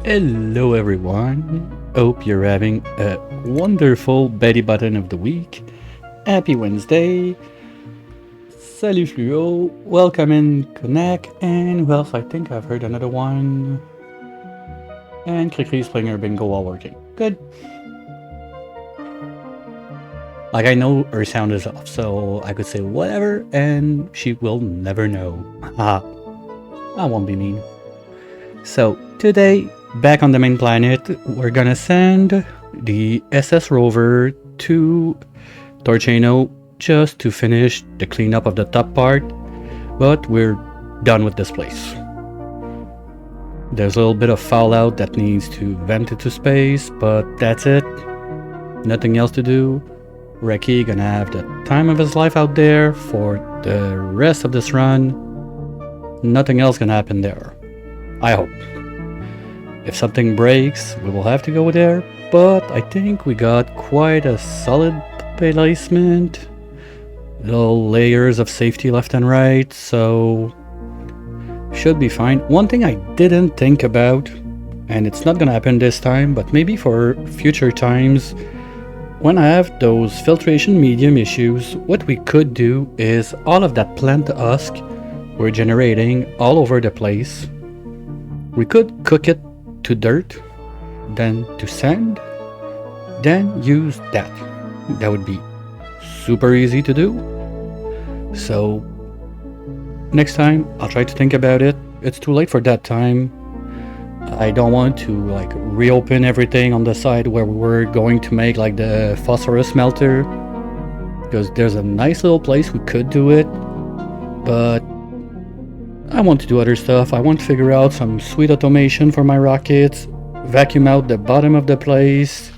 Hello everyone, hope you're having a wonderful Betty Button of the week. Happy Wednesday. Salut Fluo, welcome in Connect, and well, I think I've heard another one. And Cricry's playing her bingo while working. Good. Like I know her sound is off, so I could say whatever and she will never know. Haha, I won't be mean. So today, back on the main planet, we're gonna send the SS rover to Torchano just to finish the cleanup of the top part, but we're done with this place. There's a little bit of fallout that needs to vent into space, but that's it. Nothing else to do. Reki gonna have the time of his life out there for the rest of this run. Nothing else gonna happen there. I hope. If something breaks, we will have to go there, but I think we got quite a solid placement. Little layers of safety left and right, so should be fine. One thing I didn't think about, and it's not gonna happen this time, but maybe for future times, when I have those filtration medium issues, what we could do is all of that plant husk we're generating all over the place, we could cook it to dirt, then to sand, then use that. That would be super easy to do. So next time I'll try to think about it. It's too late for that time. I don't want to like reopen everything on the side where we were going to make like the phosphorus smelter, because there's a nice little place we could do it, but I want to do other stuff. I want to figure out some sweet automation for my rockets, vacuum out the bottom of the place,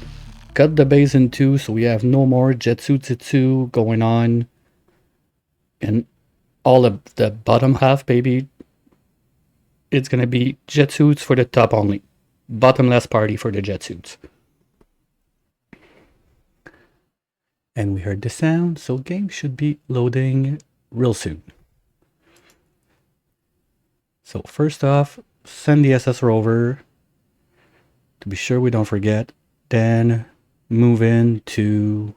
cut the base in two so we have no more Jetsutsu going on. And all of the bottom half, baby, it's gonna be jet suits for the top only. Bottomless party for the jet suits. And we heard the sound, so game should be loading real soon. So first off, send the SS rover to be sure we don't forget, then move into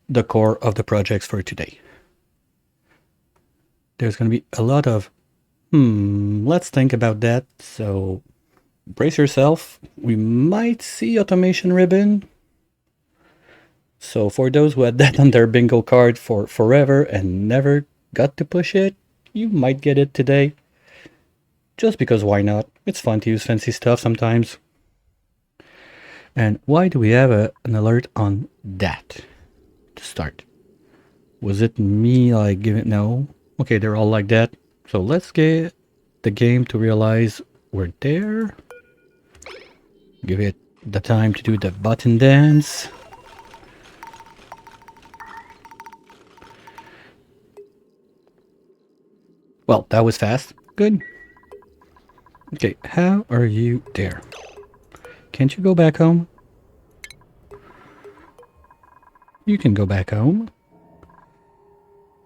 the core of the projects for today. There's going to be a lot of, let's think about that. So brace yourself. We might see automation ribbon. So for those who had that on their bingo card for forever and never got to push it, you might get it today. Just because why not? It's fun to use fancy stuff sometimes. And why do we have an alert on that to start? Was it me like giving? No. Okay, they're all like that. So let's get the game to realize we're there. Give it the time to do the button dance. Well, that was fast. Good. Okay, how are you there? Can't you go back home? You can go back home.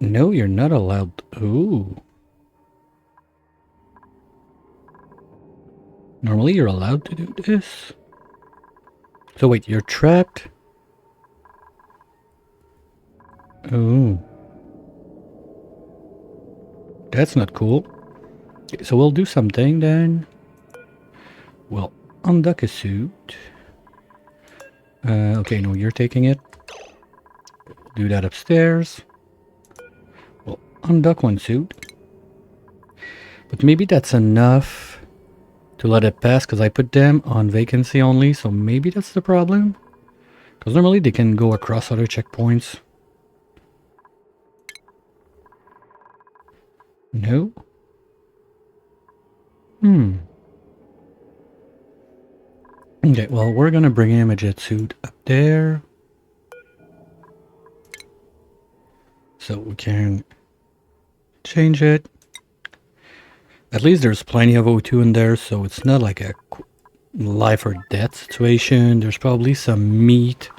No, you're not allowed. Ooh. Normally you're allowed to do this. So wait, you're trapped? Ooh. That's not cool. Okay, so we'll do something then. We'll undock a suit. Okay, no, you're taking it. Do that upstairs. We'll undock one suit. But maybe that's enough to let it pass because I put them on vacancy only, so maybe that's the problem. Because normally they can go across other checkpoints. No? Okay, well, we're gonna bring him a jet suit up there. So we can change it. At least there's plenty of O2 in there, so it's not like a life or death situation. There's probably some meat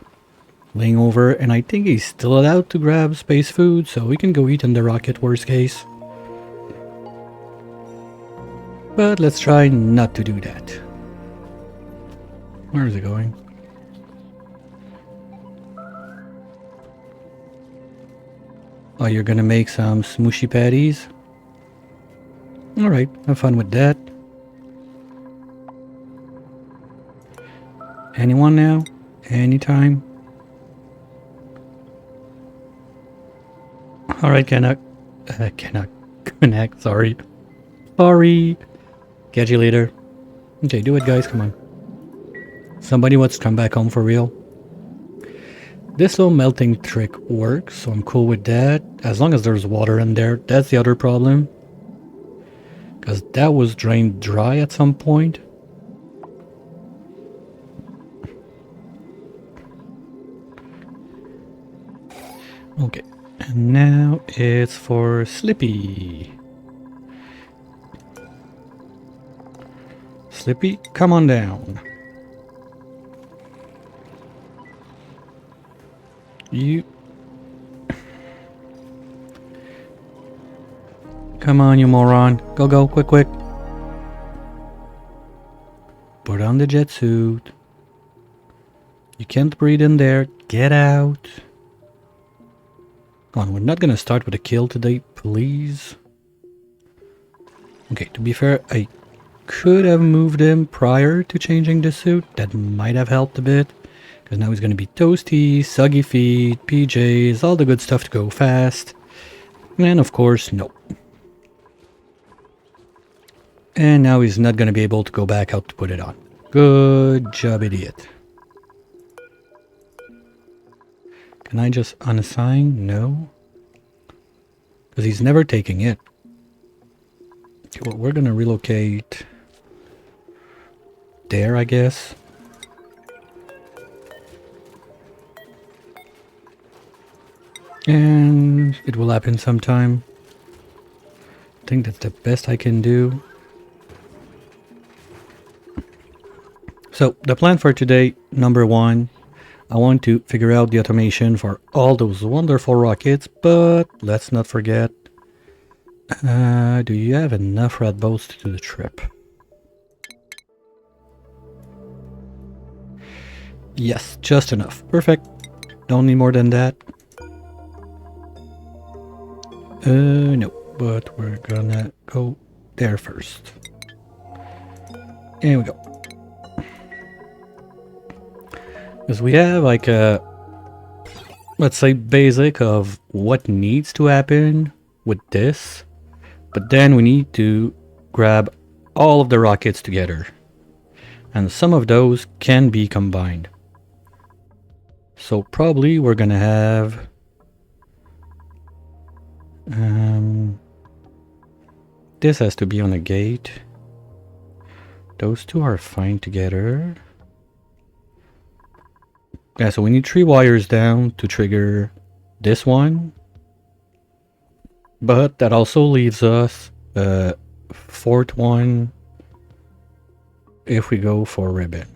laying over, and I think he's still allowed to grab space food, so we can go eat in the rocket worst case. But let's try not to do that. Where is it going? Oh, you're gonna make some smooshy patties? Alright, have fun with that. Anyone now? Anytime? Alright, cannot connect, sorry. Sorry. Catch you later. Okay, do it guys, come on. Somebody wants to come back home for real. This little melting trick works, so I'm cool with that. As long as there's water in there, that's the other problem. Because that was drained dry at some point. Okay, and now it's for Slippy. Slippy, come on down. You... Come on, you moron. Go, go, quick, quick. Put on the jet suit. You can't breathe in there. Get out. Come on, we're not gonna start with a kill today, please. Okay, to be fair, I could have moved him prior to changing the suit. That might have helped a bit. Because now he's gonna be toasty, soggy feet, PJs, all the good stuff to go fast. And of course, no. And now he's not gonna be able to go back out to put it on. Good job, idiot. Can I just unassign? No. Because he's never taking it. Okay, well, we're gonna relocate there, I guess. And it will happen sometime. I think that's the best I can do. So, the plan for today, number one, I want to figure out the automation for all those wonderful rockets, but let's not forget, do you have enough red boats to do the trip? Yes, just enough. Perfect. Don't need more than that. No, but we're gonna go there first. Here we go. Because we have like a let's say, basic of what needs to happen with this. But then we need to grab all of the rockets together. And some of those can be combined. So probably we're gonna have this has to be on a gate. Those two are fine together. Yeah, so we need 3 wires down to trigger this one. But that also leaves us a 4th one if we go for ribbon.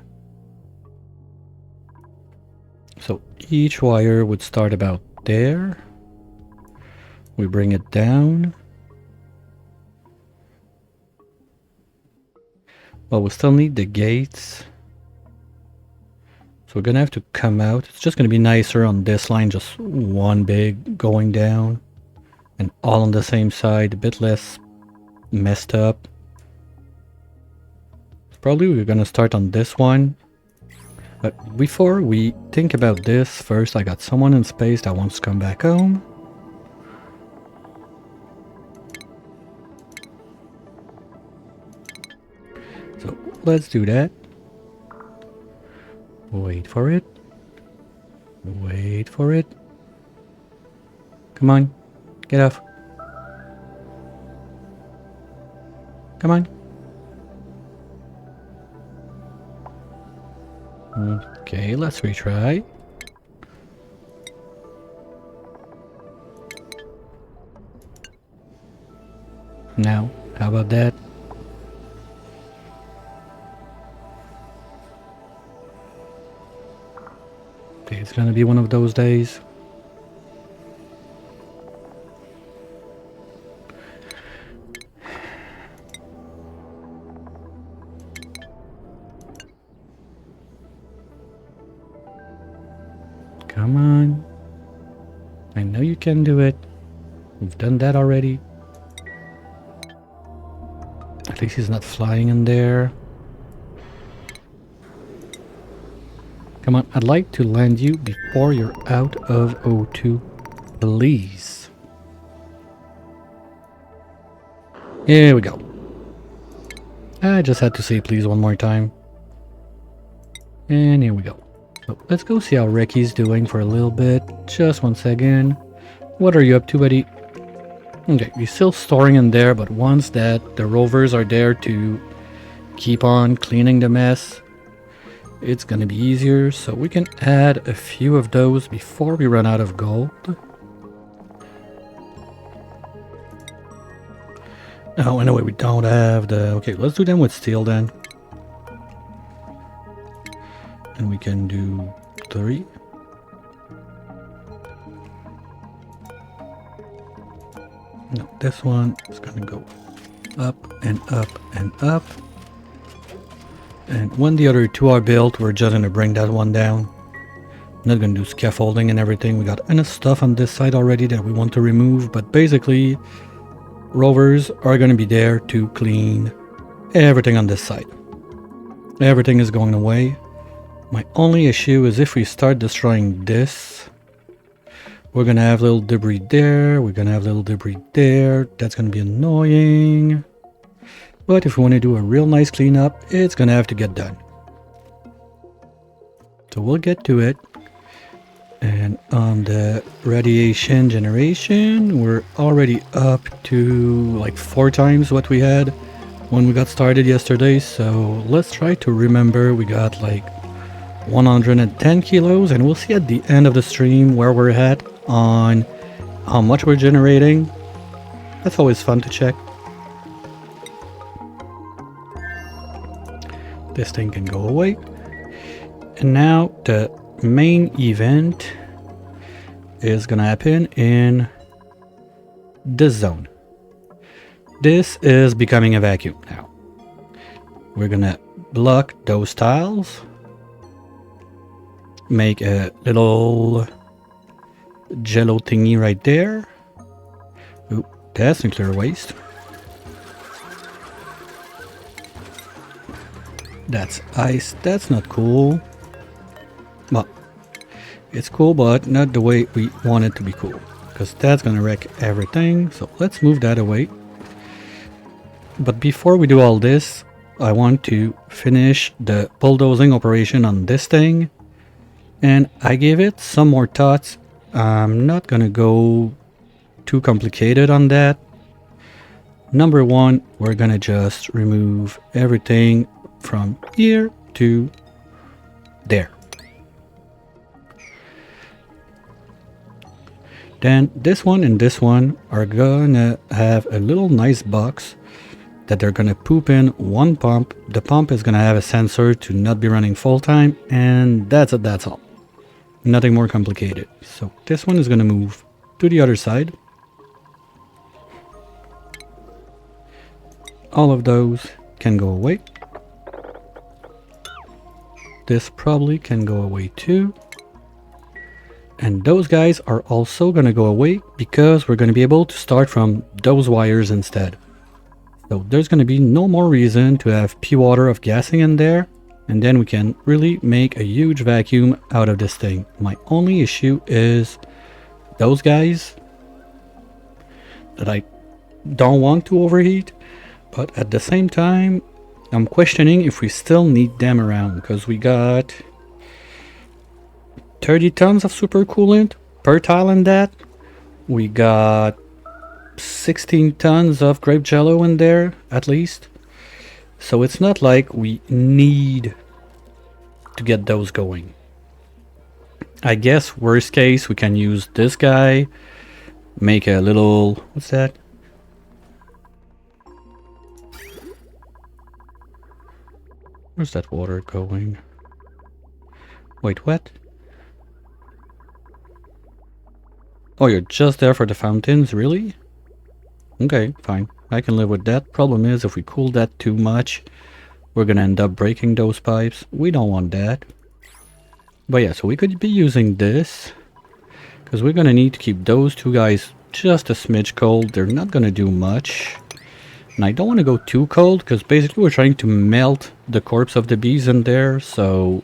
So each wire would start about there. We bring it down. Well, we still need the gates. So we're gonna have to come out. It's just gonna be nicer on this line, just one big going down. And all on the same side, a bit less messed up. Probably we're gonna start on this one. But before we think about this, first I got someone in space that wants to come back home. So let's do that. Wait for it. Wait for it. Come on. Get off. Come on. Okay, let's retry. Now, how about that? Okay, it's gonna be one of those days. Come on. I know you can do it. We've done that already. At least he's not flying in there. Come on, I'd like to land you before you're out of O2. Please. Here we go. I just had to say please one more time. And here we go. So let's go see how Ricky's doing for a little bit. Just 1 second. What are you up to, buddy? Okay, he's still storing in there, but once that the rovers are there to keep on cleaning the mess, it's gonna be easier. So we can add a few of those before we run out of gold. Oh, anyway, we don't have the... Okay, let's do them with steel then. And we can do 3. No, this one is gonna go up and up and up. And when the other 2 are built, we're just gonna bring that one down. Not gonna do scaffolding and everything. We got enough stuff on this side already that we want to remove, but basically rovers are gonna be there to clean everything on this side. Everything is going away. My only issue is if we start destroying this, we're gonna have little debris there, we're gonna have little debris there. That's gonna be annoying. But if we want to do a real nice cleanup, it's gonna have to get done. So we'll get to it. And on the radiation generation, we're already up to like 4 times what we had when we got started yesterday. So let's try to remember we got like 110 kilos, and we'll see at the end of the stream where we're at on how much we're generating. That's always fun to check. This thing can go away. And now the main event is gonna happen in this zone. This is becoming a vacuum now. We're gonna block those tiles. Make a little jello thingy right there. Ooh, that's nuclear waste. That's ice. That's not cool. Well, It's cool, but not the way we want it to be cool, because that's gonna wreck everything. So let's move that away. But before we do all this, I want to finish the bulldozing operation on this thing, and I gave it some more thoughts. I'm not gonna go too complicated on that. Number one, we're gonna just remove everything from here to there. Then this one and this one are gonna have a little nice box that they're gonna poop in one pump. The pump is gonna have a sensor to not be running full time, and that's it, that's all. Nothing more complicated. So this one is gonna move to the other side. All of those can go away. This probably can go away too. And those guys are also gonna go away because we're gonna be able to start from those wires instead. So there's gonna be no more reason to have pea water of gassing in there, and then we can really make a huge vacuum out of this thing. My only issue is those guys that I don't want to overheat, but at the same time I'm questioning if we still need them around, because we got 30 tons of supercoolant per tile in that. We got 16 tons of grape jello in there at least. So it's not like we need to get those going. I guess worst case we can use this guy, make a little, what's that? Where's that water going? Wait, what? Oh, you're just there for the fountains, really? Okay, fine. I can live with that. Problem is, if we cool that too much, we're gonna end up breaking those pipes. We don't want that. But yeah, so we could be using this, because we're gonna need to keep those two guys just a smidge cold. They're not gonna do much. And I don't want to go too cold, because basically we're trying to melt the corpse of the bees in there, so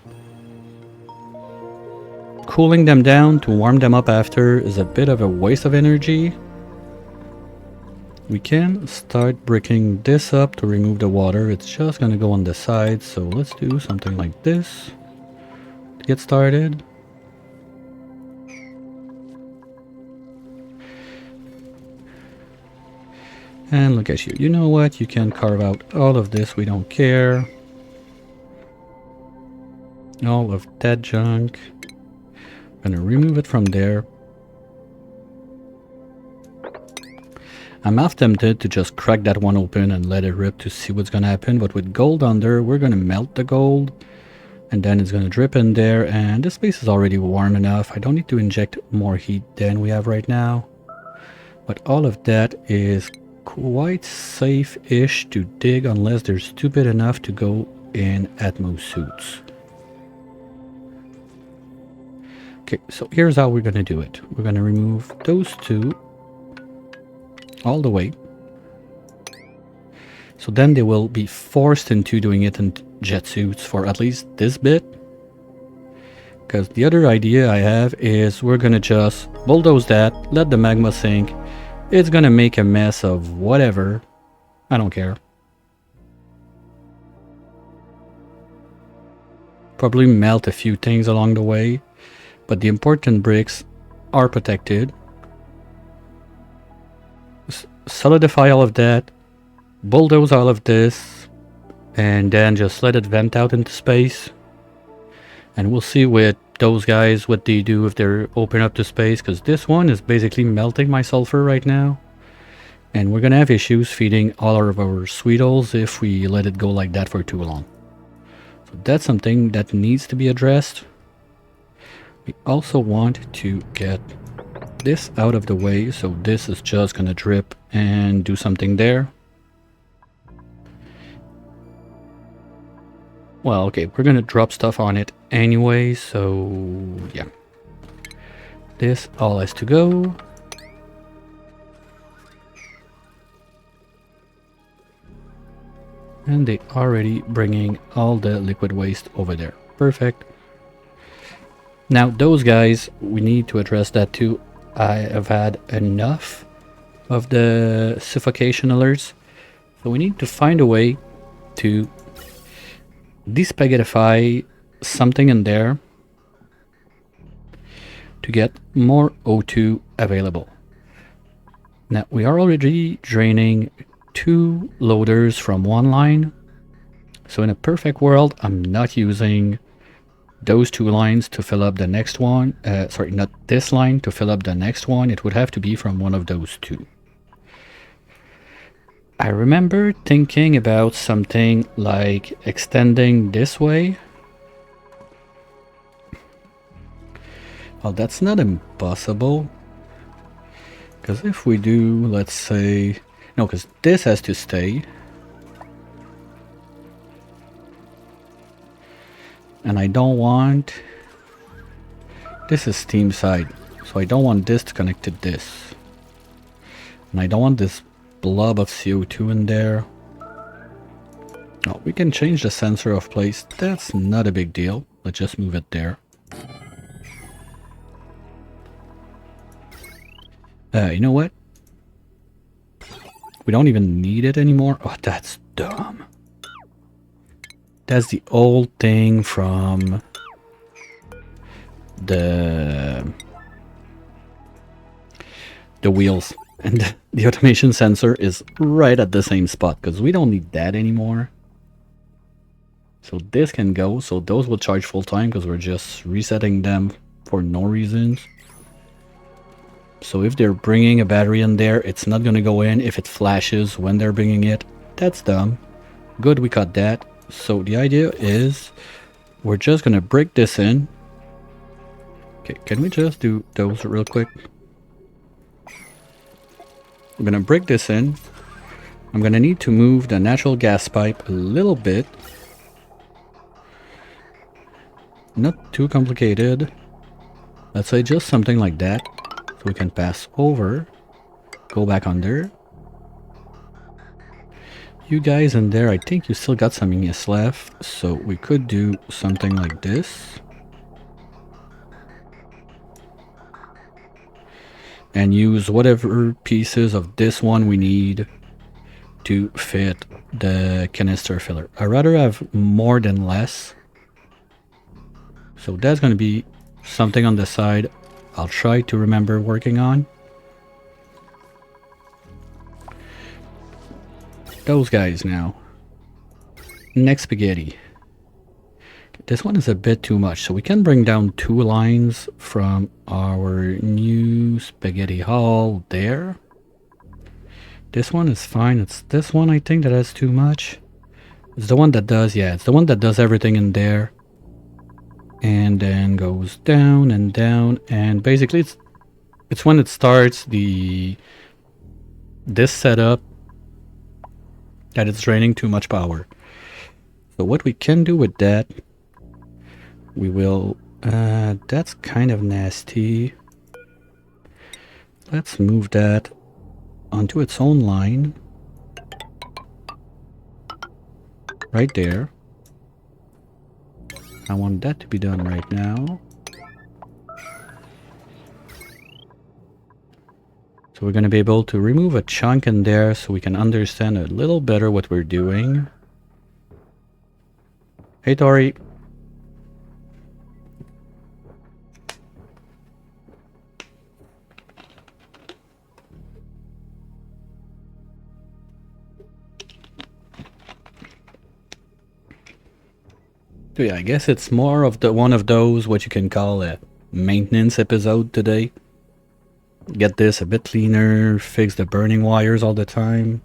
cooling them down to warm them up after is a bit of a waste of energy. We can start bricking this up to remove the water. It's just going to go on the side, so let's do something like this to get started. And look at you. You know what? You can carve out all of this. We don't care. All of that junk. I'm gonna remove it from there. I'm half tempted to just crack that one open and let it rip to see what's gonna happen. But with gold under, we're gonna melt the gold. And then it's gonna drip in there. And this space is already warm enough. I don't need to inject more heat than we have right now. But all of that is quite safe-ish to dig unless they're stupid enough to go in Atmos suits. Okay, so here's how we're gonna do it. We're gonna remove those two all the way. So then they will be forced into doing it in jet suits for at least this bit. Because the other idea I have is we're gonna just bulldoze that, let the magma sink. It's gonna make a mess of whatever. I don't care. Probably melt a few things along the way, but the important bricks are protected. Solidify all of that, bulldoze all of this, and then just let it vent out into space. And we'll see with those guys what they do if they're open up to space, because this one is basically melting my sulfur right now, and we're gonna have issues feeding all of our sweet holes if we let it go like that for too long. So that's something that needs to be addressed. We also want to get this out of the way, so this is just gonna drip and do something there. Well, okay, we're gonna drop stuff on it anyway, so yeah. This all has to go. And they already bringing all the liquid waste over there. Perfect. Now those guys, we need to address that too. I have had enough of the suffocation alerts, so we need to find a way to despaghettify something in there to get more O2 available. Now we are already draining 2 loaders from one line, so in a perfect world I'm not using those 2 lines to fill up the next one. Sorry, not this line to fill up the next one. It would have to be from one of those 2. I remember thinking about something like extending this way. Well, that's not impossible. Because if we do, let's say... No, because this has to stay. And I don't want... This is steam side, so I don't want this to connect to this. And I don't want this blob of CO2 in there. Oh, we can change the sensor of place. That's not a big deal. Let's just move it there. You know what? We don't even need it anymore. Oh, that's dumb. That's the old thing from the wheels. And the automation sensor is right at the same spot because we don't need that anymore. So this can go. So those will charge full time because we're just resetting them for no reasons. So if they're bringing a battery in there, it's not going to go in if it flashes when they're bringing it. That's dumb. Good, we got that. So the idea is we're just going to break this in. Okay, can we just do those real quick? I'm going to break this in. I'm going to need to move the natural gas pipe a little bit. Not too complicated. Let's say just something like that. So we can pass over, go back under. You guys in there, I think you still got some ES left, so we could do something like this. And use whatever pieces of this one we need to fit the canister filler. I'd rather have more than less. So that's going to be something on the side I'll try to remember working on. Those guys now. Next spaghetti. This one is a bit too much, so we can bring down 2 lines from our new spaghetti hall there. This one is fine. It's this one I think that has too much. It's the one that does, yeah, it's the one that does everything in there. And then goes down, and basically it's when it starts this setup that it's draining too much power. So what we can do with that, we will that's kind of nasty. Let's move that onto its own line right there. I want that to be done right now. So we're going to be able to remove a chunk in there so we can understand a little better what we're doing. Hey, Tori. So yeah, I guess it's more of one of those what you can call a maintenance episode today. Get this a bit cleaner, fix the burning wires all the time.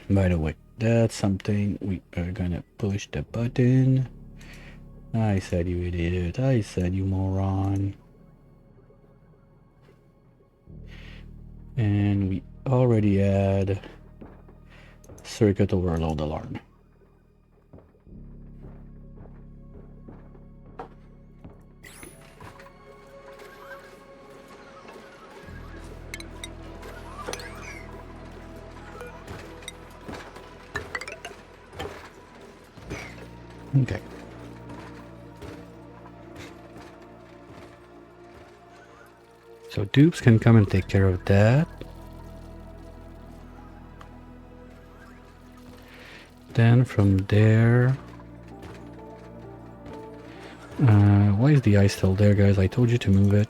By the way, that's something we are gonna push the button. I said you idiot, I said you moron. And we already had circuit overload alarm. Okay. So dupes can come and take care of that. Then from there... why is the ice still there, guys? I told you to move it.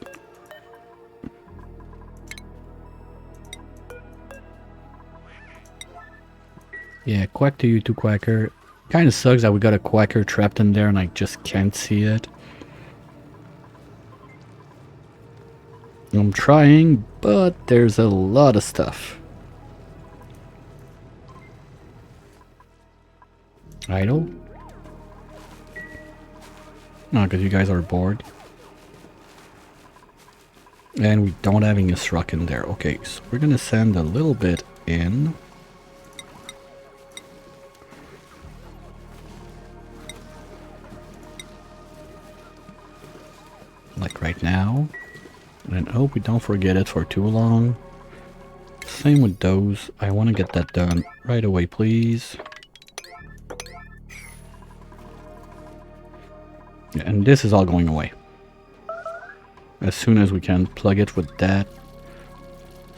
Yeah, quack to you too, Quacker. Kinda sucks that we got a Quacker trapped in there and I just can't see it. I'm trying, but there's a lot of stuff. Idle? No, because you guys are bored. And we don't have any rock in there. Okay, so we're gonna send a little bit in. Like right now. And hope we don't forget it for too long. Same with those. I want to get that done right away, please. Yeah, and this is all going away. As soon as we can plug it with that.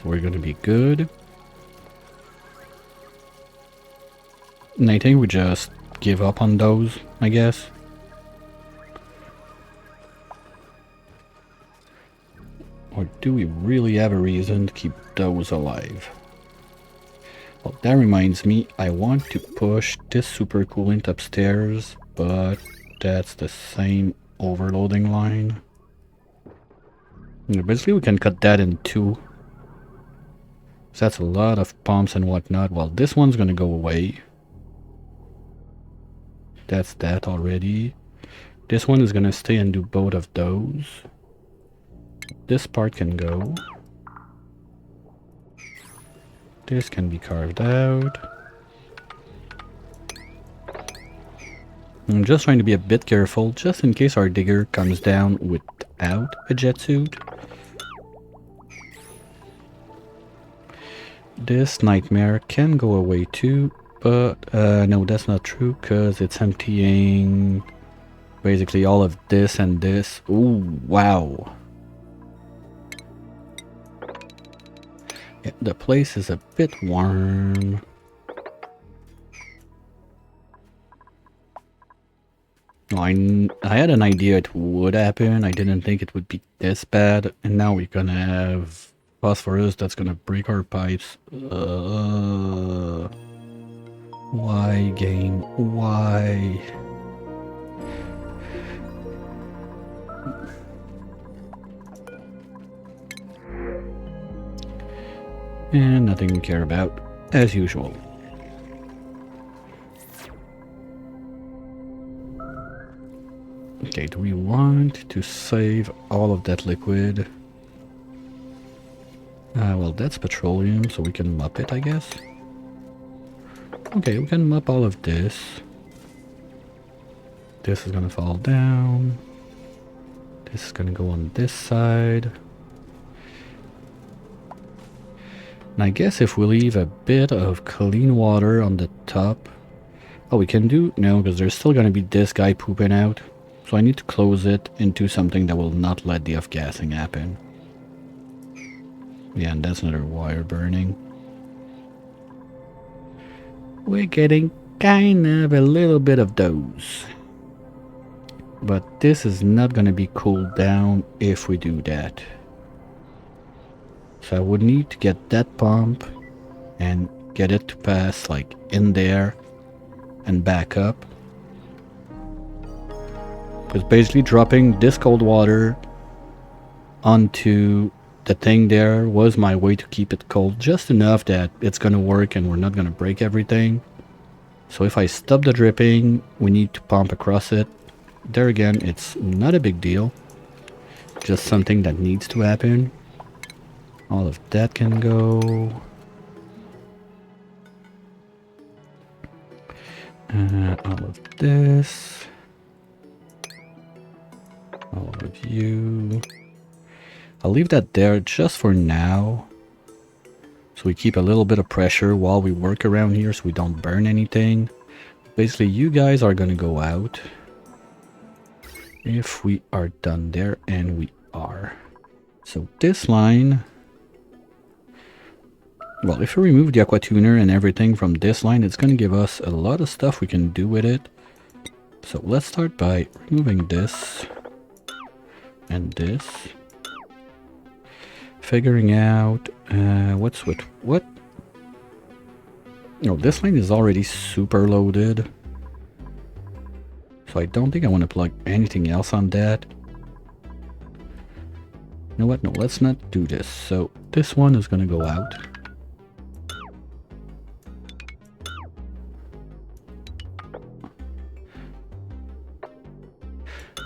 So we're going to be good. And I think we just give up on those, I guess. Or do we really have a reason to keep those alive? Well, that reminds me, I want to push this supercoolant upstairs, but that's the same overloading line. Yeah, basically we can cut that in two. So that's a lot of pumps and whatnot. Well, this one's gonna go away. That's that already. This one is gonna stay and do both of those. This part can go. This can be carved out. I'm just trying to be a bit careful, just in case our digger comes down without a jet suit. This nightmare can go away too, but no, that's not true, because it's emptying basically all of this and this. Ooh, wow. Yeah, the place is a bit warm. I had an idea it would happen. I didn't think it would be this bad. And now we're gonna have phosphorus that's gonna break our pipes. Why, game? Why? And nothing we care about, as usual. Okay, do we want to save all of that liquid? Well, that's petroleum, so we can mop it, I guess. Okay, we can mop all of this. This is gonna fall down. This is gonna go on this side. And I guess if we leave a bit of clean water on the top... Oh, we can do... No, because there's still gonna be this guy pooping out. So I need to close it into something that will not let the off-gassing happen. Yeah, and that's another wire burning. We're getting kind of a little bit of those. But this is not gonna be cooled down if we do that. So I would need to get that pump and get it to pass like in there and back up. Because basically dropping this cold water onto the thing there was my way to keep it cold, just enough that it's gonna work and we're not gonna break everything. So if I stop the dripping, we need to pump across it. There again, it's not a big deal, just something that needs to happen. All of that can go. All of this. All of you. I'll leave that there just for now. So we keep a little bit of pressure while we work around here so we don't burn anything. Basically, you guys are gonna go out. If we are done there, and we are. So this line, well, if we remove the aqua tuner and everything from this line, it's going to give us a lot of stuff we can do with it. So let's start by removing this and this. Figuring out what's with what. No, this line is already super loaded. So I don't think I want to plug anything else on that. You know what? No, let's not do this. So this one is going to go out.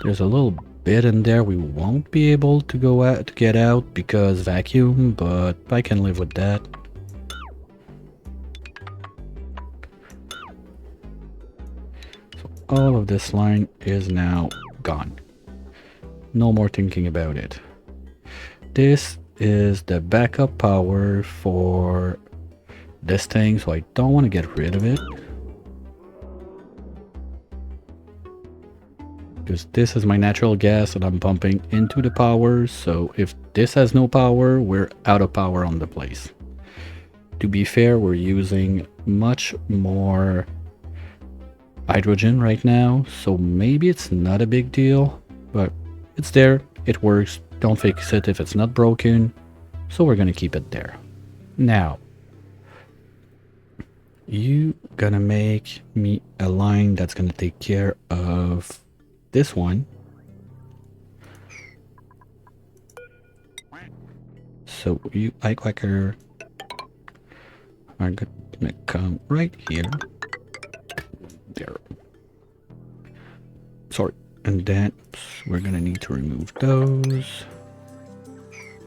There's a little bit in there we won't be able to go out to get out because vacuum, but I can live with that. So all of this line is now gone. No more thinking about it. This is the backup power for this thing, so I don't want to get rid of it. Because this is my natural gas that I'm pumping into the power, so if this has no power, we're out of power on the place. To be fair, we're using much more hydrogen right now, so maybe it's not a big deal, but it's there, it works, don't fix it if it's not broken, so we're gonna keep it there. Now, you gonna make me a line that's gonna take care of this one. So you eye quacker are gonna come right here. There. Sorry. And then we're gonna need to remove those.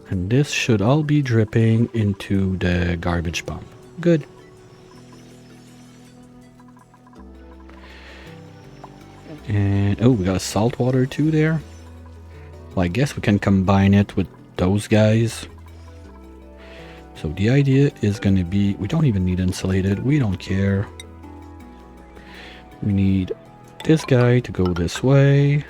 And this should all be dripping into the garbage pump. Good. And oh, we got a salt water too there. Well, I guess we can combine it with those guys. So the idea is going to be, we don't even need insulated, we don't care. We need this guy to go this way.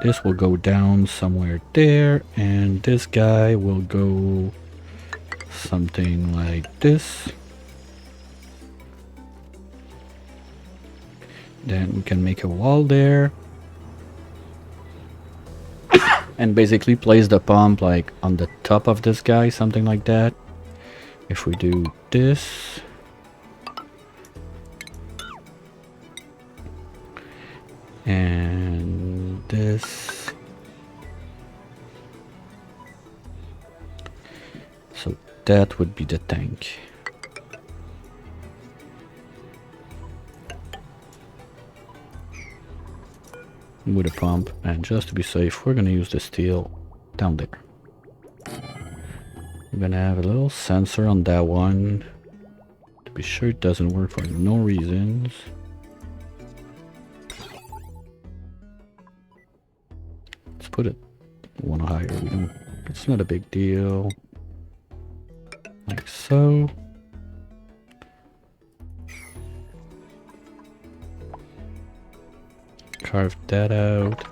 This will go down somewhere there, and this guy will go something like this. Then we can make a wall there. And basically place the pump like on the top of this guy, something like that. If we do this. And this. So that would be the tank. With a pump, and just to be safe, we're gonna use the steel down there. We're gonna have a little sensor on that one to be sure it doesn't work for no reasons. Let's put it one higher. We don't, it's not a big deal. Like so. Carve that out.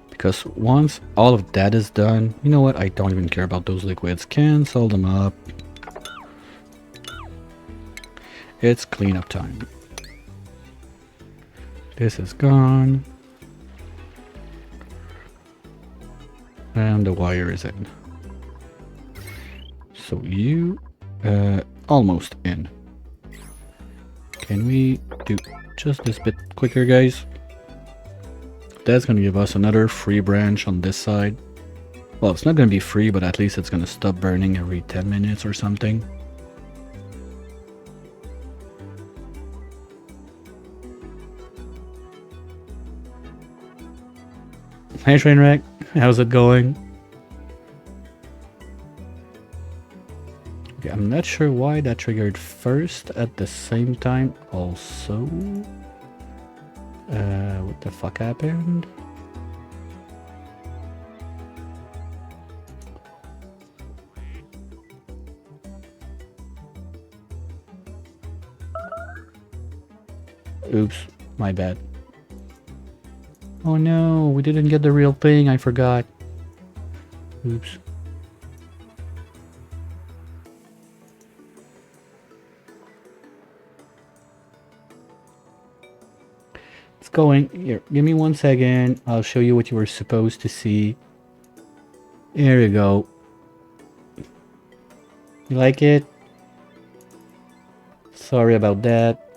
Because once all of that is done, you know what? I don't even care about those liquids. Cancel them up. It's cleanup time. This is gone. And the wire is in. So you almost in. Can we do just this bit quicker, guys? That's gonna give us another free branch on this side. Well, it's not gonna be free, but at least it's gonna stop burning every 10 minutes or something. Hey Trainwreck, how's it going? Okay, I'm not sure why that triggered first at the same time also. What the fuck happened? Oops, my bad. Oh no, we didn't get the real thing, I forgot. Oops. It's going. Here, give me 1 second. I'll show you what you were supposed to see. There you go. You like it? Sorry about that.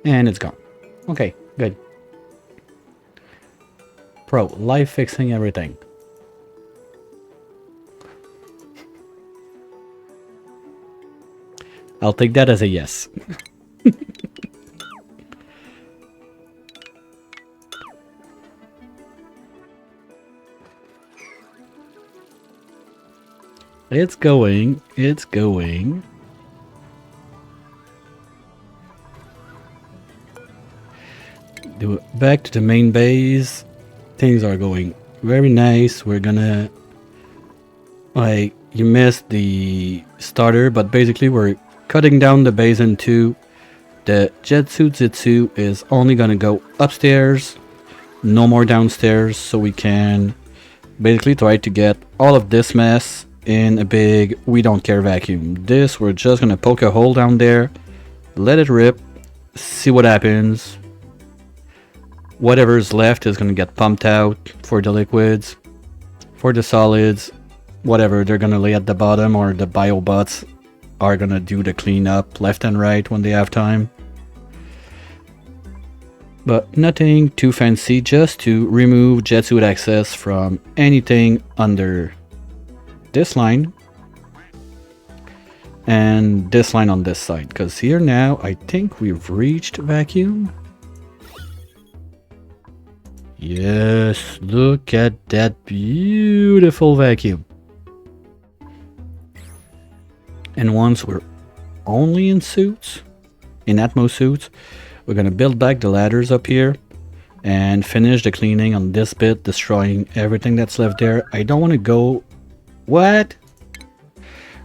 And it's gone. Okay, good. Pro, live fixing everything. I'll take that as a yes. It's going. It's going. Back to the main base. Things are going very nice. We're gonna... Like, you missed the starter, but basically we're cutting down the base in two. The Jetsu Zitsu is only gonna go upstairs, no more downstairs, so we can basically try to get all of this mess in a big we don't care vacuum. This, we're just gonna poke a hole down there, let it rip, see what happens. Whatever's left is gonna get pumped out for the liquids. For the solids, whatever they're gonna lay at the bottom, or the biobots are gonna do the cleanup left and right when they have time. But nothing too fancy, just to remove Jetsuit access from anything under this line and this line on this side, because here now I think we've reached vacuum. Yes, look at that beautiful vacuum. And once we're only in suits, in Atmos suits, we're gonna build back the ladders up here and finish the cleaning on this bit, destroying everything that's left there. I don't want to go... What?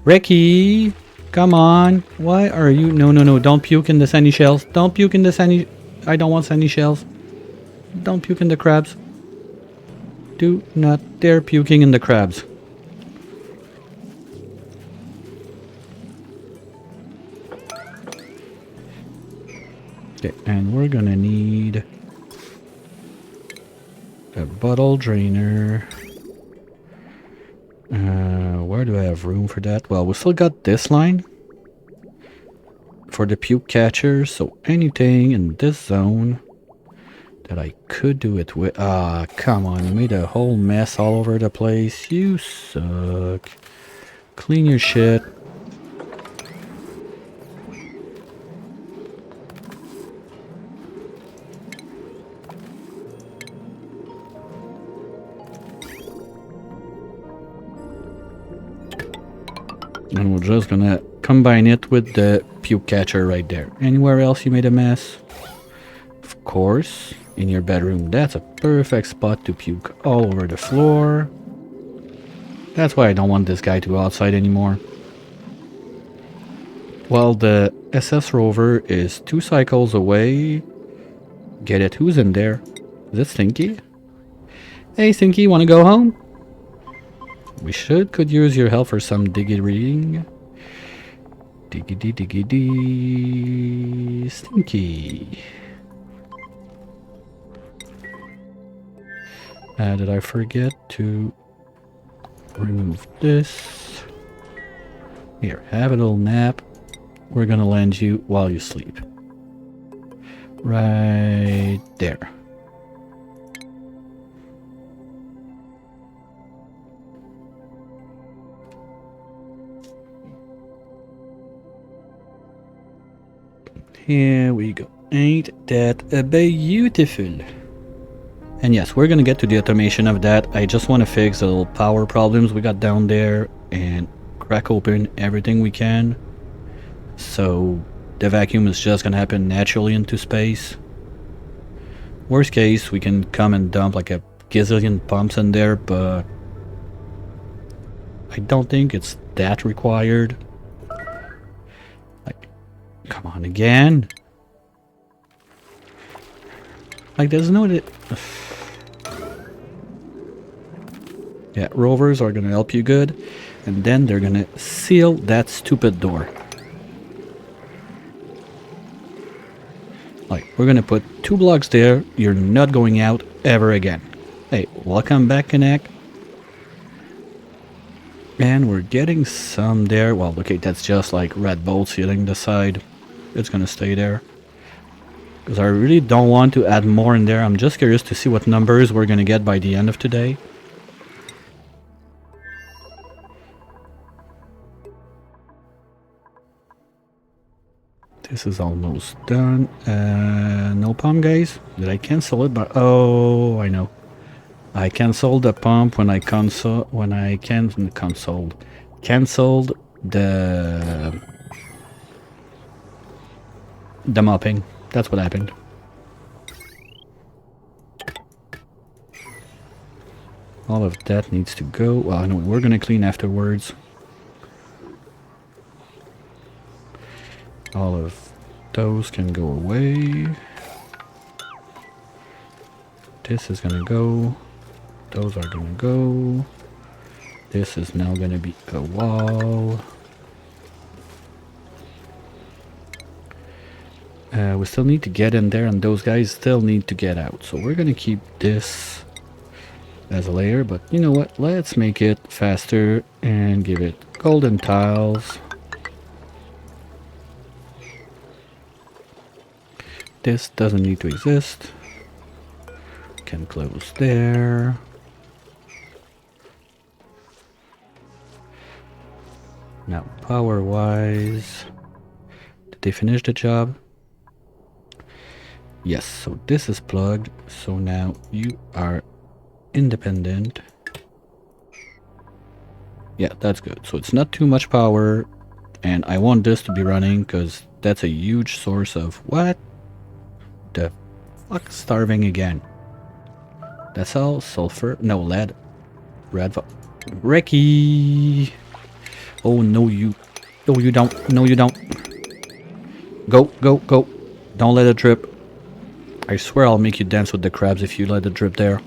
Ricky, come on. Why are you... No, don't puke in the sandy shells. Don't puke in the sandy... I don't want sandy shells. Don't puke in the crabs. Do not dare puking in the crabs. Okay, and we're gonna need a bottle drainer. Where do I have room for that? Well, we still got this line for the puke catcher, so anything in this zone that I could do it with... Ah, come on, you made a whole mess all over the place. You suck. Clean your shit. And we're just gonna combine it with the puke catcher right there. Anywhere else you made a mess? Of course, in your bedroom. That's a perfect spot to puke all over the floor. That's why I don't want this guy to go outside anymore. Well, the SS rover is 2 cycles away. Get it? Who's in there? Is it Stinky? Hey Stinky, wanna go home? We could use your help for some digging. Diggity. Stinky. Did I forget to remove this? Here, have a little nap. We're gonna land you while you sleep. Right there. Here we go. Ain't that beautiful? And yes, we're gonna get to the automation of that. I just want to fix the little power problems we got down there and crack open everything we can. So the vacuum is just gonna happen naturally into space. Worst case, we can come and dump like a gazillion pumps in there, but I don't think it's that required. Like, come on again. Like, there's no... Yeah, rovers are gonna help you good. And then they're gonna seal that stupid door. Like, we're gonna put 2 blocks there. You're not going out ever again. Hey, welcome back, Connect. And we're getting some there. Well, okay, that's just like red bolts hitting the side. It's gonna stay there. Because I really don't want to add more in there. I'm just curious to see what numbers we're gonna get by the end of today. This is almost done. No pump, guys. Did I cancel it? But oh, I know. I canceled the pump when I cancelled the mopping. That's what happened. All of that needs to go. Well, I know we're gonna clean afterwards. All of those can go away. This is gonna go. Those are gonna go. This is now gonna be a wall. We still need to get in there, and those guys still need to get out. So we're gonna keep this as a layer, but you know what? Let's make it faster and give it golden tiles. This doesn't need to exist. Can close there. Now, power-wise, did they finish the job? Yes, so this is plugged. So now you are independent. Yeah, that's good. So it's not too much power, and I want this to be running because that's a huge source of what the fuck? Starving again. That's all sulfur. No, lead. Red. Ricky. Oh no, you. No, you don't. No, you don't. Go, go, go. Don't let it drip. I swear I'll make you dance with the crabs if you let it drip there.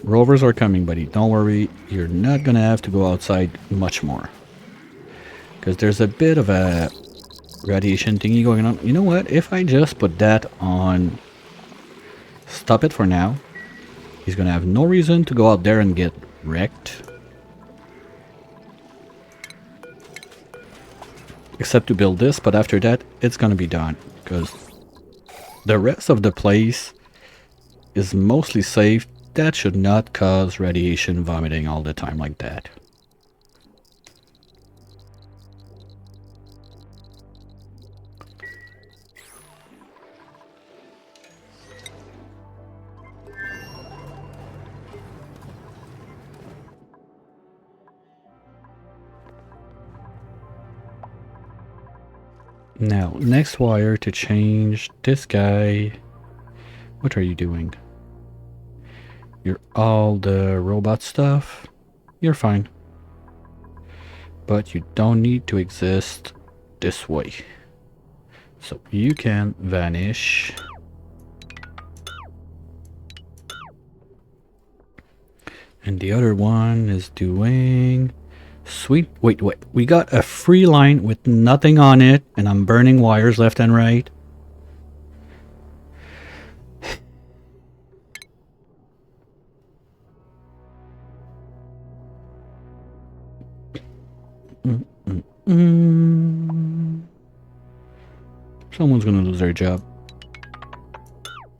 Rovers are coming, buddy. Don't worry. You're not gonna have to go outside much more. Because there's a bit of a radiation thingy going on. You know what? If I just put that on... Stop it for now. He's gonna have no reason to go out there and get wrecked. Except to build this, but after that, it's gonna be done. Because the rest of the place is mostly safe. That should not cause radiation vomiting all the time like that. Now, next wire to change this guy. What are you doing? You're all the robot stuff. You're fine. But you don't need to exist this way. So you can vanish. And the other one is doing... Sweet. Wait. We got a free line with nothing on it, and I'm burning wires left and right. Someone's gonna lose their job.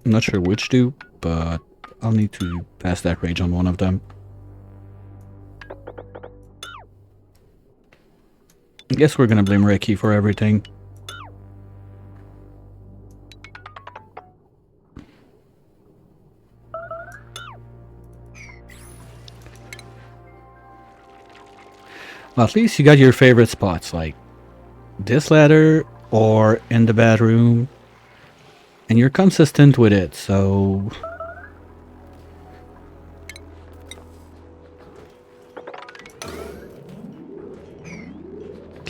I'm not sure which do, but I'll need to pass that rage on one of them. I guess we're gonna blame Ricky for everything. Well, at least you got your favorite spots, like this ladder or in the bedroom, and you're consistent with it, so...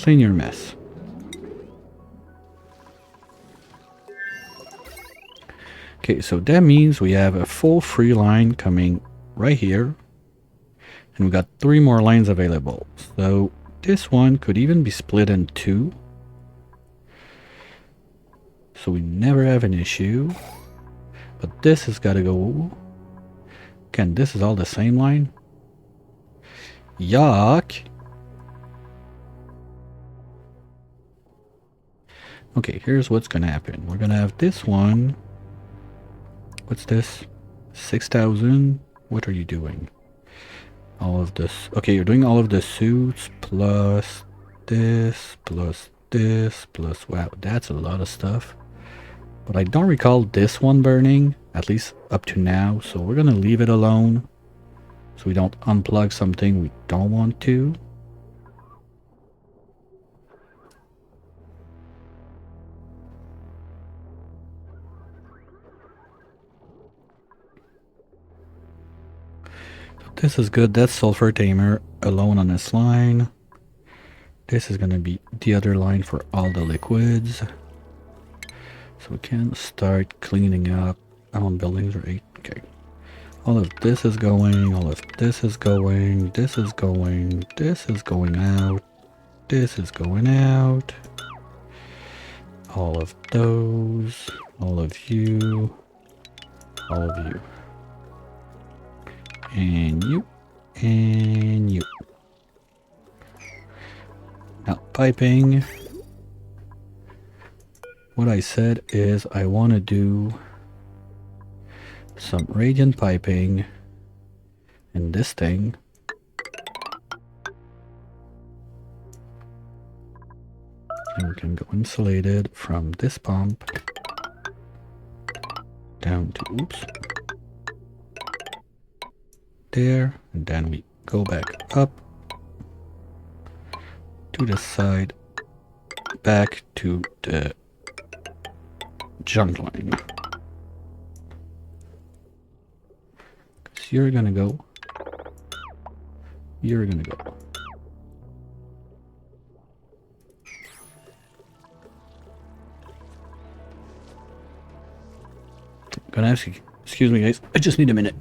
clean your mess. Okay, so that means we have a full free line coming right here. And we got 3 more lines available. So this one could even be split in 2. So we never have an issue. But this has got to go... Again, this is all the same line. Yuck! Okay, here's what's gonna happen. We're gonna have this one. What's this? 6,000? What are you doing? All of this. Okay, you're doing all of the suits plus this, plus this, plus... Wow, that's a lot of stuff. But I don't recall this one burning, at least up to now. So we're gonna leave it alone. So we don't unplug something we don't want to. This is good. That's sulfur tamer alone on this line. This is going to be the other line for all the liquids. So we can start cleaning up. I'm on buildings or 8. Okay. All of this is going. All of this is going. This is going. This is going out. This is going out. All of those. All of you. All of you. And you. And you. Now, piping. What I said is I want to do some radiant piping in this thing. And we can go insulated from this pump down to, oops, there, and then we go back up to the side, back to the junk line. Because you're gonna go, you're gonna go. Gonna ask you, excuse me guys, I just need a minute.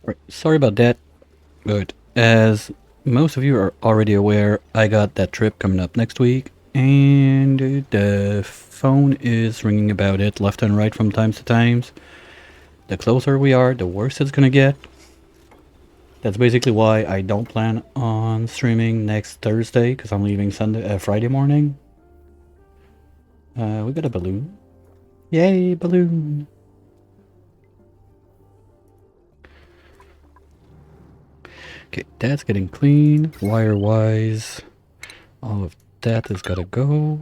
Right, sorry about that, but as most of you are already aware, I got that trip coming up next week, and the phone is ringing about it left and right from time to time. The closer we are, the worse it's gonna get. That's basically why I don't plan on streaming next Thursday, because I'm leaving Friday morning. We got a balloon. Yay, balloon! Okay, that's getting clean. Wire-wise, all of that has gotta go.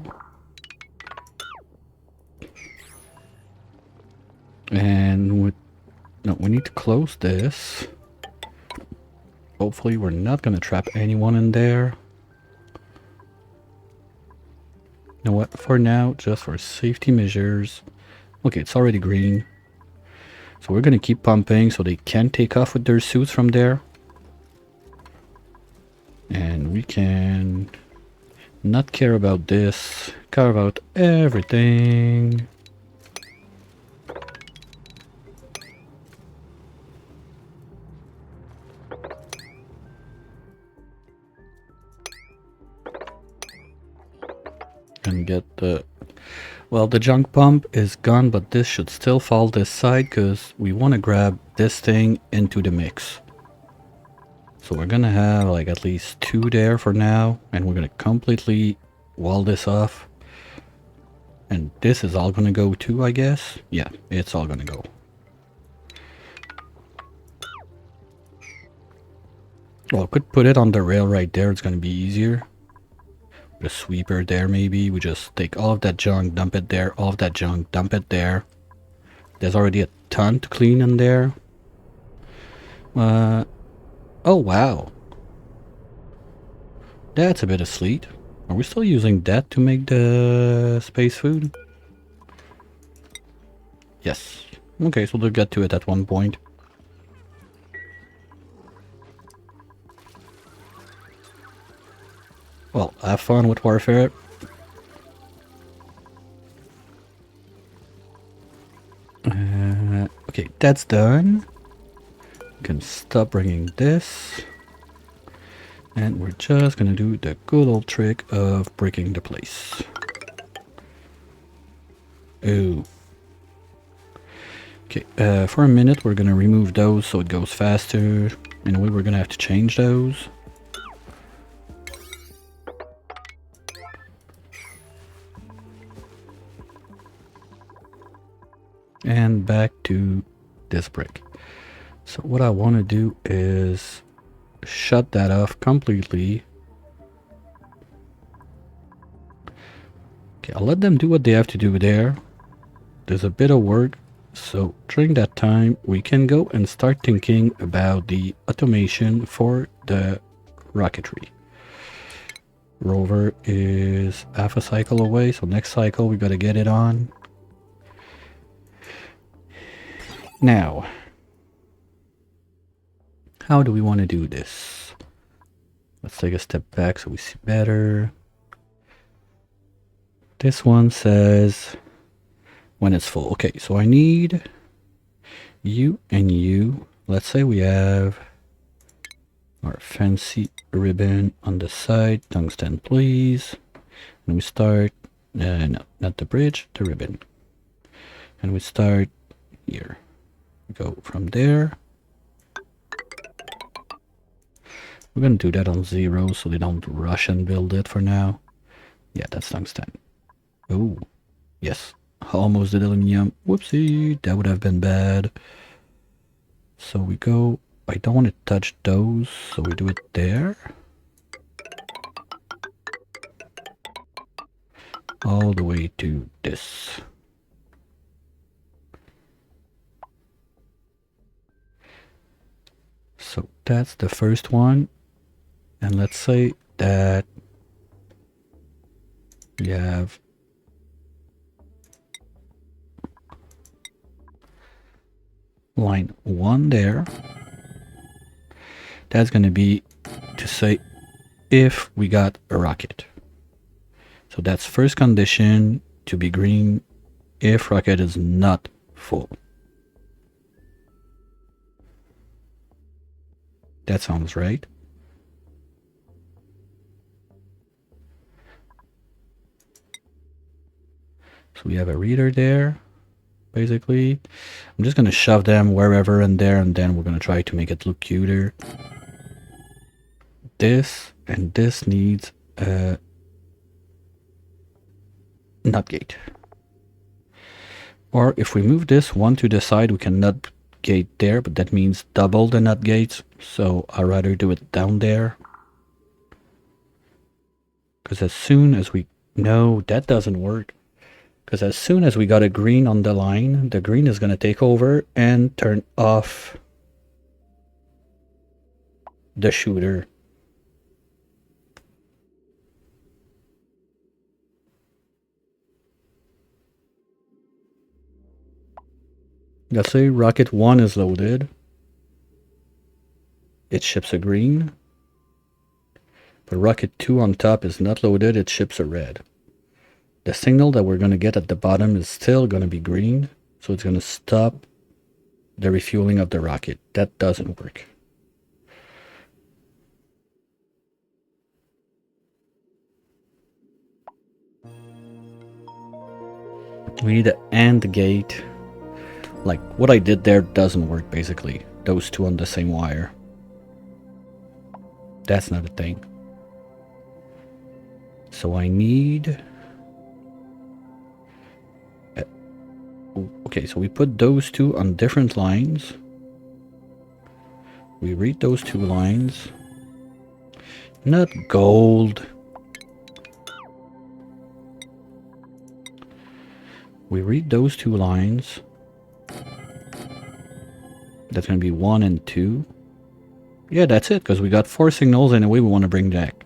And we need to close this. Hopefully we're not gonna trap anyone in there. You know what, for now, just for safety measures. Okay, it's already green. So we're gonna keep pumping so they can't take off with their suits from there. And we can not care about this, care about everything. And get the... Well, the junk pump is gone, but this should still fall this side because we want to grab this thing into the mix. So we're gonna have like at least 2 there for now, and we're gonna completely wall this off. And this is all gonna go too, I guess. Yeah, it's all gonna go. Well, I could put it on the rail right there, it's gonna be easier. Put a sweeper there maybe. We just take all of that junk, dump it there, all of that junk, dump it there. There's already a ton to clean in there. Oh wow. That's a bit of sleet. Are we still using that to make the space food? Yes. Okay, so we'll get to it at one point. Well, have fun with warfare. Okay, that's done. We can stop bringing this. And we're just gonna do the good old trick of breaking the place. Ooh. Okay, for a minute we're gonna remove those so it goes faster. Anyway, we're gonna have to change those. And back to this brick. So what I want to do is shut that off completely. Okay, I'll let them do what they have to do there. There's a bit of work, so during that time we can go and start thinking about the automation for the rocketry. Rover is half a cycle away, so next cycle we gotta get it on. Now, how do we want to do this? Let's take a step back so we see better. This one says when it's full. Okay, so I need you and you. Let's say we have our fancy ribbon on the side. Tungsten, please. And we start, no, not the bridge, the ribbon. And we start here. Go from there. We're gonna do that on 0 so they don't rush and build it for now. Yeah, that's tungsten. Oh, yes. Almost did aluminium. Whoopsie, that would have been bad. So we go, I don't want to touch those, so we do it there. All the way to this. So that's the first one. And let's say that we have line 1 there. That's going to be to say if we got a rocket. So that's first condition to be green if rocket is not full. That sounds right. So we have a reader there, basically. I'm just gonna shove them wherever in there, and then we're gonna try to make it look cuter. This and this needs a NOT gate. Or if we move this one to the side, we can NOT gate there, but that means double the NOT gates. So I'd rather do it down there. Because as soon as we... No, that doesn't work. Because as soon as we got a green on the line, the green is going to take over and turn off the shooter. Let's say rocket 1 is loaded. It ships a green. But rocket 2 on top is not loaded, it ships a red. The signal that we're going to get at the bottom is still going to be green, so it's going to stop the refueling of the rocket. That doesn't work. We need an AND gate. Like, what I did there doesn't work, basically. Those two on the same wire. That's not a thing. So I need... Okay, so we put those two on different lines. We read those two lines. Not gold. We read those two lines. That's going to be 1 and 2. Yeah, that's it, because we got 4 signals anyway we want to bring back.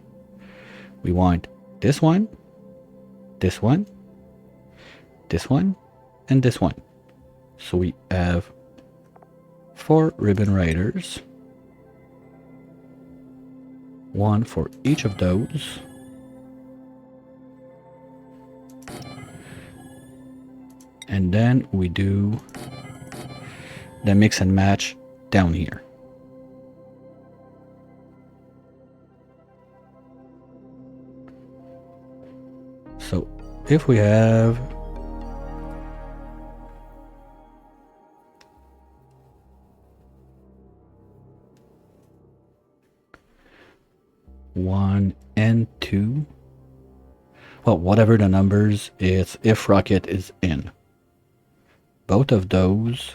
We want this one, this one, this one, and this one. So we have 4 ribbon riders. 1 for each of those. And then we do the mix and match down here. So if we have one and 2, well, whatever the numbers, it's if rocket is in. Both of those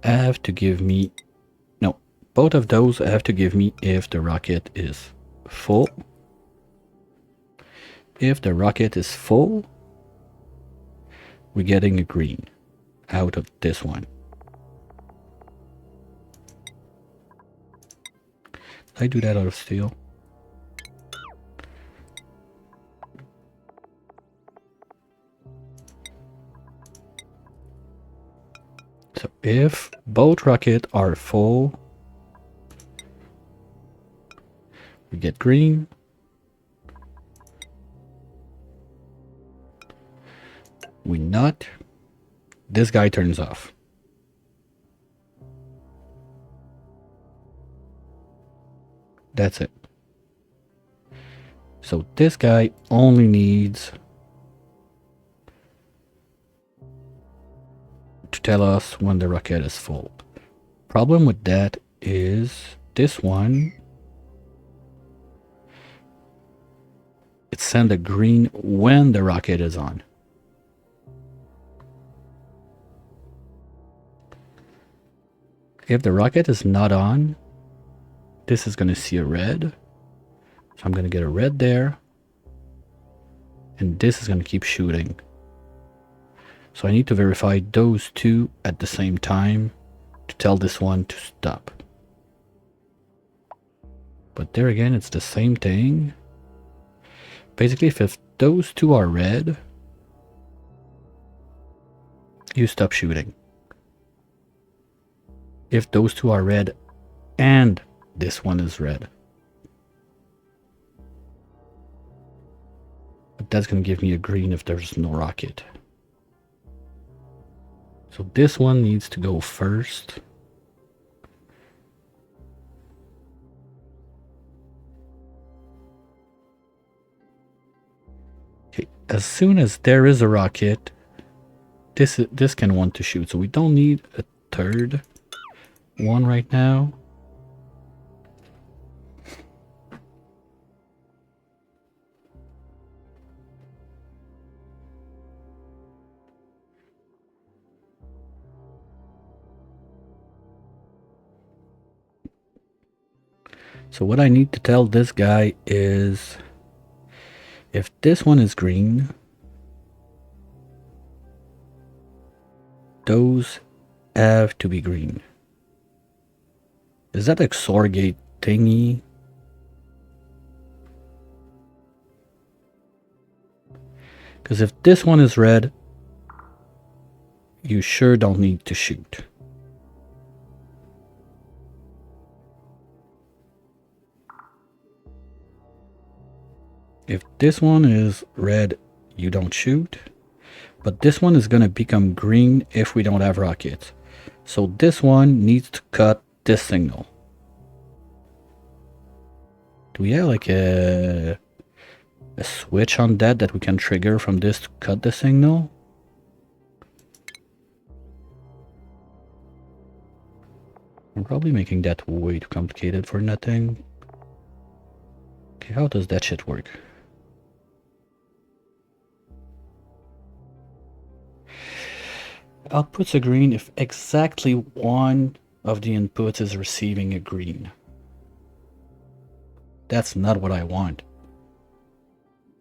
have to give me, no, both of those have to give me if the rocket is full. If the rocket is full, we're getting a green out of this one. Did I do that out of steel? So if both rockets are full, we get green. We not. This guy turns off. That's it. So this guy only needs to tell us when the rocket is full. Problem with that is this one, it sends a green when the rocket is on. If the rocket is not on, this is going to see a red. So I'm going to get a red there. And this is going to keep shooting. So I need to verify those two at the same time to tell this one to stop. But there again, it's the same thing. Basically, if those two are red, you stop shooting. If those two are red and this one is red, but that's going to give me a green if there's no rocket. So this one needs to go first. Okay, as soon as there is a rocket, this can want to shoot, so we don't need a third one right now. So what I need to tell this guy is, if this one is green, those have to be green. Is that a XOR gate thingy? Because if this one is red, you sure don't need to shoot. If this one is red, you don't shoot. But this one is going to become green if we don't have rockets. So this one needs to cut this signal. Do we have like a switch on that we can trigger from this to cut the signal? I'm probably making that way too complicated for nothing. Okay, how does that shit work? Outputs a green if exactly one of the inputs is receiving a green. That's not what I want.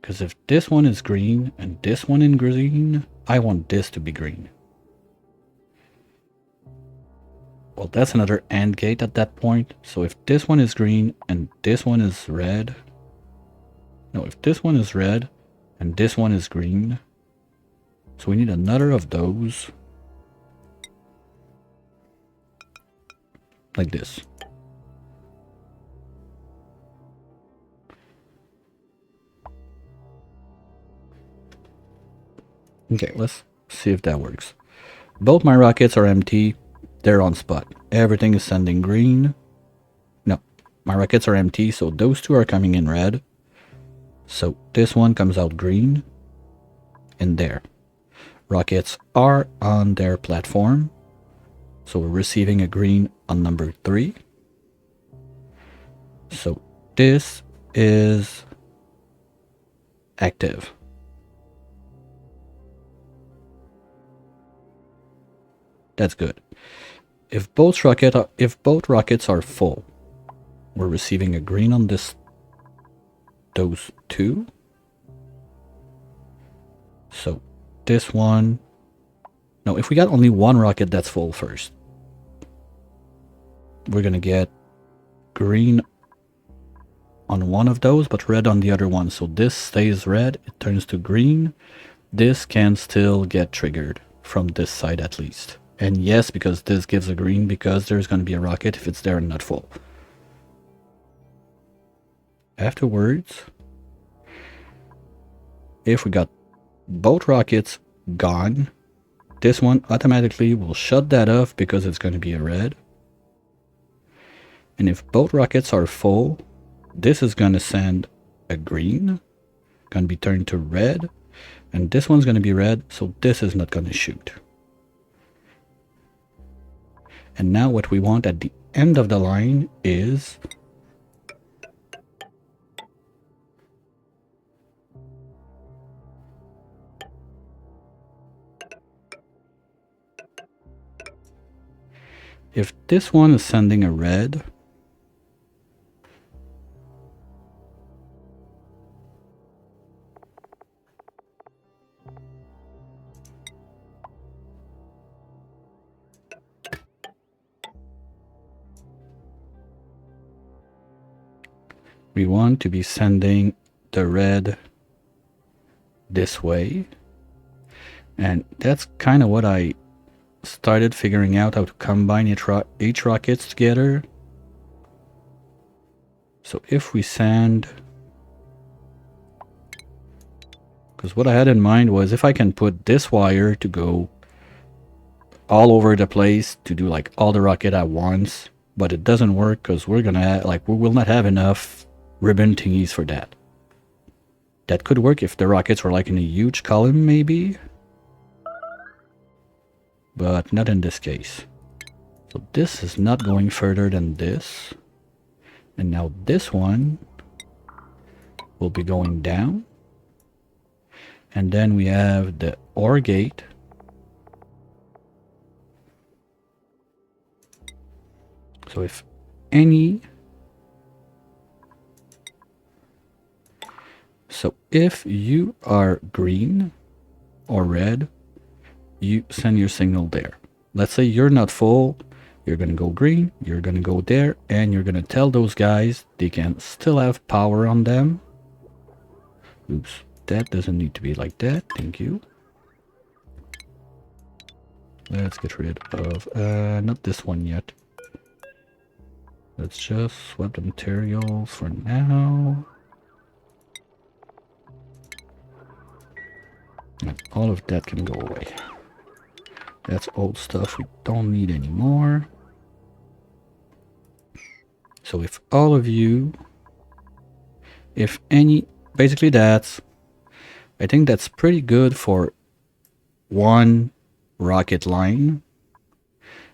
Because if this one is green and this one is green, I want this to be green. Well, that's another AND gate at that point. So if this one is green and this one is red... No, if this one is red and this one is green... So we need another of those. Like this. Okay, let's see if that works. Both my rockets are empty. They're on spot. Everything is sending green. No, my rockets are empty, so those two are coming in red. So this one comes out green. And there. Rockets are on their platform. So we're receiving a green on number 3. So this is active. That's good. If both rockets are full, we're receiving a green on those two. So this one... No, if we got only one rocket that's full first, we're gonna get green on one of those, but red on the other one. So this stays red, it turns to green. This can still get triggered from this side at least. And yes, because this gives a green, because there's going to be a rocket if it's there and not full. Afterwards, if we got both rockets gone, this one automatically will shut that off because it's going to be a red. And if both rockets are full, this is going to send a green, going to be turned to red, and this one's going to be red, so this is not going to shoot. And now what we want at the end of the line is if this one is sending a red, we want to be sending the red this way. And that's kind of what I started figuring out, how to combine each rockets together. So if we send... Because what I had in mind was if I can put this wire to go all over the place to do like all the rocket at once, but it doesn't work because we're gonna have, we will not have enough ribbon thingies for that. That could work if the rockets were like in a huge column, maybe. But not in this case. So this is not going further than this. And now this one will be going down. And then we have the OR gate. So if any... So if you are green or red, you send your signal there. Let's say you're not full, you're going to go green, you're going to go there, and you're going to tell those guys they can still have power on them. Oops, that doesn't need to be like that. Thank you. Let's get rid of, not this one yet. Let's just swap the materials for now. And all of that can go away. That's old stuff we don't need anymore. So if all of you, if any, basically that's, I think that's pretty good for one rocket line.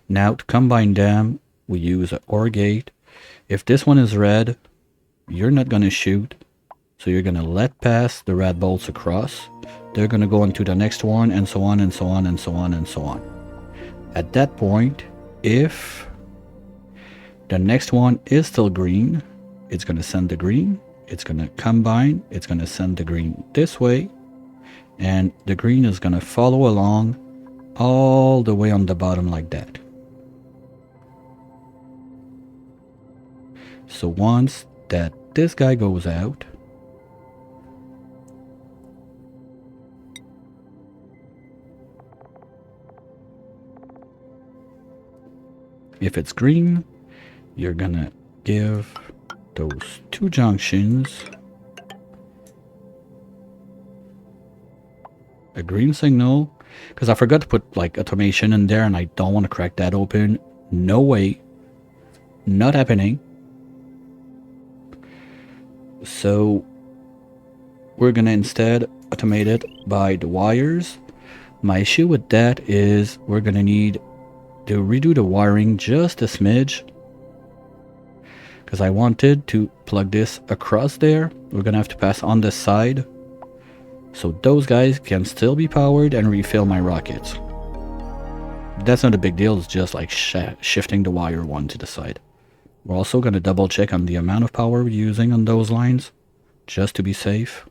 Now to combine them, we use an OR gate. If this one is red, you're not going to shoot. So you're going to let pass the red bolts across. They're going to go into the next one, and so on and so on and so on and so on. At that point, if the next one is still green, it's going to send the green, it's going to combine, it's going to send the green this way, and the green is going to follow along all the way on the bottom like that. So once that this guy goes out, if it's green, you're gonna give those two junctions a green signal, because I forgot to put like automation in there and I don't want to crack that open. No way. Not happening. So we're gonna instead automate it by the wires. My issue with that is we're gonna need to redo the wiring just a smidge, because I wanted to plug this across there. We're gonna have to pass on this side, so those guys can still be powered and refill my rockets. That's not a big deal, it's just like shifting the wire one to the side. We're also gonna double check on the amount of power we're using on those lines, just to be safe.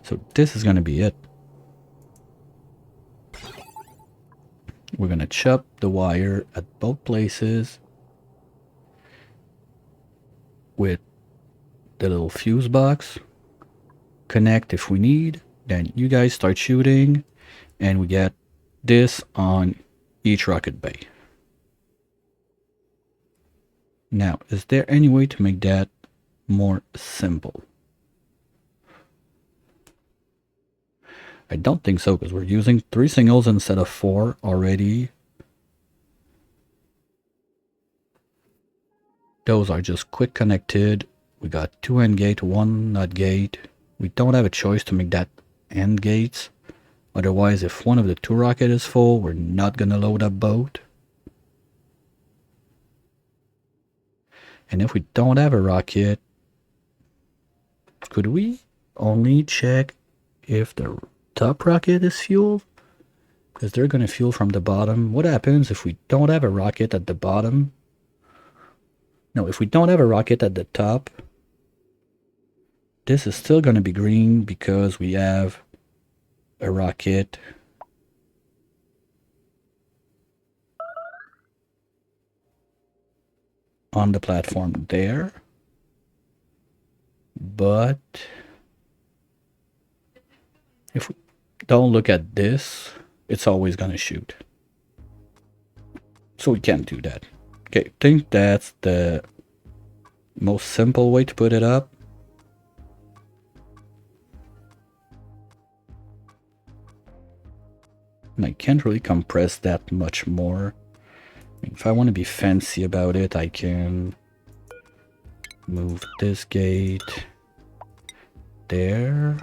So this is gonna be it. We're gonna chop the wire at both places with the little fuse box. Connect if we need. Then you guys start shooting, and we get this on each rocket bay. Now, is there any way to make that more simple? I don't think so, because we're using 3 singles instead of 4 already. Those are just quick connected. We got 2 end gate, 1 NOT gate. We don't have a choice to make that end gates. Otherwise, if one of the 2 rocket is full, we're not gonna load up both. And if we don't have a rocket, could we only check if the top rocket is fueled? Because they're going to fuel from the bottom. What happens if we don't have a rocket at the bottom? No, if we don't have a rocket at the top, this is still going to be green because we have a rocket on the platform there. But if we don't look at this, it's always going to shoot. So we can't do that. Okay, I think that's the most simple way to put it up. And I can't really compress that much more. I mean, if I want to be fancy about it, I can Move this gate there.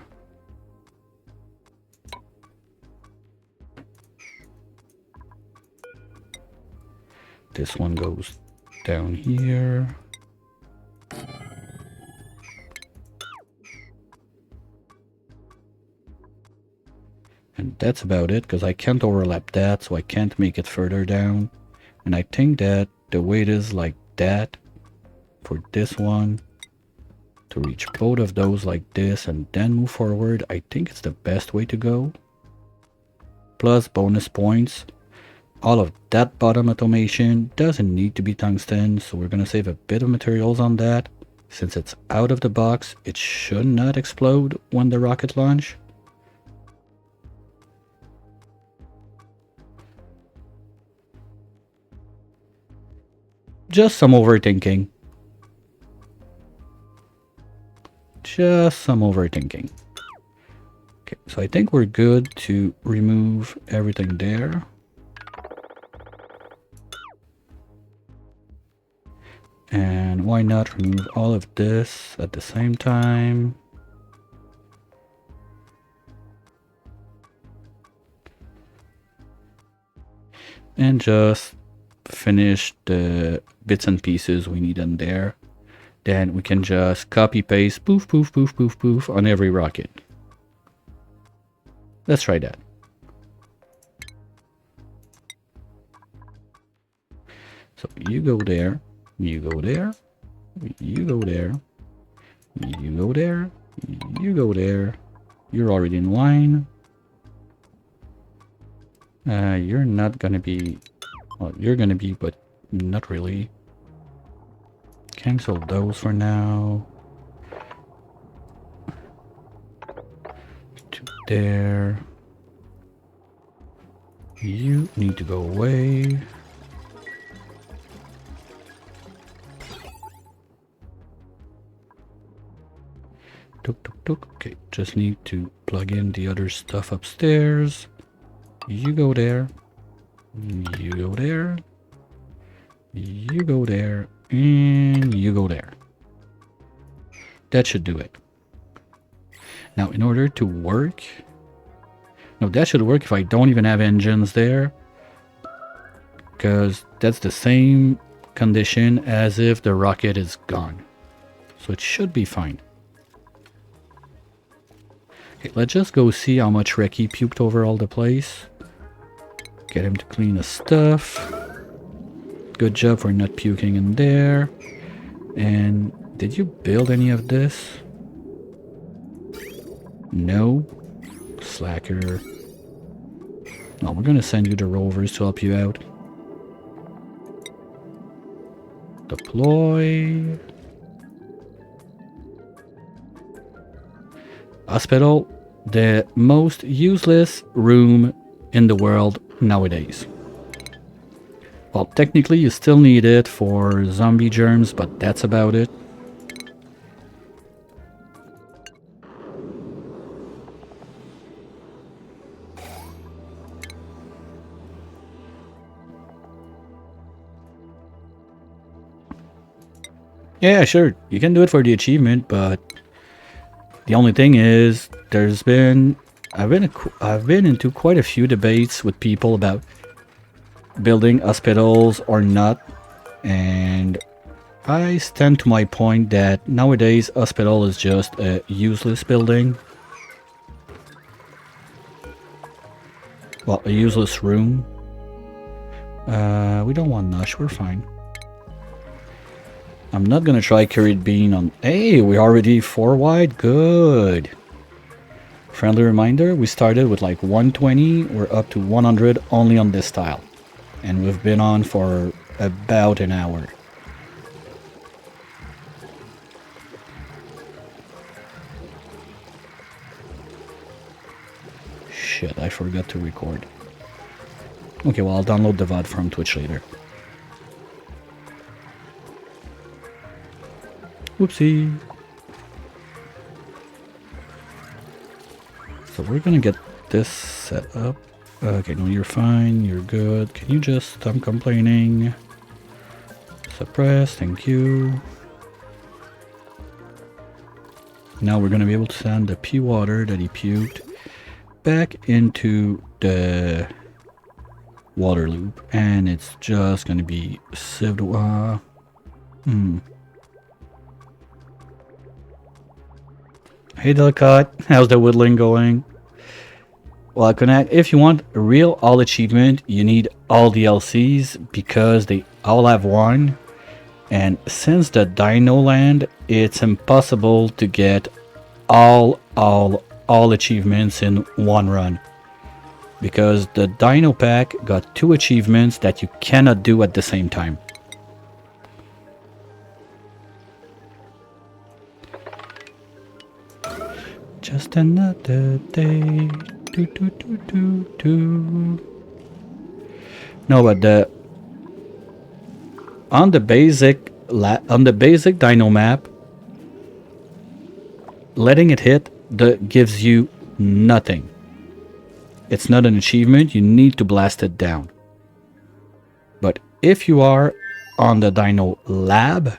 This one goes down here. And that's about it, because I can't overlap that, so I can't make it further down. And I think that the weight is like that for this one. To reach both of those like this and then move forward, I think it's the best way to go. Plus bonus points. All of that bottom automation doesn't need to be tungsten, so we're gonna save a bit of materials on that. Since it's out of the box, it should not explode when the rocket launch. Just some overthinking. Just some overthinking. Okay, so I think we're good to remove everything there. And why not remove all of this at the same time? And just finish the bits and pieces we need in there. Then we can just copy paste poof poof poof poof poof on every rocket. Let's try that. So you go there, you go there, you go there, you go there, you go there. You're already in line. You're not gonna be, well, you're gonna be, but not really. Cancel those for now. To there. You need to go away. Tuk tuk tuk. Okay, just need to plug in the other stuff upstairs. You go there. You go there. You go there. And you go there. That should do it. Now, in order to work... No, that should work if I don't even have engines there. Because that's the same condition as if the rocket is gone. So it should be fine. Okay, let's just go see how much Reki puked over all the place. Get him to clean the stuff. Good job for not puking in there. And did you build any of this? No. Slacker. No, we're gonna send you the rovers to help you out. Deploy. Hospital. The most useless room in the world nowadays. Well, technically you still need it for zombie germs, but that's about it. Yeah, sure, you can do it for the achievement, but the only thing is, I've been into quite a few debates with people about building hospitals or not, and I stand to my point that nowadays hospital is just a useless building. Well, a useless room. We don't want Nush, we're fine. I'm not gonna try curried bean on... Hey, we're already 4 wide, good. Friendly reminder, we started with like 120, we're up to 100 only on this tile. And we've been on for about an hour. Shit, I forgot to record. Okay, well, I'll download the VOD from Twitch later. Whoopsie. So we're gonna get this set up. Okay, no, you're fine, you're good. Can you just stop complaining? Suppress, thank you. Now we're going to be able to send the pea water that he puked back into the water loop, and it's just going to be sieved. Hey Delicate, how's the whittling going? Well, Connect, if you want a real all achievement, you need all DLCs because they all have one. And since the Dino Land, it's impossible to get all achievements in one run. Because the Dino Pack got 2 achievements that you cannot do at the same time. Just another day. No, but on the basic Dino map, letting it hit gives you nothing. It's not an achievement. You need to blast it down. But if you are on the Dino Lab,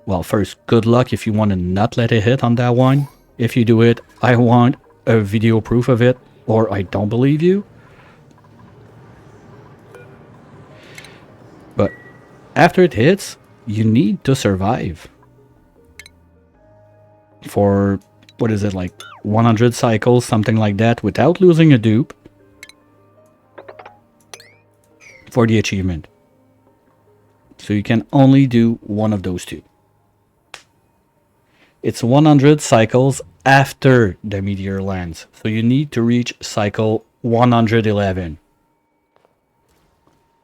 well, first, good luck if you want to not let it hit on that one. If you do it, I want a video proof of it, or I don't believe you. But after it hits, you need to survive for, what is it, like 100 cycles, something like that, without losing a dupe for the achievement. So you can only do one of those two. It's 100 cycles after the meteor lands. So you need to reach cycle 111.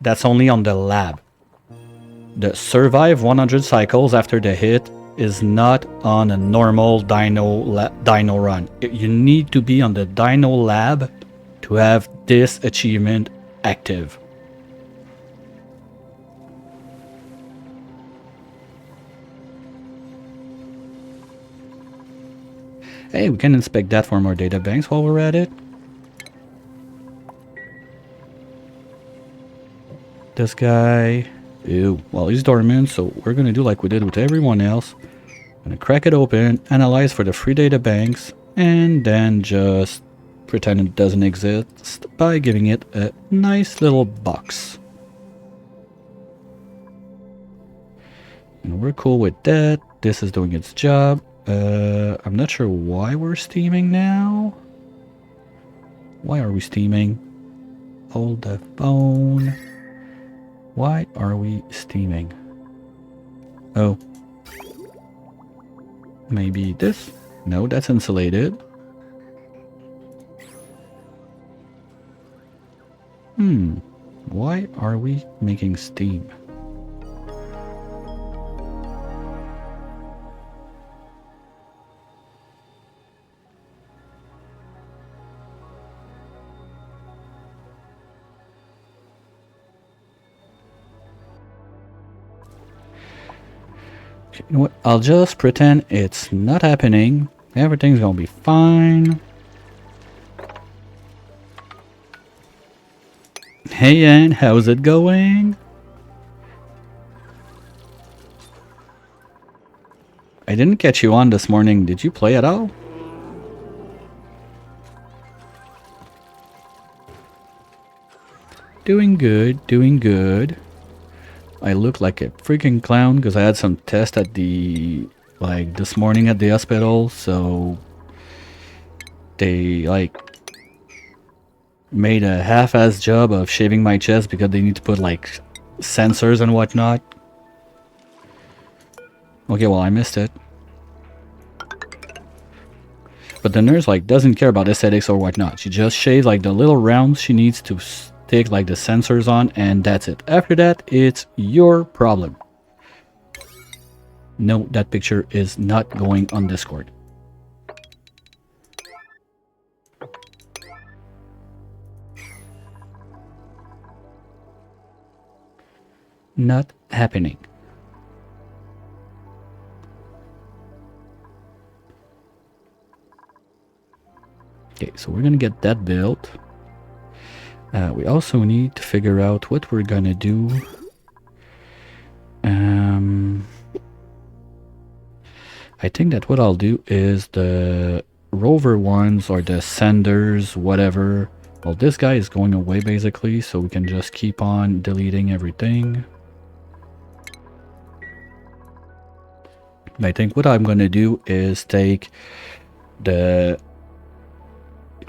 That's only on the lab. The survive 100 cycles after the hit is not on a normal Dino run. You need to be on the Dino Lab to have this achievement active. Hey, we can inspect that for more data banks while we're at it. This guy... Ew. Well, he's dormant, so we're gonna do like we did with everyone else. Gonna crack it open, analyze for the free data banks, and then just pretend it doesn't exist by giving it a nice little box. And we're cool with that. This is doing its job. I'm not sure why we're steaming now. Why are we steaming? Hold the phone. Why are we steaming? Oh. Maybe this? No, that's insulated. Why are we making steam? You know what? I'll just pretend it's not happening. Everything's gonna be fine. Hey Ann, how's it going? I didn't catch you on this morning. Did you play at all? Doing good, doing good. I look like a freaking clown because I had some test at the, like, this morning at the hospital, so they, like, made a half-ass job of shaving my chest because they need to put, like, sensors and whatnot. Okay, well, I missed it. But the nurse, like, doesn't care about aesthetics or whatnot. She just shaves, like, the little rounds she needs to stick, like, the sensors on, and that's it. After that, it's your problem. No, that picture is not going on Discord. Not happening. Okay, so we're gonna get that built. We also need to figure out what we're gonna do. I think that what I'll do is the rover ones or the senders, whatever. Well, this guy is going away basically, so we can just keep on deleting everything. I think what I'm gonna do is take the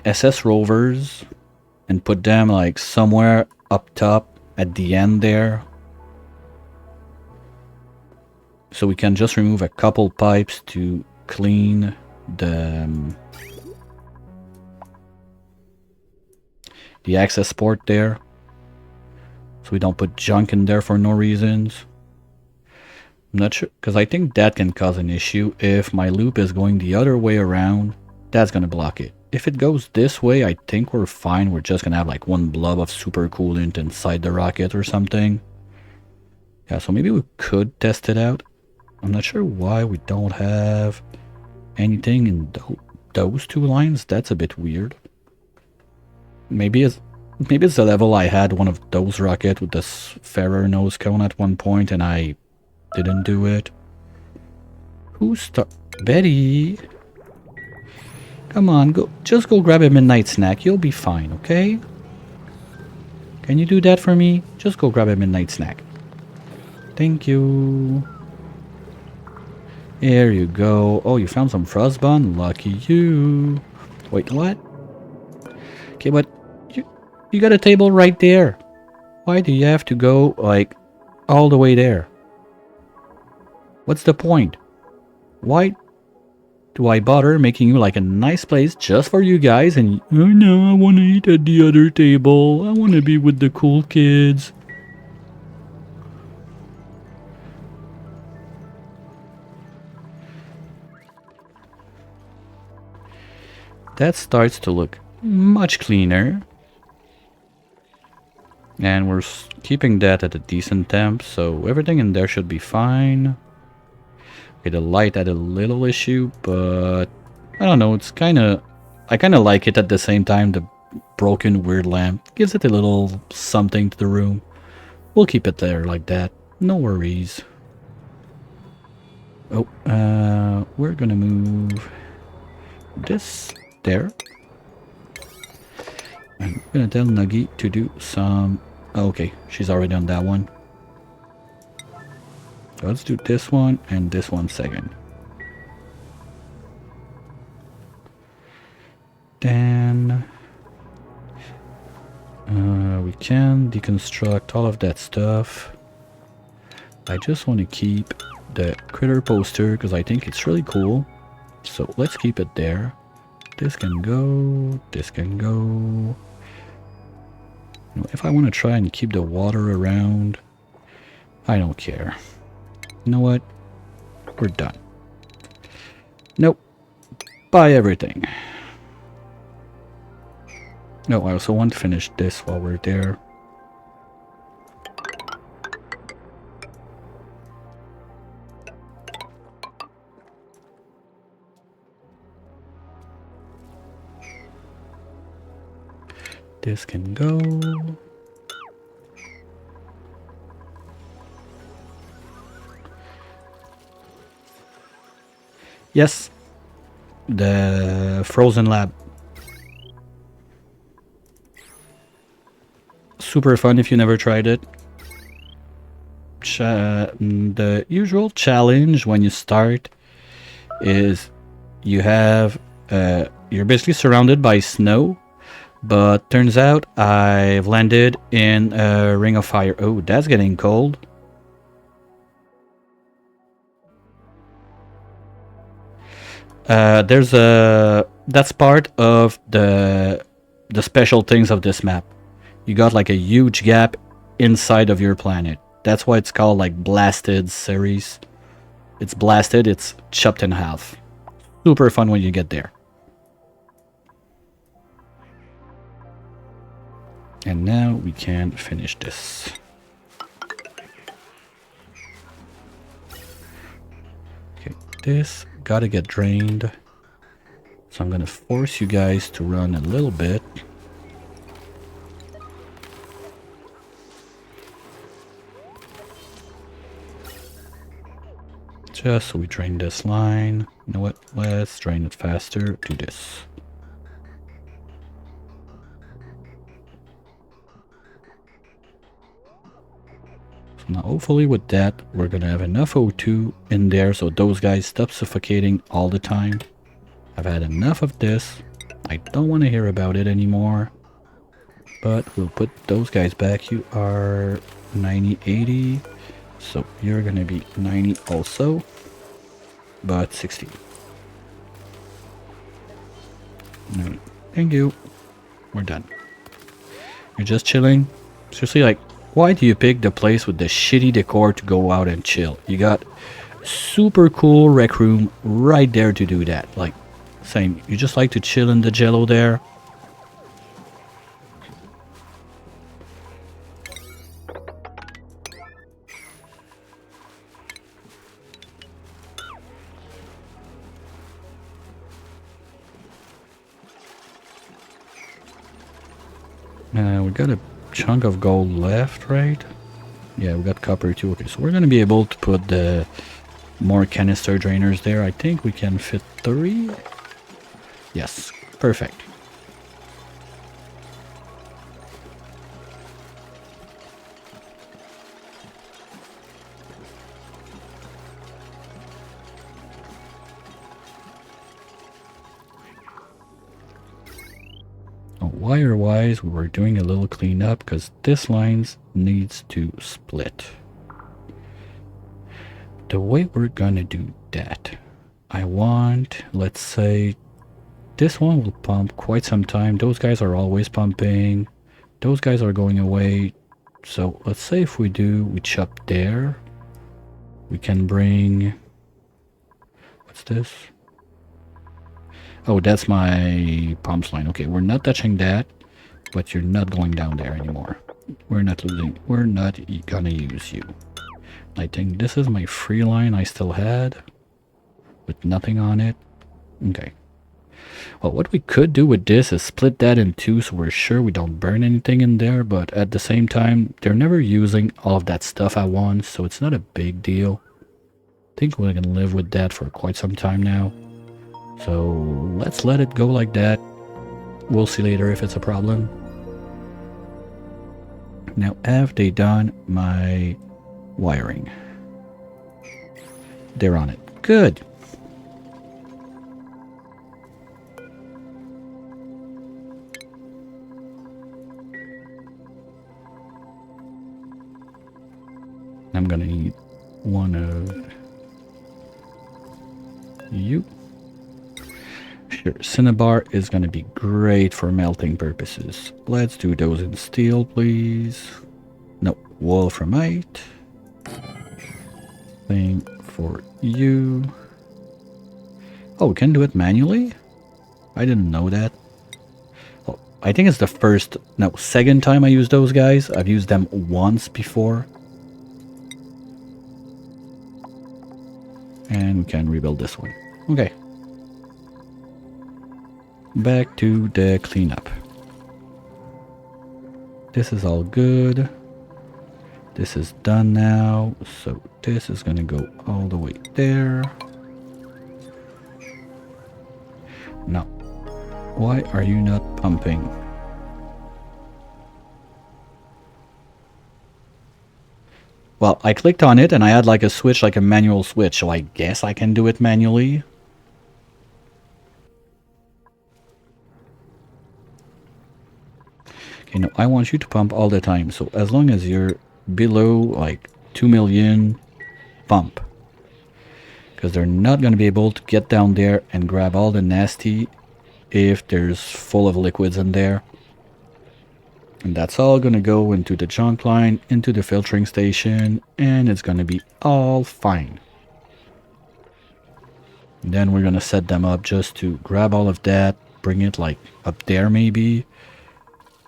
SS rovers and put them like somewhere up top at the end there. So we can just remove a couple pipes to clean the access port there. So we don't put junk in there for no reasons. I'm not sure, because I think that can cause an issue. If my loop is going the other way around, that's going to block it. If it goes this way, I think we're fine. We're just going to have like one blob of super coolant inside the rocket or something. Yeah, so maybe we could test it out. I'm not sure why we don't have anything in those two lines. That's a bit weird. Maybe it's the level I had one of those rockets with this Ferrer nose cone at one point and I didn't do it. Betty? Come on, just go grab a midnight snack. You'll be fine, okay? Can you do that for me? Just go grab a midnight snack. Thank you. There you go. Oh, you found some frostbun? Lucky you. Wait, what? Okay, but you got a table right there. Why do you have to go, like, all the way there? What's the point? Why do I bother making you like a nice place just for you guys and oh no, I want to eat at the other table. I want to be with the cool kids. That starts to look much cleaner. And we're keeping that at a decent temp, so everything in there should be fine. Okay, the light had a little issue, but I don't know, it's I kinda like it at the same time. The broken weird lamp gives it a little something to the room. We'll keep it there like that, no worries. Oh, we're gonna move this there. I'm gonna tell Nuggy to do some... Oh, okay, she's already on that one. So let's do this one and this one second. Then... we can deconstruct all of that stuff. I just want to keep the critter poster because I think it's really cool. So let's keep it there. This can go, this can go. If I want to try and keep the water around, I don't care. You know what? We're done. Nope. Buy everything. No, I also want to finish this while we're there. This can go. Yes, the frozen lab. Super fun if you never tried it. The usual challenge when you start is you have you're basically surrounded by snow, but turns out I've landed in a ring of fire. Oh, that's getting cold. That's part of the special things of this map. You got like a huge gap inside of your planet. That's why it's called like Blasted series. It's blasted, it's chopped in half. Super fun when you get there. And now we can finish this. Okay, this gotta get drained. So I'm gonna force you guys to run a little bit. Just so we drain this line. You know what? Let's drain it faster. Do this. So now hopefully with that, we're gonna have enough O2 in there so those guys stop suffocating all the time. I've had enough of this. I don't want to hear about it anymore. But we'll put those guys back. You are 90, 80. So you're gonna be 90 also. But 60. 90. Thank you. We're done. You're just chilling. Seriously, like, why do you pick the place with the shitty decor to go out and chill? You got super cool rec room right there to do that. Like, saying you just like to chill in the jello there. We got a chunk of gold left, right? Yeah, we got copper too. Okay, so we're gonna be able to put the more canister drainers there. I think we can fit 3. Yes, perfect. Wire-wise, we were doing a little cleanup because this lines needs to split. The way we're gonna do that, I want, let's say, this one will pump quite some time. Those guys are always pumping. Those guys are going away. So let's say if we chop there. We can bring, what's this? Oh, that's my pumps line. Okay, we're not touching that, but you're not going down there anymore. We're not gonna use you. I think this is my free line I still had with nothing on it. Okay. Well, what we could do with this is split that in 2 so we're sure we don't burn anything in there, but at the same time, they're never using all of that stuff at once, so it's not a big deal. I think we're gonna live with that for quite some time now. So let's let it go like that. We'll see later if it's a problem. Now, have they done my wiring? They're on it. Good. I'm gonna need one of you. Sure, cinnabar is gonna be great for melting purposes. Let's do those in steel, please. No, wolframite. Same for you. Oh, we can do it manually? I didn't know that. Oh, I think it's the second time I use those guys. I've used them once before. And we can rebuild this one. Okay. Back to the cleanup. This is all good. This is done now. So this is gonna go all the way there. No. Why are you not pumping? Well, I clicked on it and I had like a switch, like a manual switch, so I guess I can do it manually. Okay, no, I want you to pump all the time. So as long as you're below like 2 million, pump. Because they're not going to be able to get down there and grab all the nasty if there's full of liquids in there. And that's all going to go into the junk line, into the filtering station, and it's going to be all fine. And then we're going to set them up just to grab all of that, bring it like up there maybe,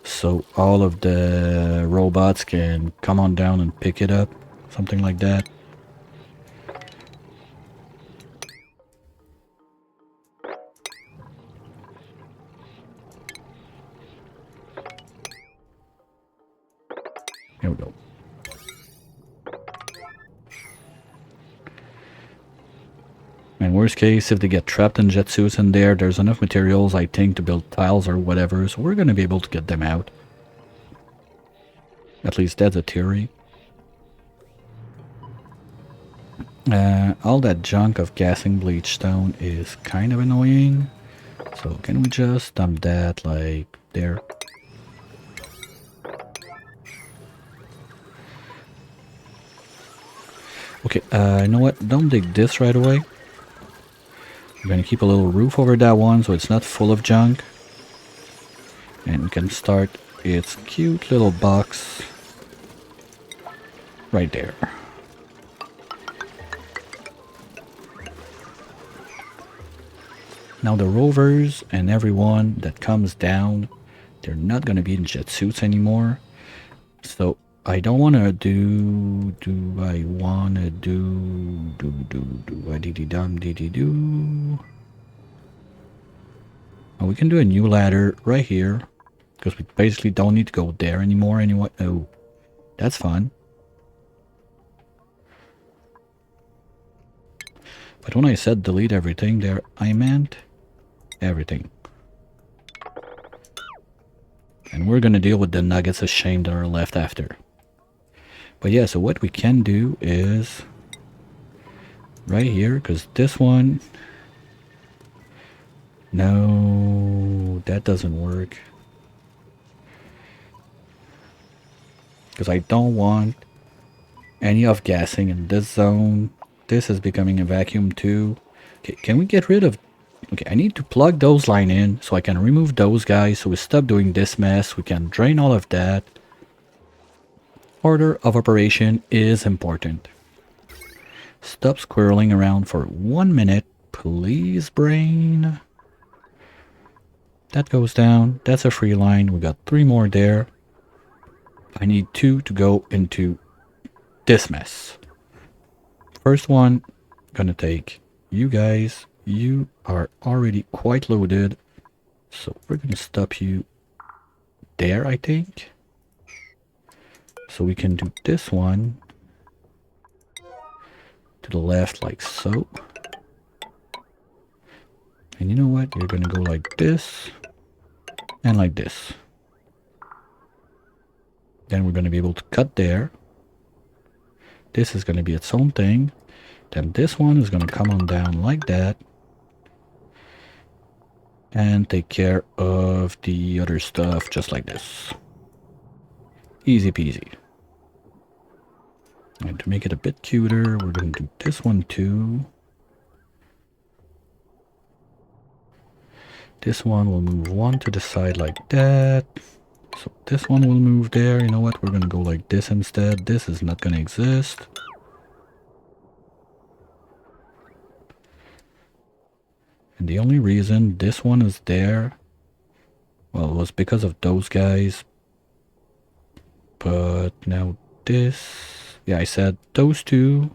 so all of the robots can come on down and pick it up, something like that. Here we go. And worst case, if they get trapped in jet suits in there, there's enough materials, I think, to build tiles or whatever, so we're gonna be able to get them out. At least that's a theory. All that junk of gassing bleach stone is kind of annoying. So can we just dump that like there? Okay, you know what? Don't dig this right away. I'm gonna keep a little roof over that one so it's not full of junk. And we can start its cute little box right there. Now the rovers and everyone that comes down, they're not gonna be in jet suits anymore. So I don't wanna do I wanna do a dee-dee-dum-dee-dee-doo. Oh, we can do a new ladder right here. Because we basically don't need to go there anymore anyway. Oh, that's fun. But when I said delete everything there, I meant everything. And we're gonna deal with the nuggets of shame that are left after. But yeah, so what we can do is right here, because this one, no, that doesn't work. Because I don't want any of gassing in this zone. This is becoming a vacuum too. Okay, can we get rid of... Okay, I need to plug those line in so I can remove those guys so we stop doing this mess. We can drain all of that. Order of operation is important. Stop squirreling around for 1 minute, please, brain. That goes down. That's a free line. We got 3 more there. I need 2 to go into this mess. First one, gonna take you guys. You are already quite loaded. So we're gonna stop you there, I think. So we can do this one to the left like so. And you know what? You're gonna go like this and like this. Then we're going to be able to cut there. This is going to be its own thing. Then this one is going to come on down like that. And take care of the other stuff just like this. Easy peasy. And to make it a bit cuter, we're going to do this one too. This one will move one to the side like that. So this one will move there. You know what? We're going to go like this instead. This is not going to exist. And the only reason this one is there, well, it was because of those guys. But now this... Yeah, I said those two,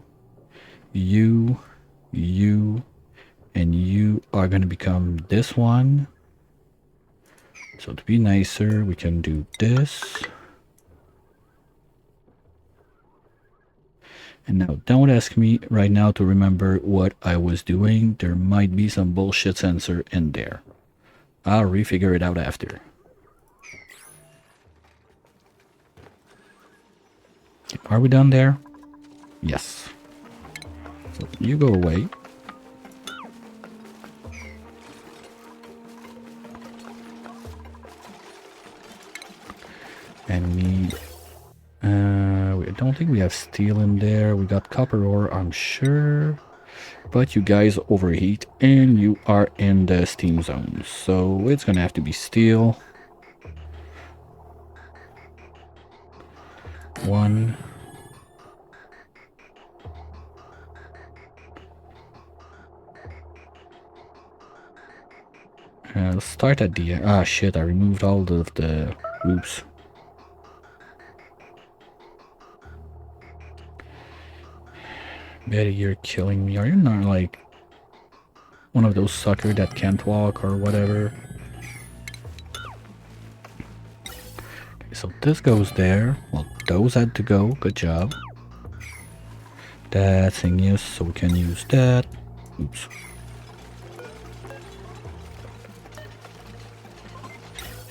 you, and you are going to become this one. So to be nicer, we can do this. And now don't ask me right now to remember what I was doing. There might be some bullshit sensor in there. I'll refigure it out after. Are we done there? Yes. So you go away. And we... I don't think we have steel in there. We got copper ore, I'm sure. But you guys overheat and you are in the steam zone. So it's gonna have to be steel. 1. Let's start at the... Ah shit, I removed all of the loops. Betty, you're killing me. Are you not like one of those suckers that can't walk or whatever? Okay, so this goes there. Well, those had to go. Good job. That's in use, so we can use that. Oops.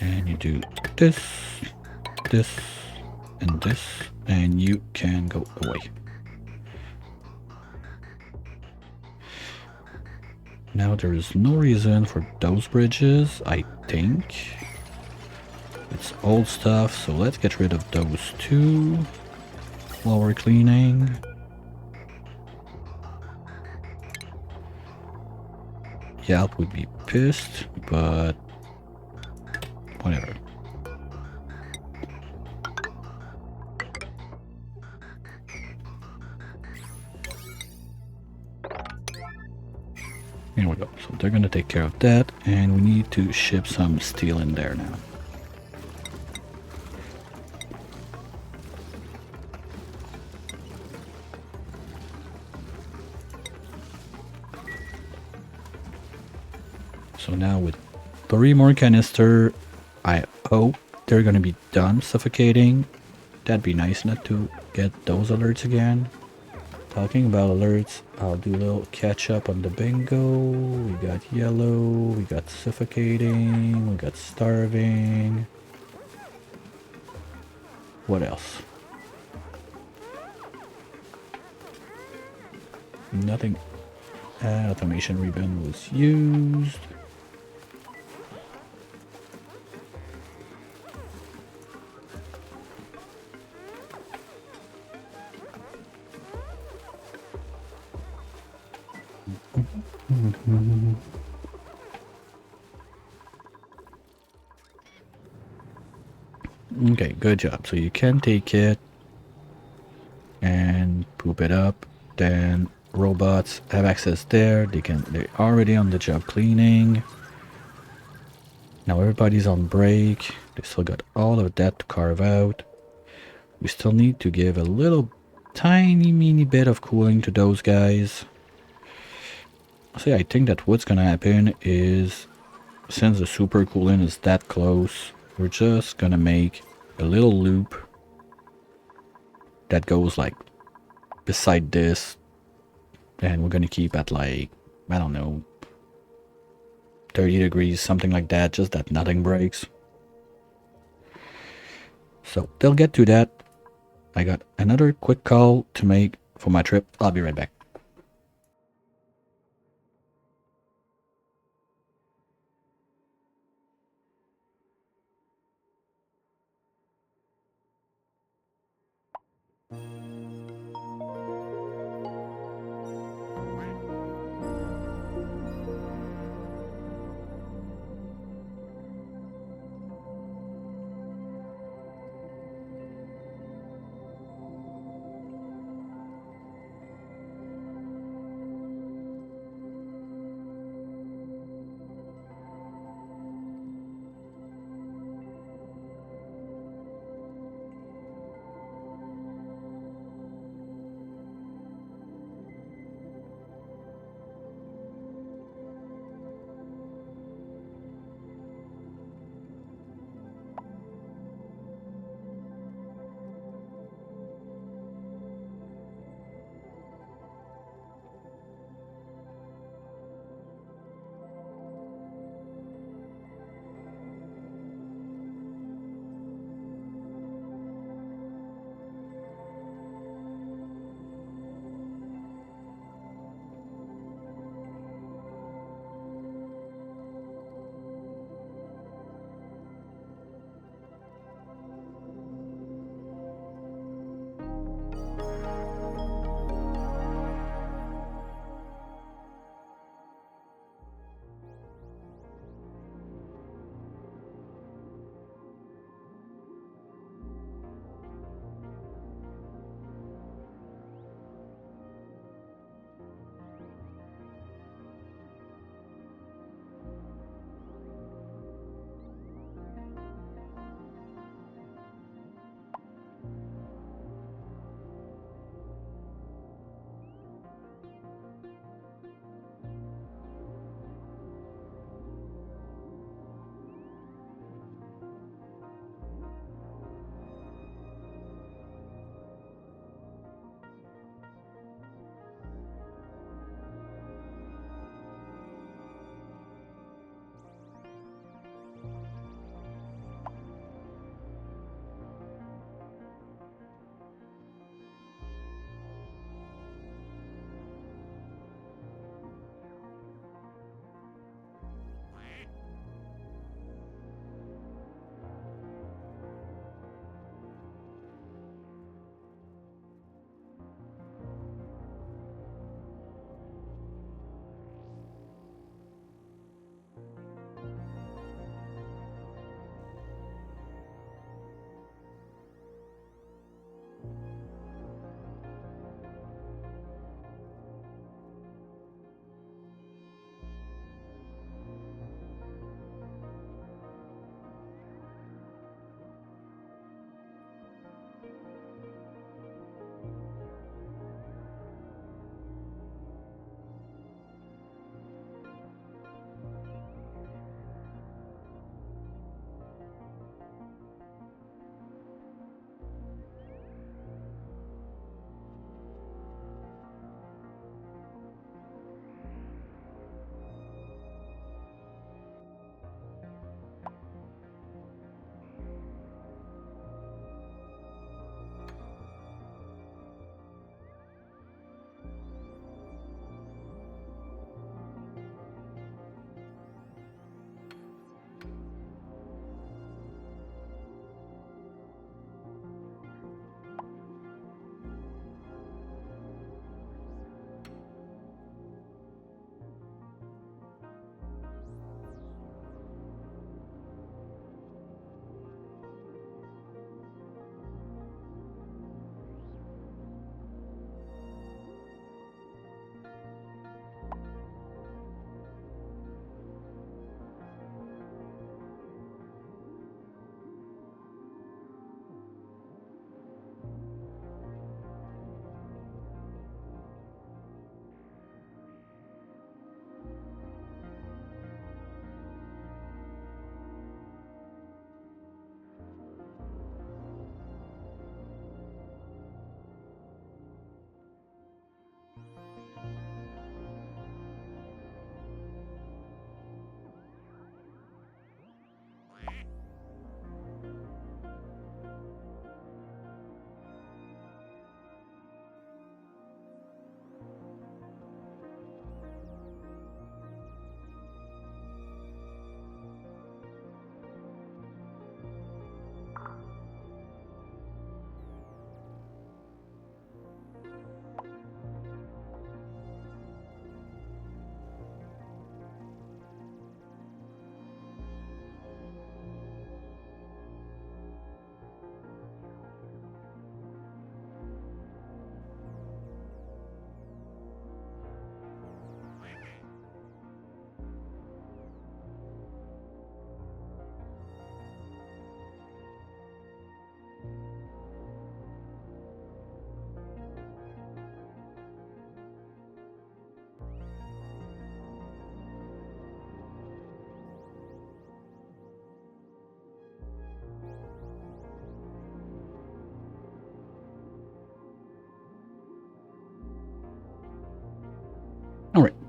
And you do this, this, and this, and you can go away. Now there is no reason for those bridges, I think. It's old stuff, so let's get rid of those two while we're cleaning. Yelp would be pissed, but whatever. Here we go. So they're gonna take care of that, and we need to ship some steel in there now. So now with 3 more canister, I hope they're gonna be done suffocating. That'd be nice not to get those alerts again. Talking about alerts, I'll do a little catch up on the bingo. We got yellow, we got suffocating, we got starving. What else? Nothing. Automation ribbon was used. Okay, good job. So you can take it and poop it up. Then robots have access there. They're already on the job cleaning. Now everybody's on break. They still got all of that to carve out. We still need to give a little tiny mini bit of cooling to those guys. See, I think that what's gonna happen is, since the super cooling is that close, we're just gonna make a little loop that goes like beside this, and we're gonna keep at like, I don't know, 30 degrees, something like that, just that nothing breaks. So they'll get to that. I got another quick call to make for my trip. I'll be right back.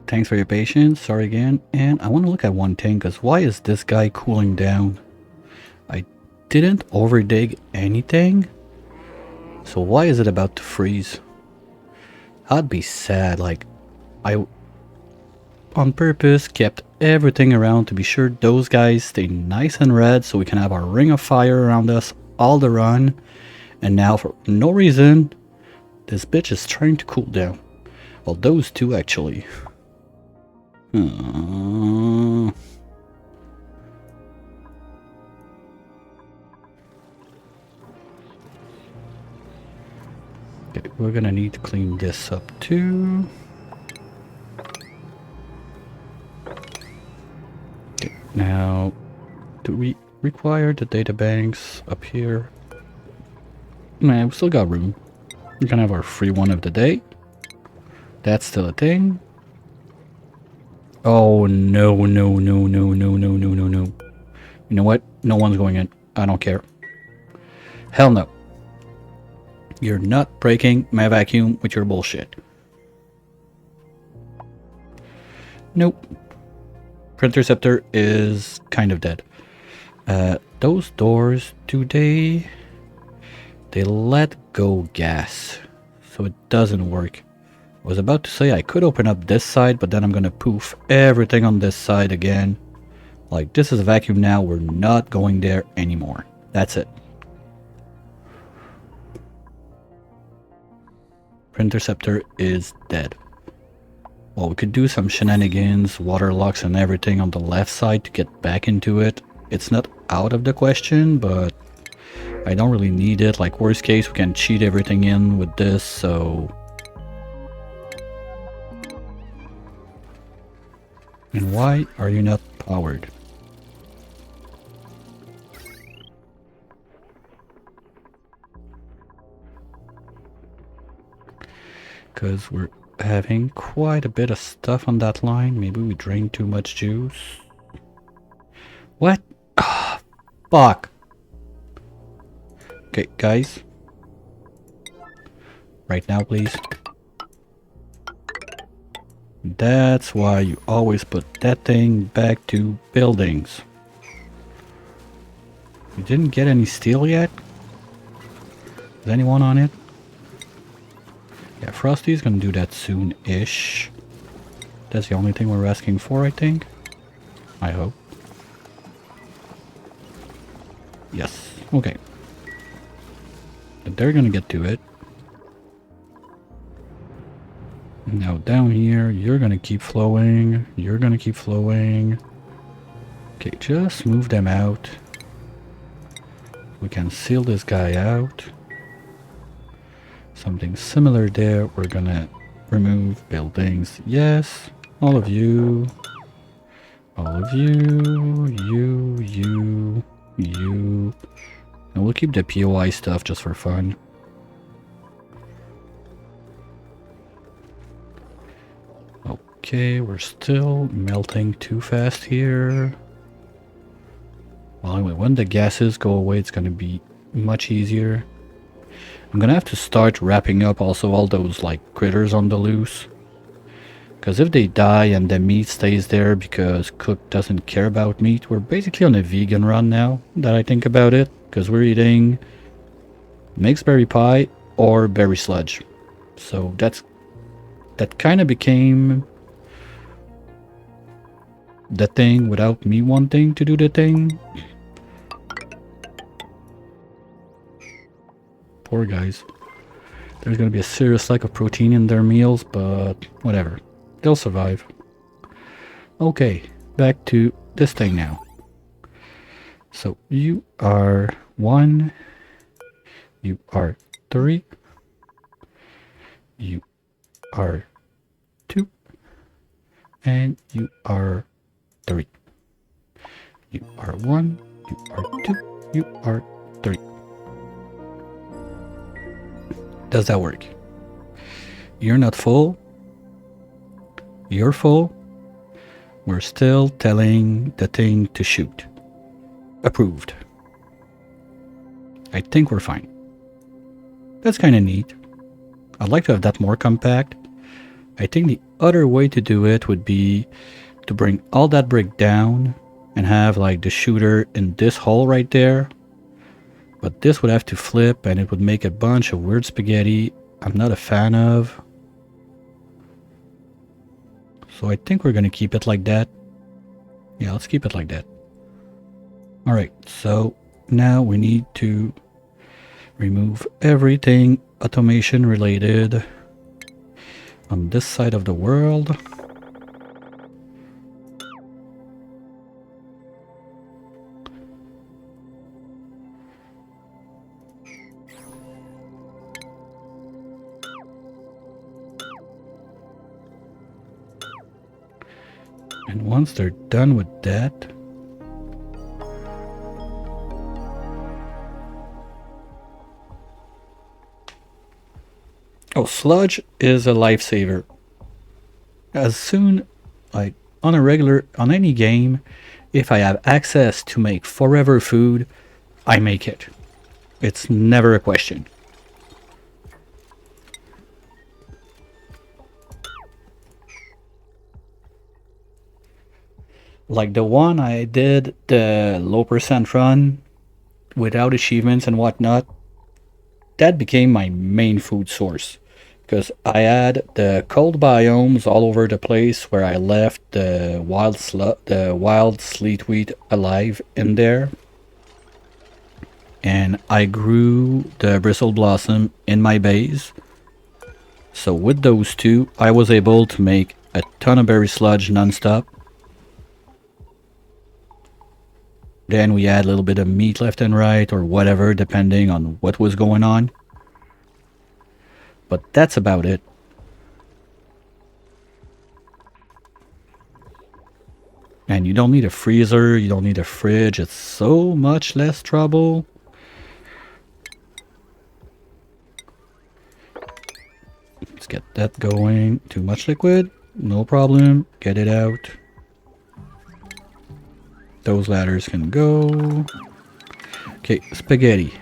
thanks for your patience. Sorry again. And I want to look at one thing, because why is this guy cooling down? I didn't overdig anything. So why is it about to freeze? I'd be sad. Like, I on purpose kept everything around to be sure those guys stay nice and red so we can have our ring of fire around us all the run. And now for no reason, this bitch is trying to cool down. Well, those two actually. Okay, we're gonna need to clean this up too. Okay, now, do we require the data banks up here? Man, we still got room. We're gonna have our free one of the day. That's still a thing. Oh, no. You know what? No one's going in. I don't care. Hell no. You're not breaking my vacuum with your bullshit. Nope. Printerceptor is kind of dead. Those doors, do they let go gas, so it doesn't work. I was about to say I could open up this side, but then I'm gonna poof everything on this side again. Like, this is a vacuum now, we're not going there anymore. That's it. Printerceptor is dead. Well, we could do some shenanigans, water locks and everything on the left side to get back into it. It's not out of the question, but I don't really need it. Like, worst case, we can cheat everything in with this, so... And why are you not powered? Because we're having quite a bit of stuff on that line. Maybe we drained too much juice. What? Ah, fuck. Okay, guys. Right now, please. That's why you always put that thing back to buildings. You didn't get any steel yet? Is anyone on it? Yeah, Frosty's gonna do that soon-ish. That's the only thing we're asking for, I think. I hope. Yes, okay. But they're gonna get to it. Now down here, you're gonna keep flowing. You're gonna keep flowing. Okay, just move them out. We can seal this guy out. Something similar there. We're gonna remove buildings. Yes, all of you. All of you. You. And we'll keep the POI stuff just for fun. Okay, we're still melting too fast here. Well, anyway, when the gases go away, it's gonna be much easier. I'm gonna have to start wrapping up also all those like critters on the loose. Because if they die and the meat stays there because Cook doesn't care about meat, we're basically on a vegan run now, that I think about it. Because we're eating mixed berry pie or berry sludge. So that kind of became the thing without me wanting to do the thing. Poor guys. There's gonna be a serious lack of protein in their meals, but whatever. They'll survive. Okay, back to this thing now. So you are 1, you are 3, you are 2, and you are 3. You are 1, you are 2, you are 3. Does that work? You're not full. You're full. We're still telling the thing to shoot. Approved. I think we're fine. That's kind of neat. I'd like to have that more compact. I think the other way to do it would be to bring all that brick down and have like the shooter in this hole right there. But this would have to flip and it would make a bunch of weird spaghetti I'm not a fan of. So I think we're gonna keep it like that. Yeah, let's keep it like that. Alright, so now we need to remove everything automation related on this side of the world. And once they're done with that, oh, sludge is a lifesaver. As soon, like on any game, if I have access to make forever food, I make it. It's never a question. Like the one I did, the low percent run, without achievements and whatnot, that became my main food source. Because I had the cold biomes all over the place where I left the wild sleet wheat alive in there. And I grew the bristle blossom in my base. So with those two, I was able to make a ton of berry sludge non-stop. Then we add a little bit of meat left and right or whatever, depending on what was going on. But that's about it. And you don't need a freezer, you don't need a fridge, it's so much less trouble. Let's get that going. Too much liquid, no problem, get it out. Those ladders can go. Okay, spaghetti.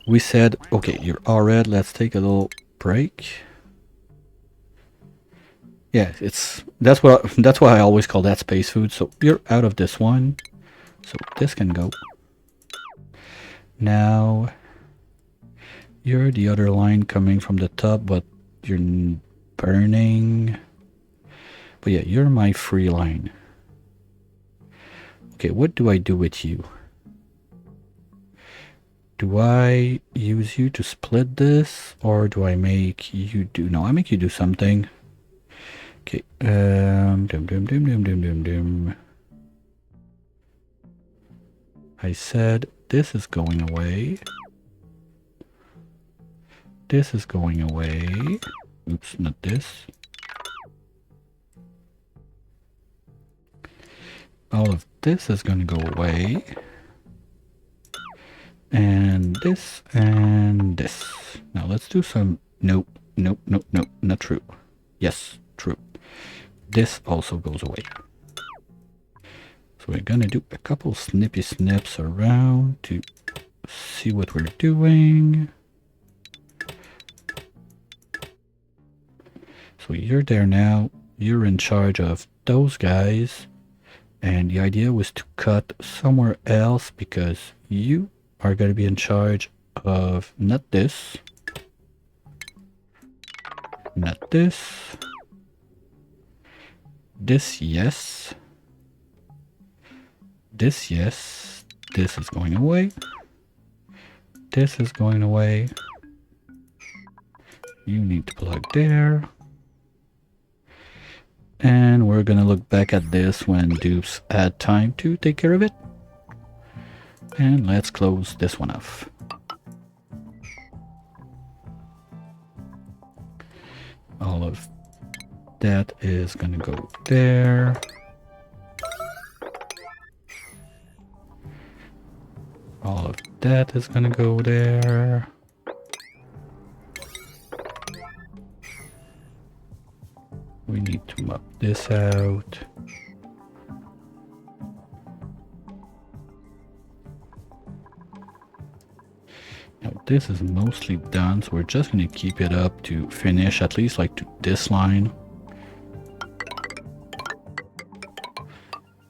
We said, okay, you're all red, let's take a little break. Yeah, that's why I always call that space food. So you're out of this one. So this can go. Now you're the other line coming from the top, but you're burning. But yeah, you're my free line. Okay, what do I do with you? Do I use you to split this, or do I make you do... No, I make you do something. Okay, I said this is going away. This is going away. Oops, not this. All of this is going to go away. And this and this. Now let's do some... Nope, nope, nope, nope, not true. Yes, true. This also goes away. So we're gonna do a couple snippy snips around to see what we're doing. So you're there now. You're in charge of those guys. And the idea was to cut somewhere else because you are going to be in charge of not this. Not this. This, yes. This, yes. This is going away. This is going away. You need to plug there. And we're gonna look back at this when dupes had time to take care of it. And let's close this one off. All of that is gonna go there. All of that is gonna go there. We need to map this out. Now this is mostly done, so we're just gonna keep it up to finish at least like to this line.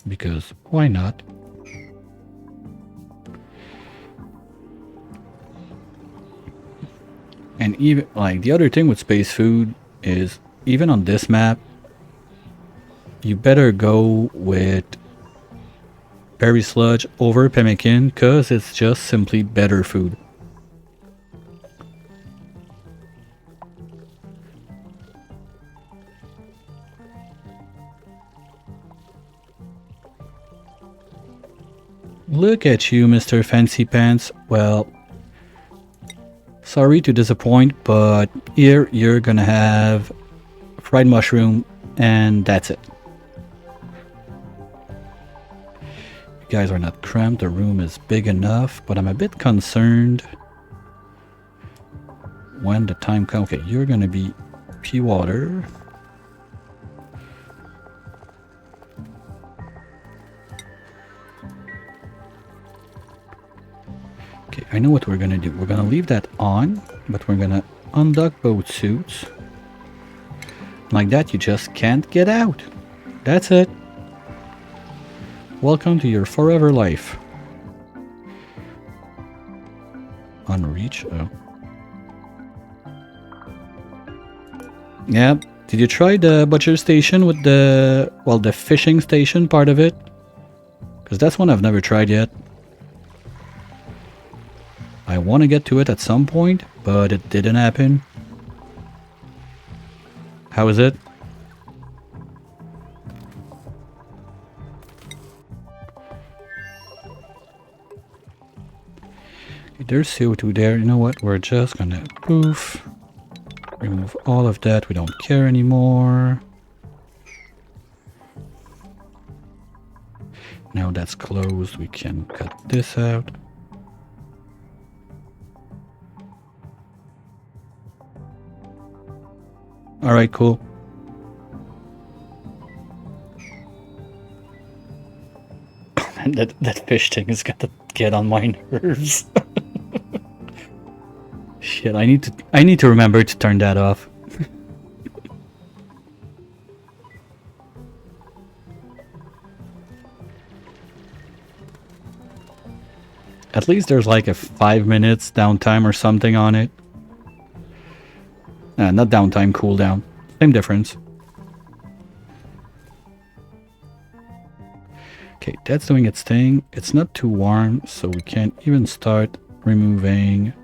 Because why not? And even like the other thing with space food is even on this map, you better go with berry sludge over pemmican because it's just simply better food. Look at you, Mr. Fancy Pants. Well, sorry to disappoint, but here you're gonna have fried mushroom and that's it. You guys are not cramped, the room is big enough, but I'm a bit concerned when the time comes. Okay, you're gonna be pea water. Okay, I know what we're gonna do. We're gonna leave that on, but we're gonna undock both suits. Like that, you just can't get out. That's it. Welcome to your forever life. Unreach. Oh. Yeah. Did you try the butcher station with the, well, the fishing station part of it? Because that's one I've never tried yet. I want to get to it at some point, but it didn't happen. How is it? Okay, there's CO2 there. You know what? We're just gonna poof. Remove all of that. We don't care anymore. Now that's closed. We can cut this out. Alright, cool. And that fish thing is gonna get on my nerves. Shit, I need to remember to turn that off. At least there's like a 5 minutes downtime or something on it. Not downtime, cooldown. Same difference. Okay, that's doing its thing. It's not too warm, so we can't even start removing.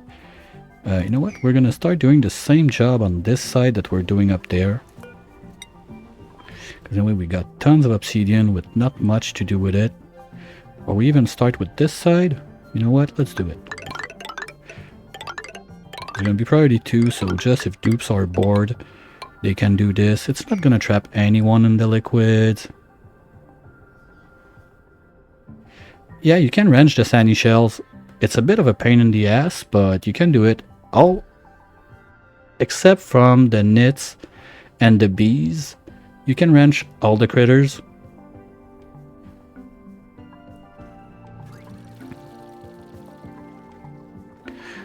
You know what? We're gonna start doing the same job on this side that we're doing up there. Because anyway, we got tons of obsidian with not much to do with it. Or we even start with this side. You know what? Let's do it. It's gonna be priority 2, so just if dupes are bored, they can do this. It's not gonna trap anyone in the liquids. Yeah, you can wrench the sandy shells. It's a bit of a pain in the ass, but you can do it. All except from the nits and the bees. You can wrench all the critters.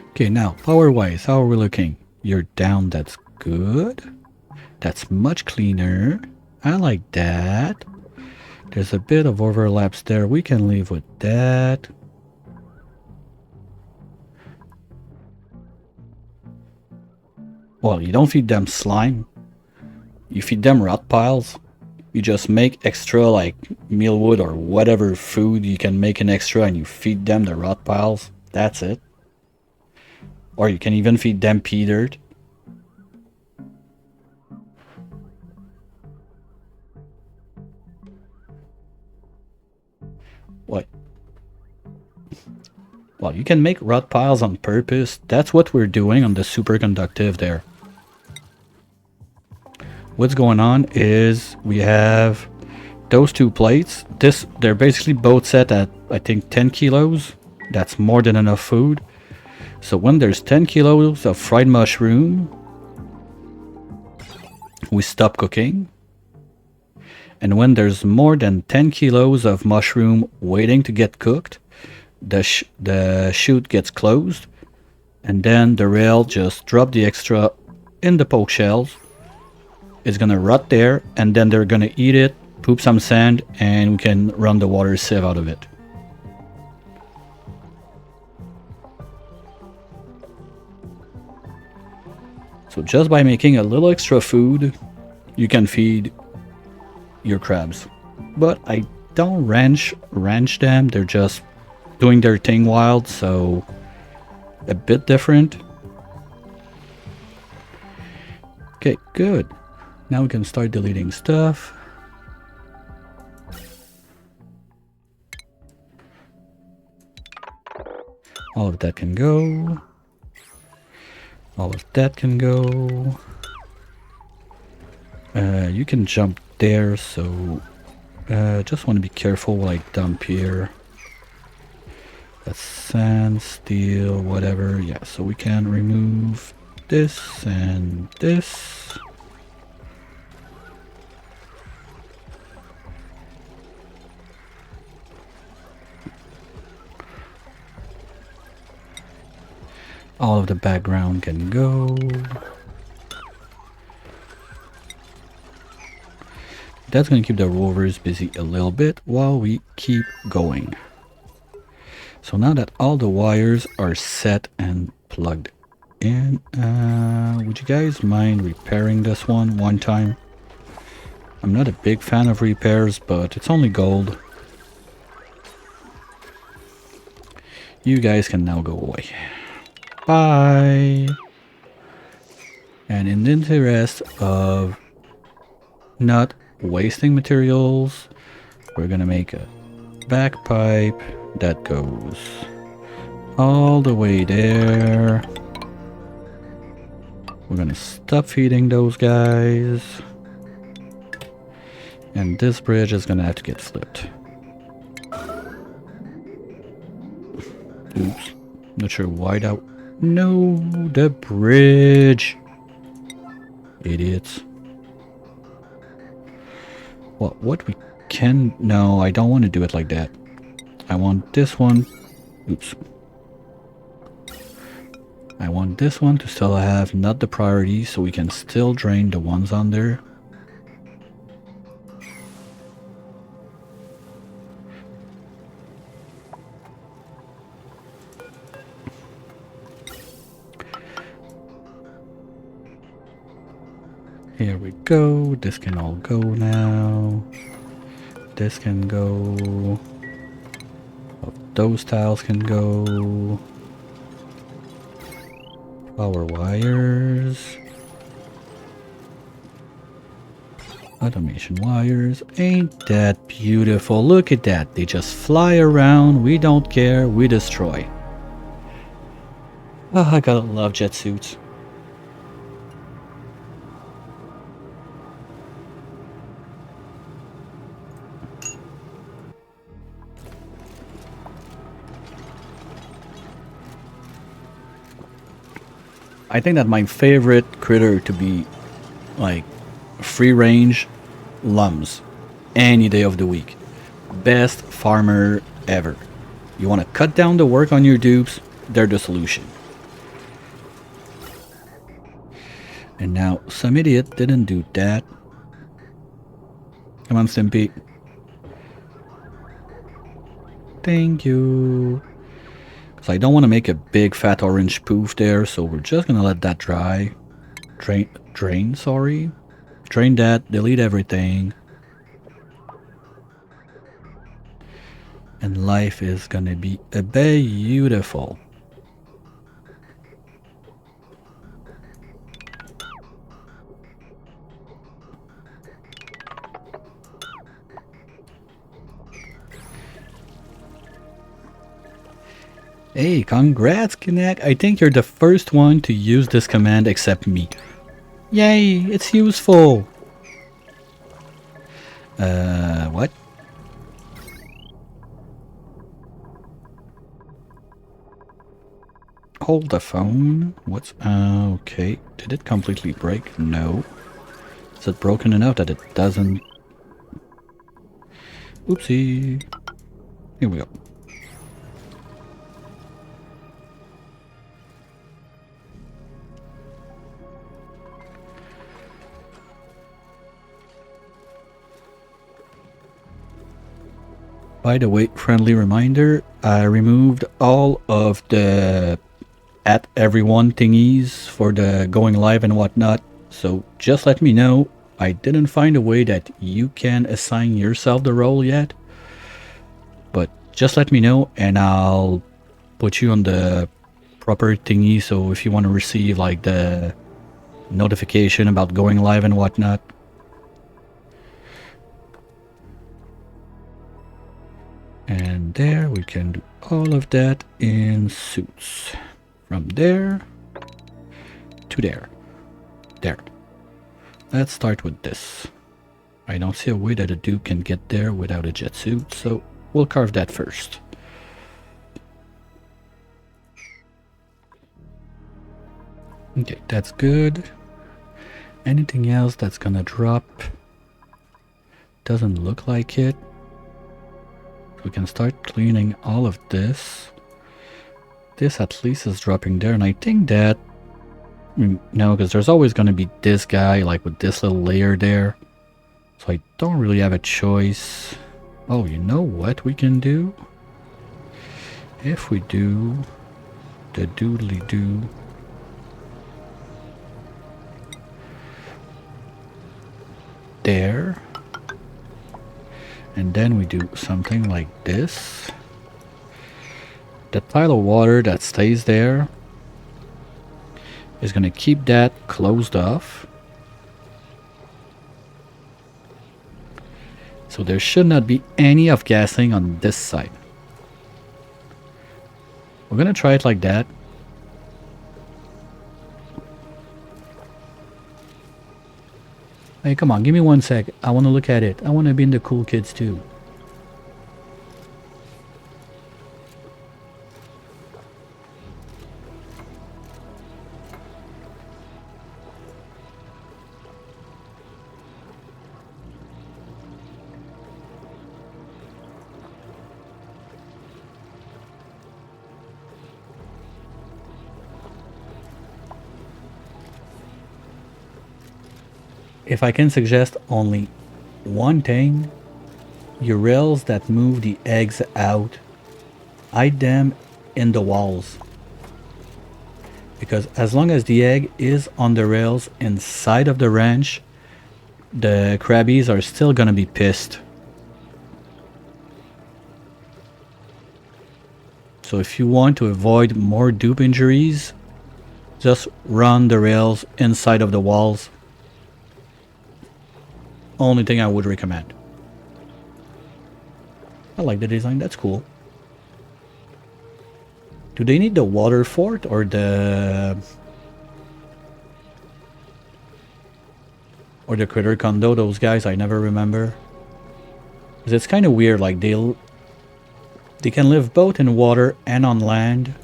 Okay, now, power-wise, how are we looking? You're down, that's good. That's much cleaner. I like that. There's a bit of overlaps there. We can leave with that. Well, you don't feed them slime. You feed them rot piles. You just make extra like mealwood or whatever food you can make an extra and you feed them the rot piles. That's it. Or you can even feed them pea dirt. What? Well, you can make rot piles on purpose. That's what we're doing on the superconductive there. What's going on is we have those two plates. They're basically both set at, I think, 10 kilos. That's more than enough food. So when there's 10 kilos of fried mushroom, we stop cooking. And when there's more than 10 kilos of mushroom waiting to get cooked, the chute gets closed. And then the rail just drop the extra in the poke shells. It's gonna rot there, and then they're gonna eat it, poop some sand, and we can run the water sieve out of it. So just by making a little extra food, you can feed your crabs. But I don't ranch them, they're just doing their thing wild, so a bit different. Okay, good. Now we can start deleting stuff. All of that can go. All of that can go. You can jump there, so just want to be careful what I dump here. That's sand, steel, whatever. Yeah, so we can remove this and this. All of the background can go. That's going to keep the rovers busy a little bit while we keep going. So now that all the wires are set and plugged in, would you guys mind repairing this one time? I'm not a big fan of repairs, but it's only gold. You guys can now go away. Bye! And in the interest of not wasting materials, we're gonna make a back pipe that goes all the way there. We're gonna stop feeding those guys. And this bridge is gonna have to get flipped. Oops. Not sure why that... No, the bridge. Idiots. Well, what we can... No, I don't want to do it like that. I want this one... Oops. I want this one to still have not the priority, so we can still drain the ones on there. Here we go. This can all go now. This can go. Those tiles can go. Power wires. Automation wires. Ain't that beautiful? Look at that. They just fly around. We don't care. We destroy. Oh, I gotta love jet suits. I think that my favorite critter to be like free range, lums, any day of the week. Best farmer ever. You want to cut down the work on your dupes, they're the solution. And now some idiot didn't do that. Come on, Stimpy. Thank you. So I don't want to make a big fat orange poof there, so we're just gonna let that dry. Drain, sorry. Drain that, delete everything. And life is gonna be a beautiful. Hey, congrats, Kinect. I think you're the first one to use this command except me. Yay, it's useful. What? Hold the phone. What's... okay. Did it completely break? No. Is it broken enough that it doesn't... Oopsie. Here we go. By the way, friendly reminder, I removed all of the at everyone thingies for the going live and whatnot. So just let me know. I didn't find a way that you can assign yourself the role yet. But just let me know and I'll put you on the proper thingy. So if you want to receive like the notification about going live and whatnot. And there we can do all of that in suits. From there to there. There. Let's start with this. I don't see a way that a dude can get there without a jet suit, so we'll carve that first. Okay, that's good. Anything else that's gonna drop? Doesn't look like it. We can start cleaning all of this. This at least is dropping there, and I think that... No, because there's always gonna be this guy, like with this little layer there. So I don't really have a choice. Oh, you know what we can do? If we do the doodly-doo... there. And then we do something like this. The pile of water that stays there is going to keep that closed off. So there should not be any off-gassing on this side. We're going to try it like that. Hey, come on, give me 1 sec. I want to look at it. I want to be in the cool kids too. If I can suggest only one thing, your rails that move the eggs out, hide them in the walls. Because as long as the egg is on the rails inside of the ranch, the crabbies are still gonna be pissed. So if you want to avoid more dupe injuries, just run the rails inside of the walls. Only thing I would recommend. I like the design, that's cool. Do they need the water fort or the critter condo? Those guys, I never remember. 'Cause it's kind of weird, like they can live both in water and on land.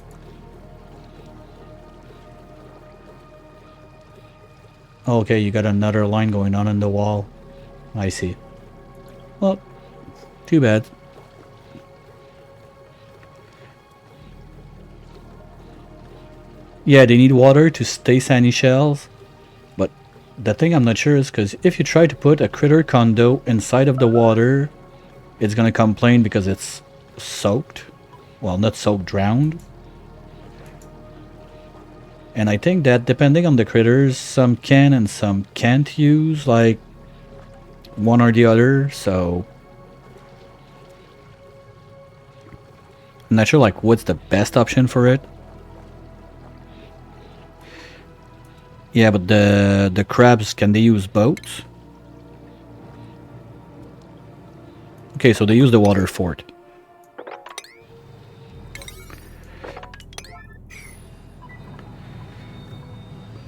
Okay, you got another line going on in the wall. I see. Well, too bad. Yeah, they need water to stay sandy shells. But the thing I'm not sure is because if you try to put a critter condo inside of the water, it's gonna complain because it's soaked. Well, not soaked, drowned. And I think that depending on the critters, some can and some can't use, like, one or the other, so I'm not sure like what's the best option for it. Yeah, but the crabs, can they use boats? Okay, so they use the water fort.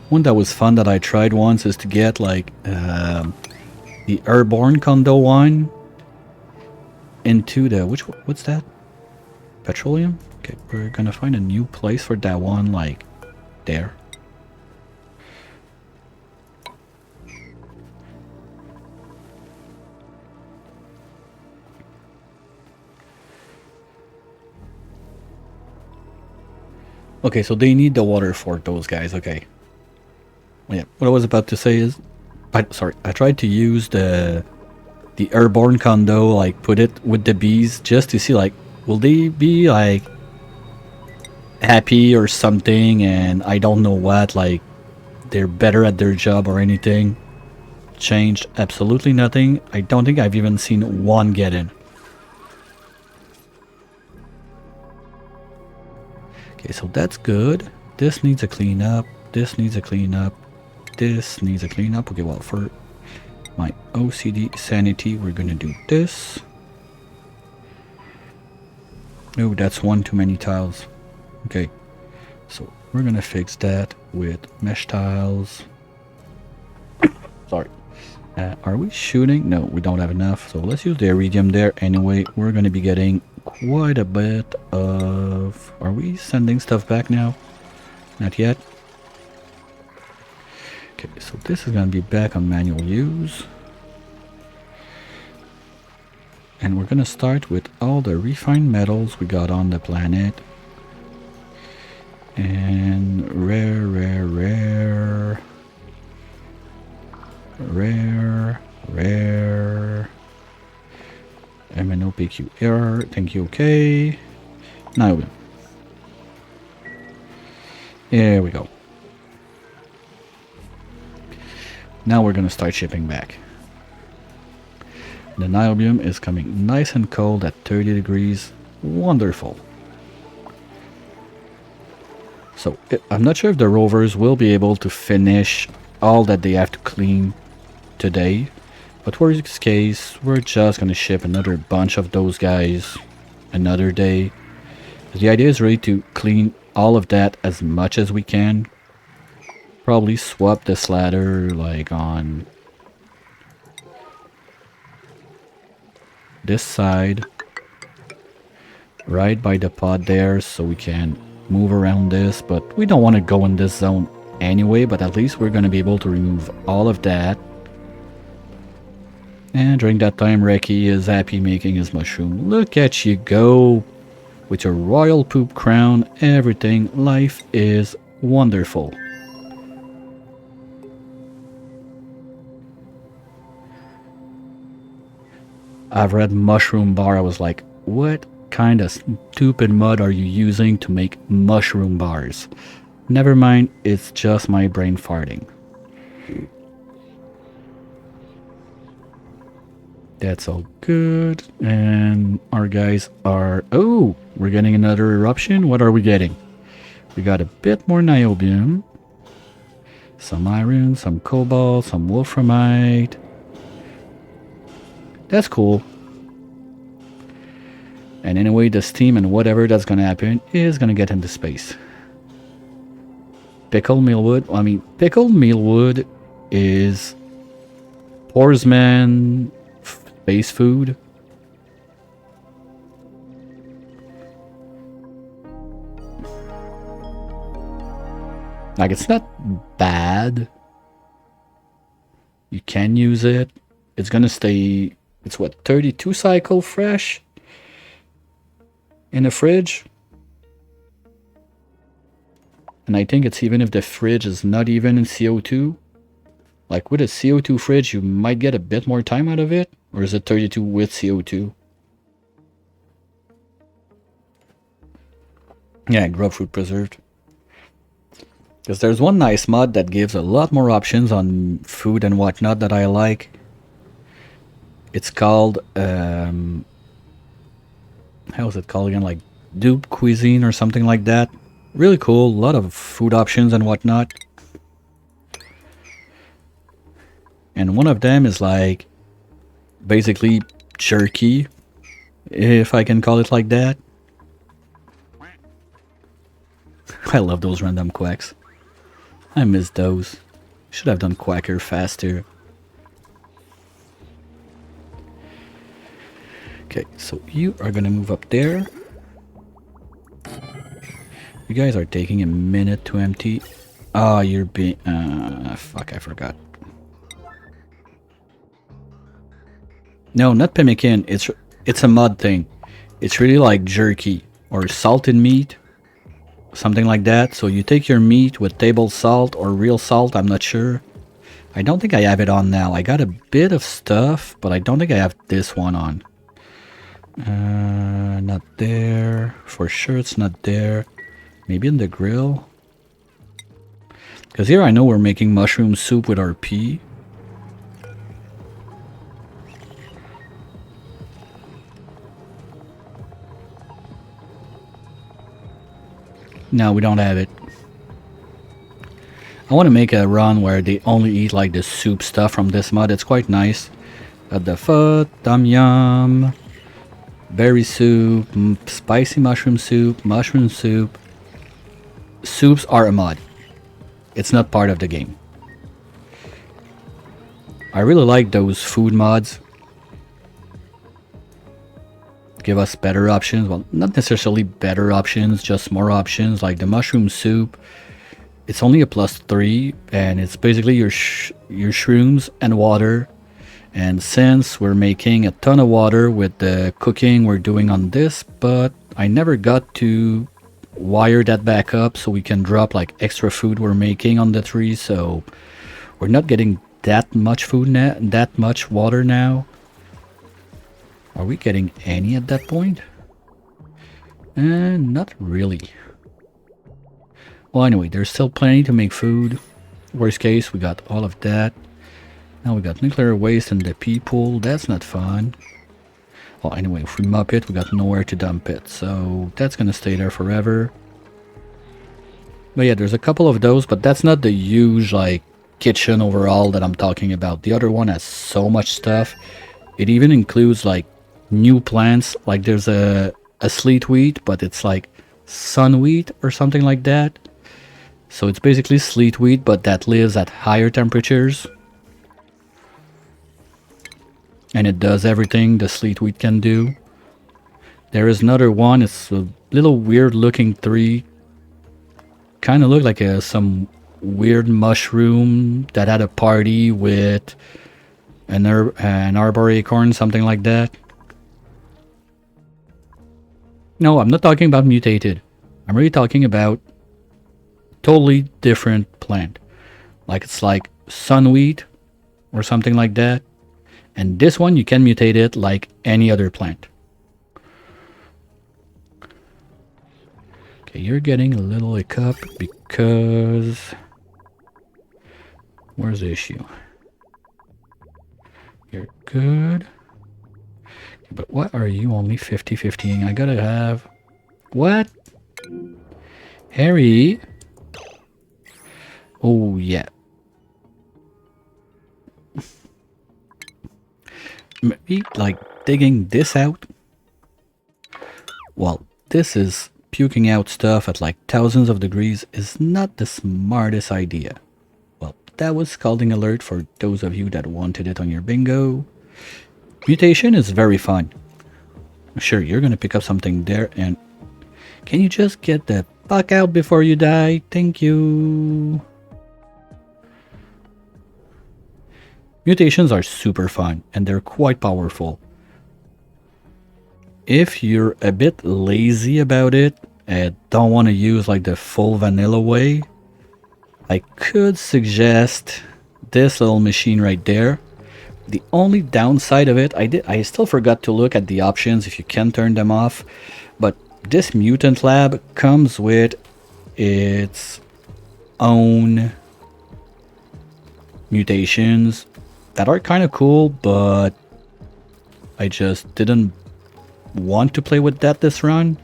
One that was fun that I tried once is to get like the airborne condo one into the what's that? Petroleum? Okay, we're gonna find a new place for that one, like there. Okay, so they need the water fort, those guys, okay. Yeah, what I was about to say is I tried to use the the airborne condo, like put it with the bees just to see like will they be like happy or something, and I don't know what, like they're better at their job or anything. Changed absolutely nothing. I don't think I've even seen one get in. Okay, so that's good. This needs a clean up. This needs a clean up. This needs a clean up. Okay, well, for my OCD sanity, we're gonna do this. No, that's one too many tiles. Okay, so we're gonna fix that with mesh tiles. Sorry. Are we shooting? No, we don't have enough. So let's use the iridium there. Anyway, we're gonna be getting quite a bit of... Are we sending stuff back now? Not yet. Okay, so this is gonna be back on manual use. And we're gonna start with all the refined metals we got on the planet. And rare, MNOPQ error, thank you, okay. Niobium. Here we go. Now we're gonna start shipping back. The niobium is coming nice and cold at 30 degrees. Wonderful. So I'm not sure if the rovers will be able to finish all that they have to clean today, but worst case, we're just gonna ship another bunch of those guys another day. The idea is really to clean all of that as much as we can. Probably swap this ladder like on this side, right by the pod there, so we can move around this, but we don't want to go in this zone anyway, but at least we're going to be able to remove all of that. And during that time, Reki is happy making his mushroom. Look at you go with your royal poop crown, everything. Life is wonderful. I've read mushroom bar. I was like, what kind of stupid mud are you using to make mushroom bars? Never mind, it's just my brain farting. That's all good. And our guys are... Oh, we're getting another eruption. What are we getting? We got a bit more niobium. Some iron, some cobalt, some wolframite. That's cool. And anyway, the steam and whatever that's gonna happen is gonna get into space. Pickled mealwood. I mean, pickled mealwood is Porsman space food. Like, it's not bad. You can use it. It's gonna stay... It's what, 32 cycle fresh in the fridge? And I think it's even if the fridge is not even in CO2. Like with a CO2 fridge, you might get a bit more time out of it. Or is it 32 with CO2? Yeah, grapefruit preserved. Because there's one nice mod that gives a lot more options on food and whatnot that I like. It's called, how is it called again? Like Dupe Cuisine or something like that. Really cool, a lot of food options and whatnot. And one of them is like, basically jerky, if I can call it like that. I love those random quacks. I miss those. Should have done quacker faster. Okay, so you are gonna move up there. You guys are taking a minute to empty. Oh, you're being... fuck, I forgot. No, not pemmican. It's a mud thing. It's really like jerky or salted meat. Something like that. So you take your meat with table salt or real salt, I'm not sure. I don't think I have it on now. I got a bit of stuff, but I don't think I have this one on. Not there. For sure it's not there. Maybe in the grill? Because here I know we're making mushroom soup with our pea. No, we don't have it. I want to make a run where they only eat like the soup stuff from this mod. It's quite nice. Got the pho, tom yum, berry soup, spicy mushroom soup, mushroom soup. Soups are a mod. It's not part of the game. I really like those food mods. Give us better options. Well, not necessarily better options, just more options. Like the mushroom soup. It's only a +3, and it's basically your shrooms and water. And since we're making a ton of water with the cooking we're doing on this, but I never got to wire that back up so we can drop like extra food we're making on the tree, so we're not getting that much food now, that much water now. Are we getting any at that point? Not really. Well, anyway, there's still plenty to make food. Worst case, we got all of that. Now we got nuclear waste in the pea pool. That's not fun. Well, anyway, if we mop it, we got nowhere to dump it. So that's gonna stay there forever. But yeah, there's a couple of those, but that's not the huge, like, kitchen overall that I'm talking about. The other one has so much stuff. It even includes, like, new plants. Like, there's a sleet wheat, but it's like sun wheat or something like that. So it's basically sleet wheat, but that lives at higher temperatures. And it does everything the sleet wheat can do. There is another one. It's a little weird looking tree. Kind of looked like some weird mushroom that had a party with an arbor acorn, something like that. No, I'm not talking about mutated. I'm really talking about totally different plant. Like it's like sunweed or something like that. And this one, you can mutate it like any other plant. Okay, you're getting a little hiccup because... Where's the issue? You're good. But what are you only 50-50ing? I gotta have... What? Harry? Oh, yeah. Maybe, like, digging this out? Well, this is puking out stuff at like thousands of degrees is not the smartest idea. Well, that was scalding alert for those of you that wanted it on your bingo. Mutation is very fun. Sure, you're gonna pick up something there, and can you just get the fuck out before you die? Thank you. Mutations are super fun, and they're quite powerful. If you're a bit lazy about it and don't want to use like the full vanilla way, I could suggest this little machine right there. The only downside of it, I still forgot to look at the options if you can turn them off, but this mutant lab comes with its own mutations that are kind of cool, but I just didn't want to play with that this run.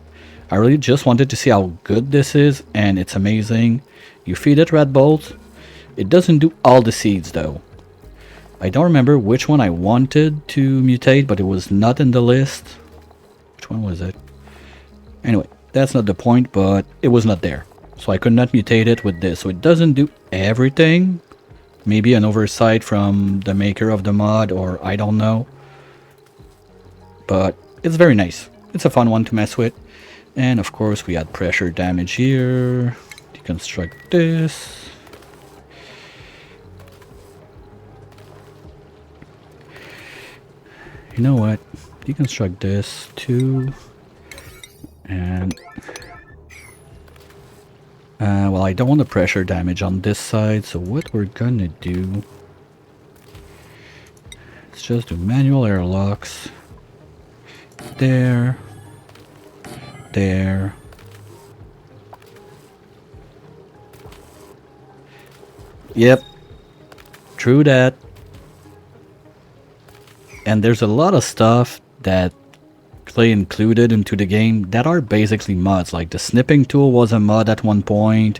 I really just wanted to see how good this is, and it's amazing. You feed it Red Bolt. It doesn't do all the seeds though. I don't remember which one I wanted to mutate, but it was not in the list. Which one was it? Anyway, that's not the point, but it was not there. So I could not mutate it with this. So it doesn't do everything. Maybe an oversight from the maker of the mod, or I don't know. But it's very nice. It's a fun one to mess with. And of course we had pressure damage here. Deconstruct this. You know what? Deconstruct this too. And well, I don't want the pressure damage on this side, so what we're gonna do... just do manual airlocks. There. There. Yep. True that. And there's a lot of stuff that Clay included into the game that are basically mods. Like the snipping tool was a mod at one point.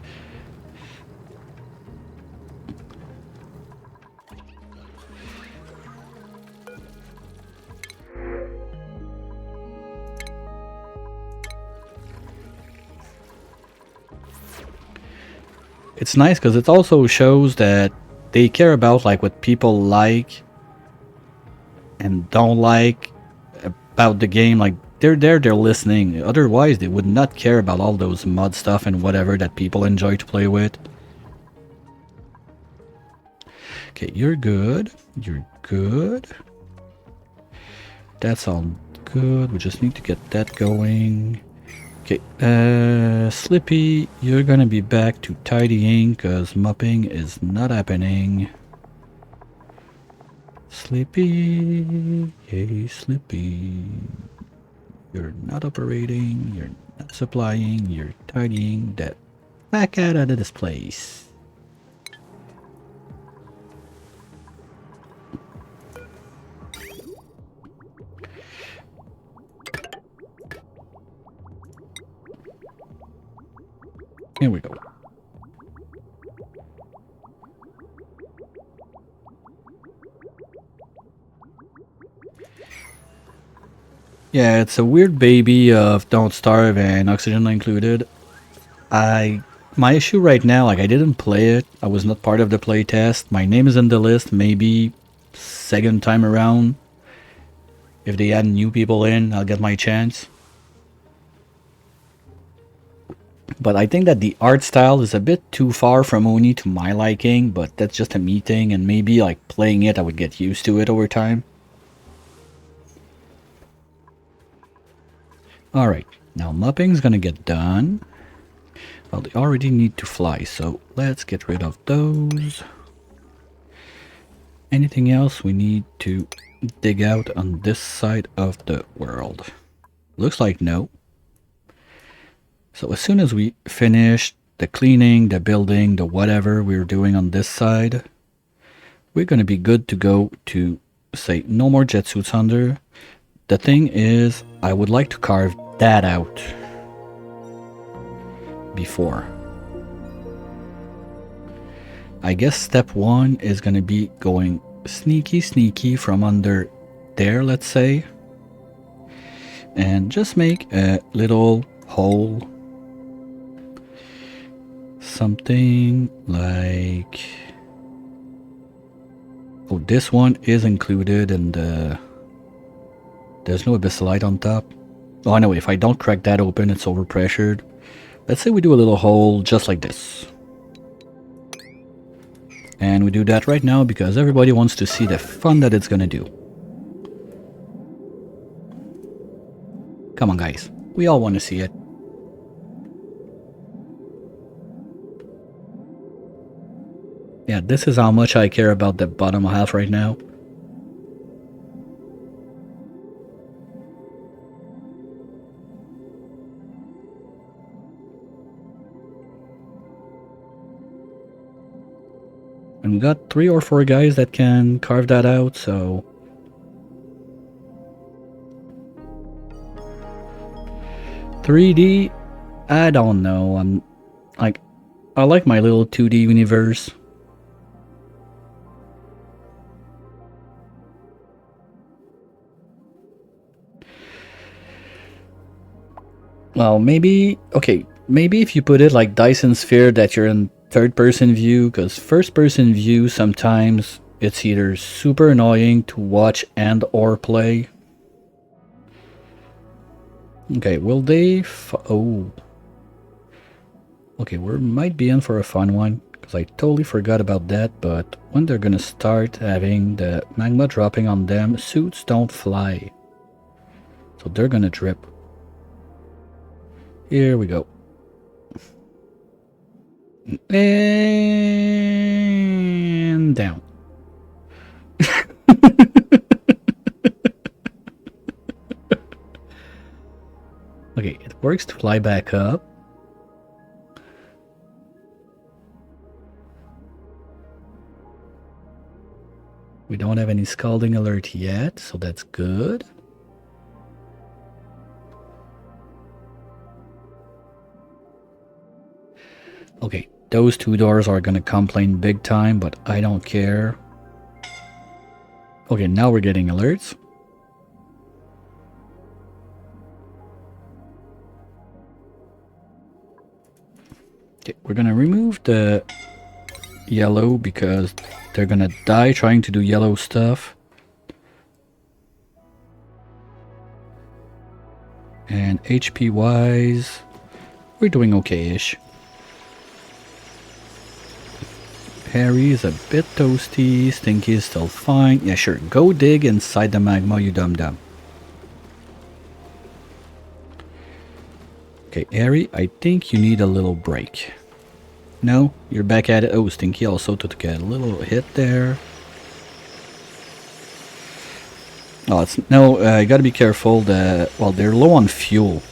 It's nice because it also shows that they care about like what people like and don't like about the game. Like they're there, they're listening. Otherwise, they would not care about all those mod stuff and whatever that people enjoy to play with. Okay, you're good. You're good. That's all good. We just need to get that going. Okay, Slippy, you're gonna be back to tidying because mopping is not happening. Slippy, hey Slippy. You're not operating, you're not supplying, you're tidying. That back out of this place. Here we go. Yeah, it's a weird baby of Don't Starve and Oxygen included. My issue right now, like I didn't play it. I was not part of the playtest. My name is in the list, maybe second time around. If they add new people in, I'll get my chance. But I think that the art style is a bit too far from Oni to my liking, but that's just a me thing, and maybe like playing it I would get used to it over time. Alright, now mopping's gonna get done. Well, they already need to fly, so let's get rid of those. Anything else we need to dig out on this side of the world? Looks like no. So as soon as we finish the cleaning, the building, the whatever we're doing on this side, we're going to be good to go to say no more jet suits under. The thing is, I would like to carve that out before. I guess step one is going to be going sneaky from under there, let's say, and just make a little hole. Something like, oh, this one is included and there's no abyssalite on top. Oh no, if I don't crack that open, it's overpressured. Let's say we do a little hole just like this. And we do that right now because everybody wants to see the fun that it's gonna do. Come on guys, we all want to see it. Yeah, this is how much I care about the bottom half right now. And we got 3 or 4 guys that can carve that out, so... 3D? I don't know. I like my little 2D universe. Well, maybe... Okay, maybe if you put it like Dyson Sphere that you're in third-person view, because first-person view sometimes it's either super annoying to watch and or play. Okay, will they... Oh. Okay, we might be in for a fun one, because I totally forgot about that, but when they're gonna start having the magma dropping on them, suits don't fly. So they're gonna drip. Here we go. And down. works to fly back up. We don't have any scalding alert yet, so that's good. Okay, those two doors are gonna complain big time, but I don't care. Okay, now we're getting alerts. Okay, we're gonna remove the yellow because they're gonna die trying to do yellow stuff. And HP wise, we're doing okay-ish. Harry is a bit toasty, Stinky is still fine. Yeah, sure, go dig inside the magma, you dum-dum. Okay, Harry, I think you need a little break. No, you're back at it. Oh, Stinky also took a little hit there. Oh, it's no. You got to be careful. Well, they're low on fuel,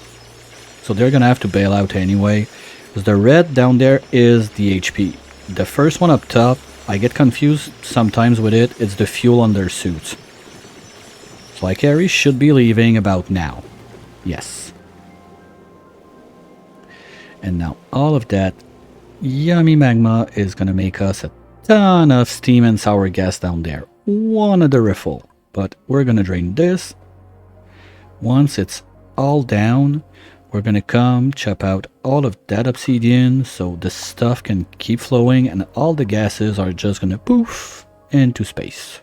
so they're gonna have to bail out anyway. Because the red down there is the HP. The first one up top, I get confused sometimes with it. It's the fuel on their suits. So like Harry should be leaving about now. Yes. And now all of that yummy magma is gonna make us a ton of steam and sour gas down there. Wonderful. But we're gonna drain this. Once it's all down, we're gonna come chop out all of that obsidian so the stuff can keep flowing and all the gases are just gonna poof into space.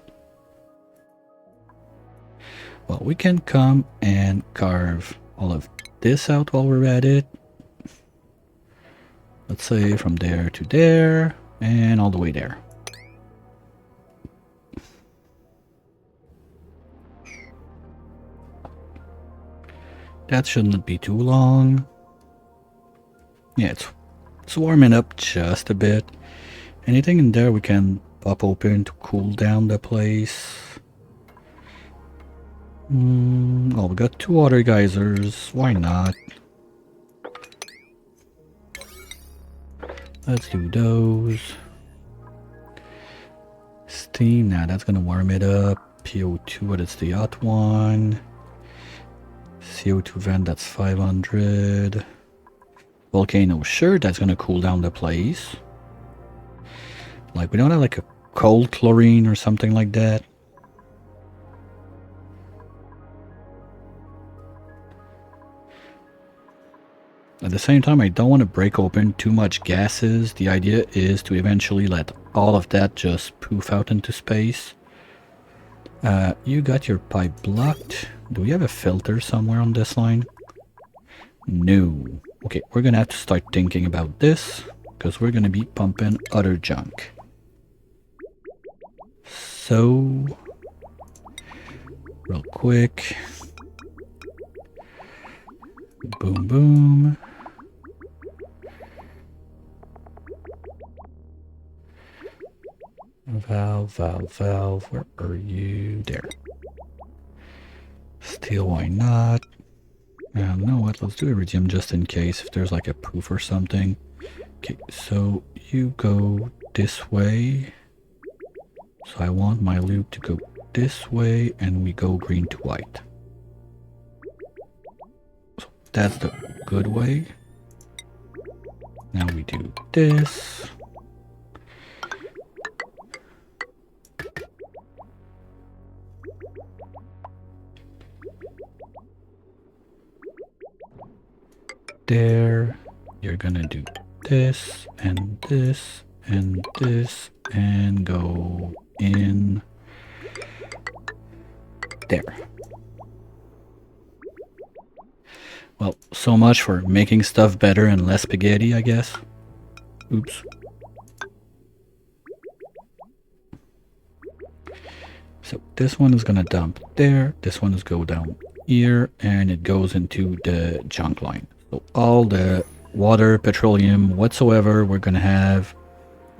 Well, we can come and carve all of this out while we're at it. Let's say from there to there and all the way there. That shouldn't be too long. Yeah, it's warming up just a bit. Anything in there we can pop open to cool down the place. Oh, we got 2 water geysers. Why not? Let's do those. Steam, now that's gonna warm it up. PO2, what is the hot one? CO2 vent, that's 500. Volcano, sure, that's gonna cool down the place. Like, we don't have like a cold chlorine or something like that. At the same time, I don't want to break open too much gases. The idea is to eventually let all of that just poof out into space. You got your pipe blocked. Do we have a filter somewhere on this line? No. Okay, we're gonna have to start thinking about this because we're gonna be pumping other junk. So, real quick. Boom, boom. Valve, valve, valve. Where are you? There. Steel, why not? You know what? Let's do iridium just in case if there's like a poof or something. Okay, so you go this way. So I want my loop to go this way and we go green to white. So that's the good way. Now we do this. There, you're gonna do this and this and this and go in there. Well, so much for making stuff better and less spaghetti, I guess. Oops. So this one is gonna dump there, this one is go down here, and it goes into the junk line. So all the water, petroleum, whatsoever we're gonna have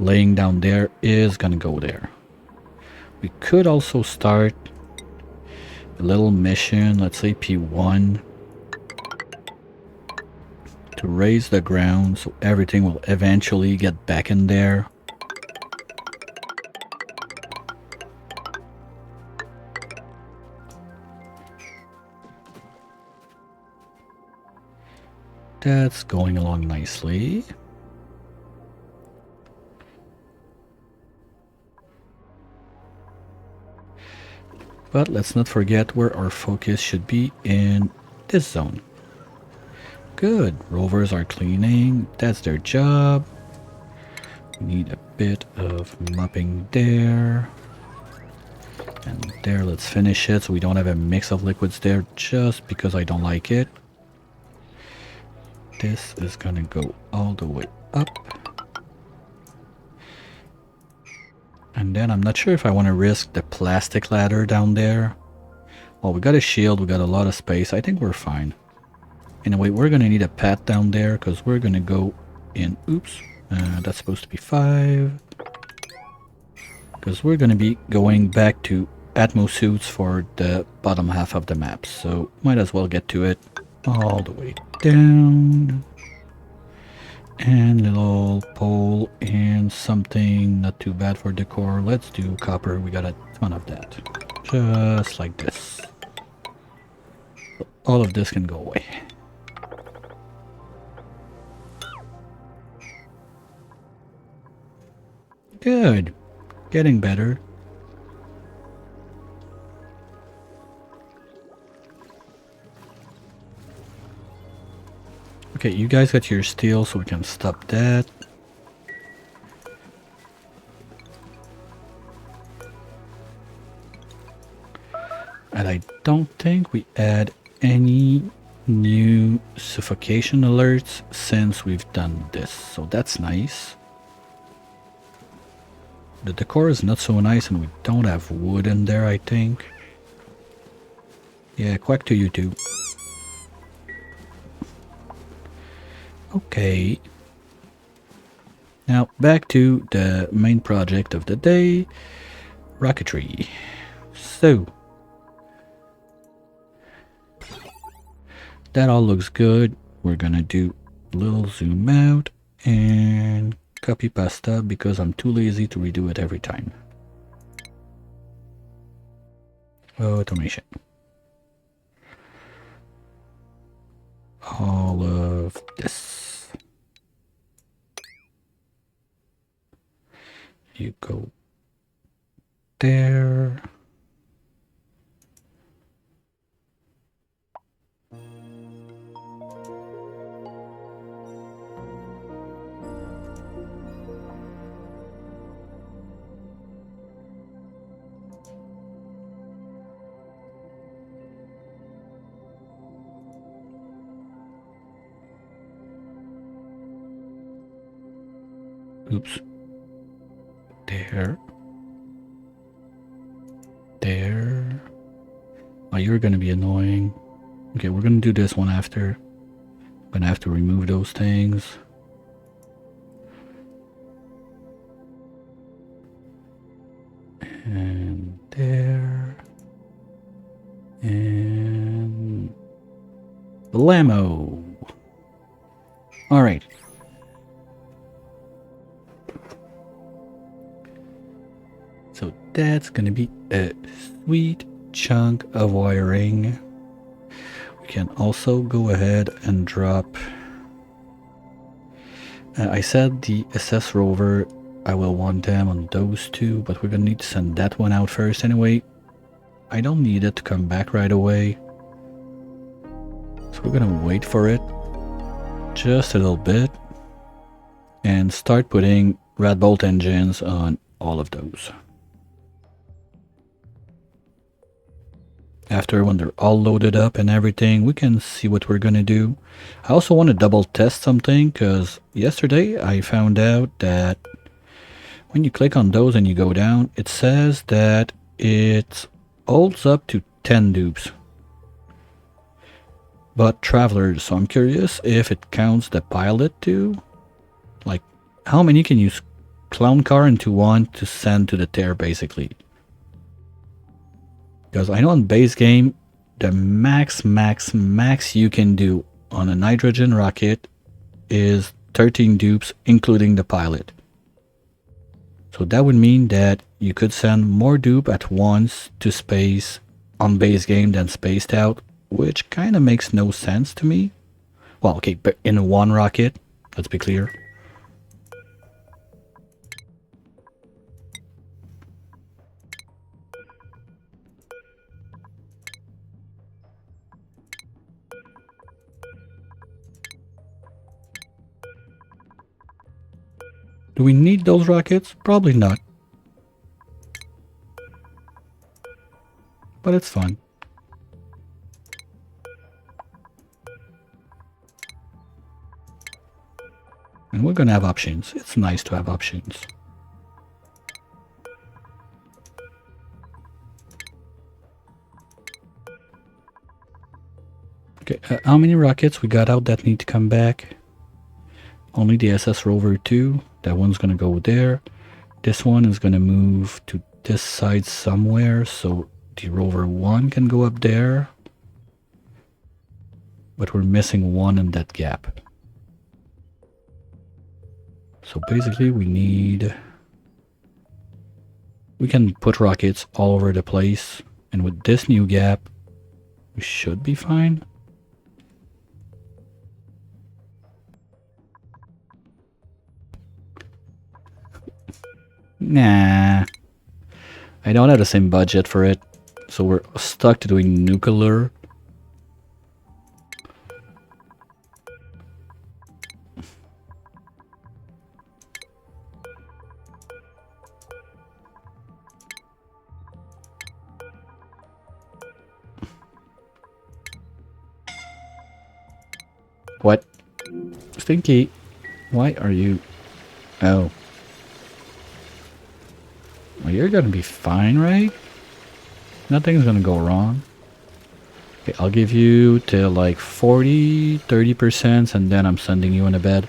laying down there is gonna go there. We could also start a little mission, let's say P1. to raise the ground so everything will eventually get back in there. That's going along nicely. But let's not forget where our focus should be in this zone. Good. Rovers are cleaning. That's their job. We need a bit of mopping there. And there, let's finish it so we don't have a mix of liquids there just because I don't like it. This is gonna go all the way up. And then I'm not sure if I want to risk the plastic ladder down there. Well, we got a shield, we got a lot of space. I think we're fine. Anyway, we're gonna need a path down there because we're gonna go in. Oops, that's supposed to be 5. Because we're gonna be going back to Atmo suits for the bottom half of the map. So might as well get to it all the way down. And little pole and something not too bad for decor. Let's do copper. We got a ton of that. Just like this. All of this can go away. Good. Getting better. Okay, you guys got your steel so we can stop that. And I don't think we add any new suffocation alerts since we've done this, so that's nice. The decor is not so nice and we don't have wood in there, I think. Yeah, quack to you too. Okay. Now back to the main project of the day, rocketry. So that all looks good. We're gonna do a little zoom out and copy pasta because I'm too lazy to redo it every time. Automation. All of this. You go there. Oops. There. There. Oh, you're gonna be annoying. Okay, we're gonna do this one after. I'm gonna have to remove those things. And there. And blammo. All right. So that's gonna be a sweet chunk of wiring. We can also go ahead and drop. I said the SS rover, I will want them on those two, but we're gonna need to send that one out first anyway. I don't need it to come back right away. So we're gonna wait for it just a little bit and start putting rat bolt engines on all of those. After, when they're all loaded up and everything, we can see what we're gonna do. I also want to double test something because yesterday I found out that when you click on those and you go down, it says that it holds up to 10 dupes. But travelers, so I'm curious if it counts the pilot too. Like, how many can you clown car into one to send to the tear basically? Because I know in base game, the max you can do on a nitrogen rocket is 13 dupes, including the pilot. So that would mean that you could send more dupe at once to space on base game than spaced out, which kind of makes no sense to me. Well, okay, but in one rocket, let's be clear. Do we need those rockets? Probably not. But it's fun. And we're gonna have options. It's nice to have options. Okay, how many rockets we got out that need to come back? Only the SS Rover 2. That one's gonna go there. This one is gonna move to this side somewhere, so the Rover 1 can go up there. But we're missing one in that gap. So basically we can put rockets all over the place, and with this new gap, we should be fine. Nah. I don't have the same budget for it, so we're stuck to doing nuclear. What? Stinky, why are you... Oh. Well, you're gonna be fine, right? Nothing's gonna go wrong. Okay, I'll give you till like 40, 30%, and then I'm sending you in a bed.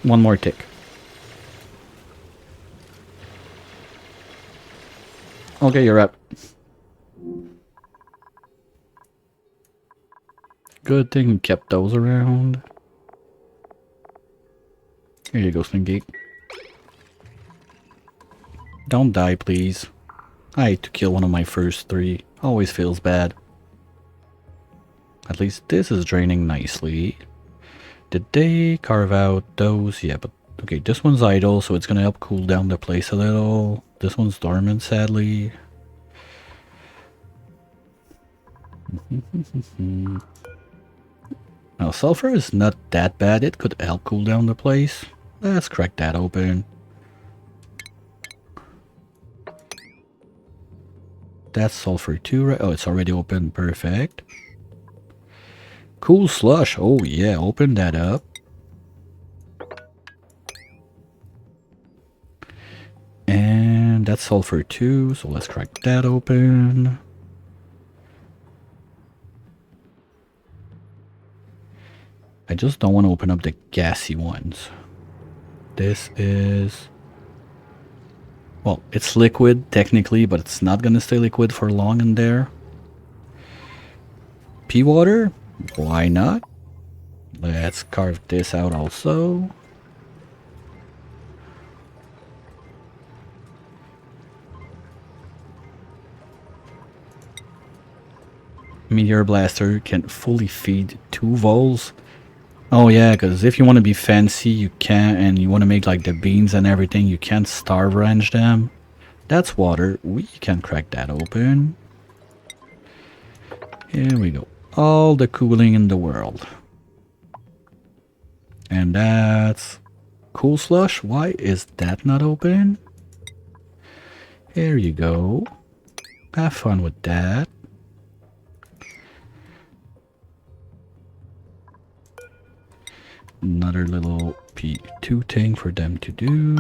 One more tick. Okay, you're up. Good thing we kept those around. Here you go, Slinky. Don't die, please. I hate to kill one of my first three. Always feels bad. At least this is draining nicely. Did they carve out those? Yeah, but okay, this one's idle, so it's gonna help cool down the place a little. This one's dormant, sadly. Now, sulfur is not that bad. It could help cool down the place. Let's crack that open. That's sulfur too, right? Oh, it's already open. Perfect. Cool slush. Oh, yeah. Open that up. And that's sulfur too. So let's crack that open. I just don't want to open up the gassy ones. This is... Well, it's liquid technically, but it's not going to stay liquid for long in there. Pea water? Why not? Let's carve this out also. Meteor Blaster can fully feed 2 vols. Oh yeah, because if you want to be fancy, you can, and you want to make like the beans and everything, you can't starve range them. That's water. We can crack that open. Here we go. All the cooling in the world. And that's cool slush. Why is that not open? Here you go. Have fun with that. Another little P2 thing for them to do.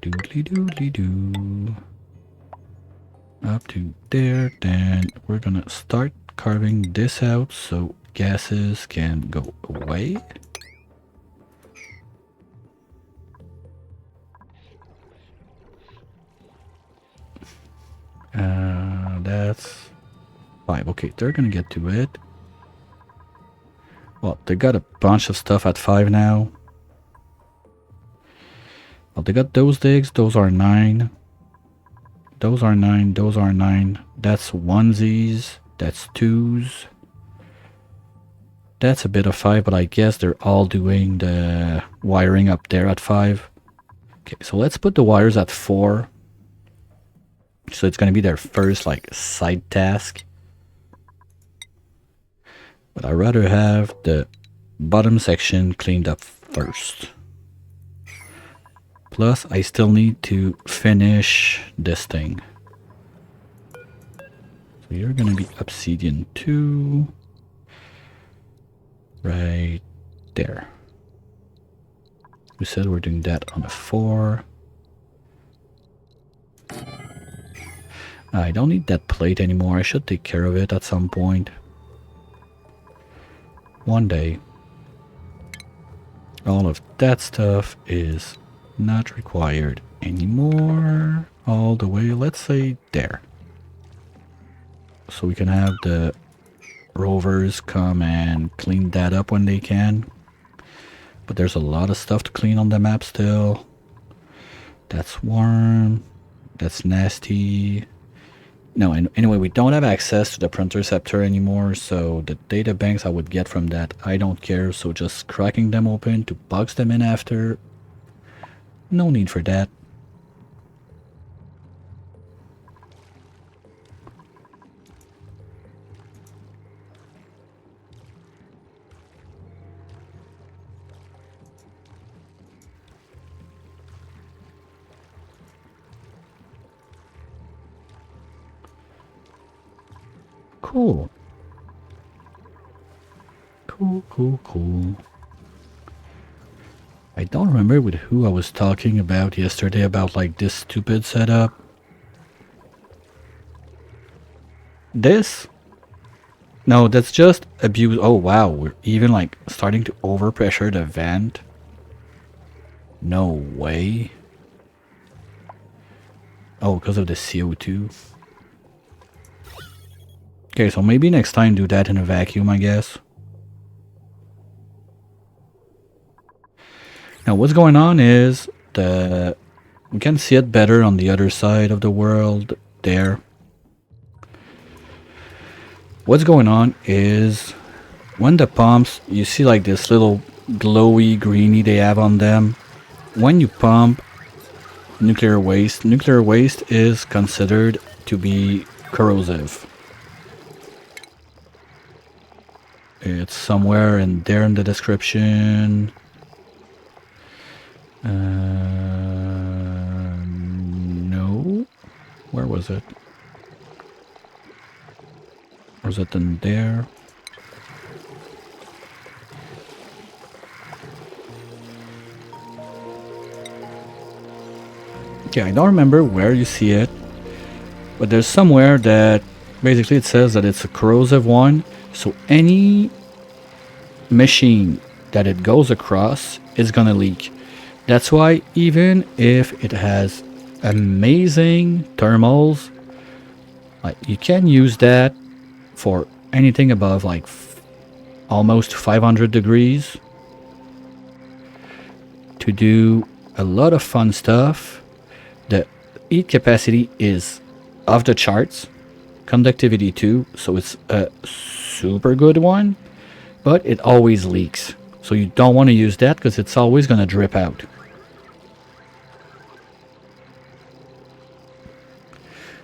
Doodly doodly doo. Up to there. Then we're gonna start carving this out so gases can go away. 5. Okay, they're gonna get to it. Well, they got a bunch of stuff at 5 now. Well, they got those digs. Those are 9. Those are 9. Those are 9. That's onesies. That's 2s. That's a bit of 5, but I guess they're all doing the wiring up there at 5. Okay, so let's put the wires at 4. So it's going to be their first, like, side task. But I'd rather have the bottom section cleaned up first. Plus, I still need to finish this thing. So you're going to be obsidian 2. Right there. We said we're doing that on a 4. I don't need that plate anymore. I should take care of it at some point. One day. All of that stuff is not required anymore. All the way, let's say, there. So we can have the rovers come and clean that up when they can. But there's a lot of stuff to clean on the map still. That's warm. That's nasty. No, and anyway, we don't have access to the printerceptor anymore, so the data banks I would get from that, I don't care. So just cracking them open to box them in after, no need for that. Cool. Cool. I don't remember with who I was talking about yesterday about like this stupid setup. This? No, that's just abuse. Oh wow, we're even like starting to overpressure the vent. No way. Oh, because of the CO2. Okay, so maybe next time do that in a vacuum, I guess. Now what's going on is we can see it better on the other side of the world there. What's going on is when the pumps, you see like this little glowy greeny they have on them. When you pump nuclear waste is considered to be corrosive. It's somewhere in there in the description. No. Where was it? Was it in there? Okay, I don't remember where you see it, but there's somewhere that basically it says that it's a corrosive one. So any machine that it goes across is gonna leak. That's why even if it has amazing thermals, like you can use that for anything above like almost 500 degrees to do a lot of fun stuff. The heat capacity is off the charts, conductivity too, so it's a super good one, but it always leaks. So you don't want to use that because it's always going to drip out.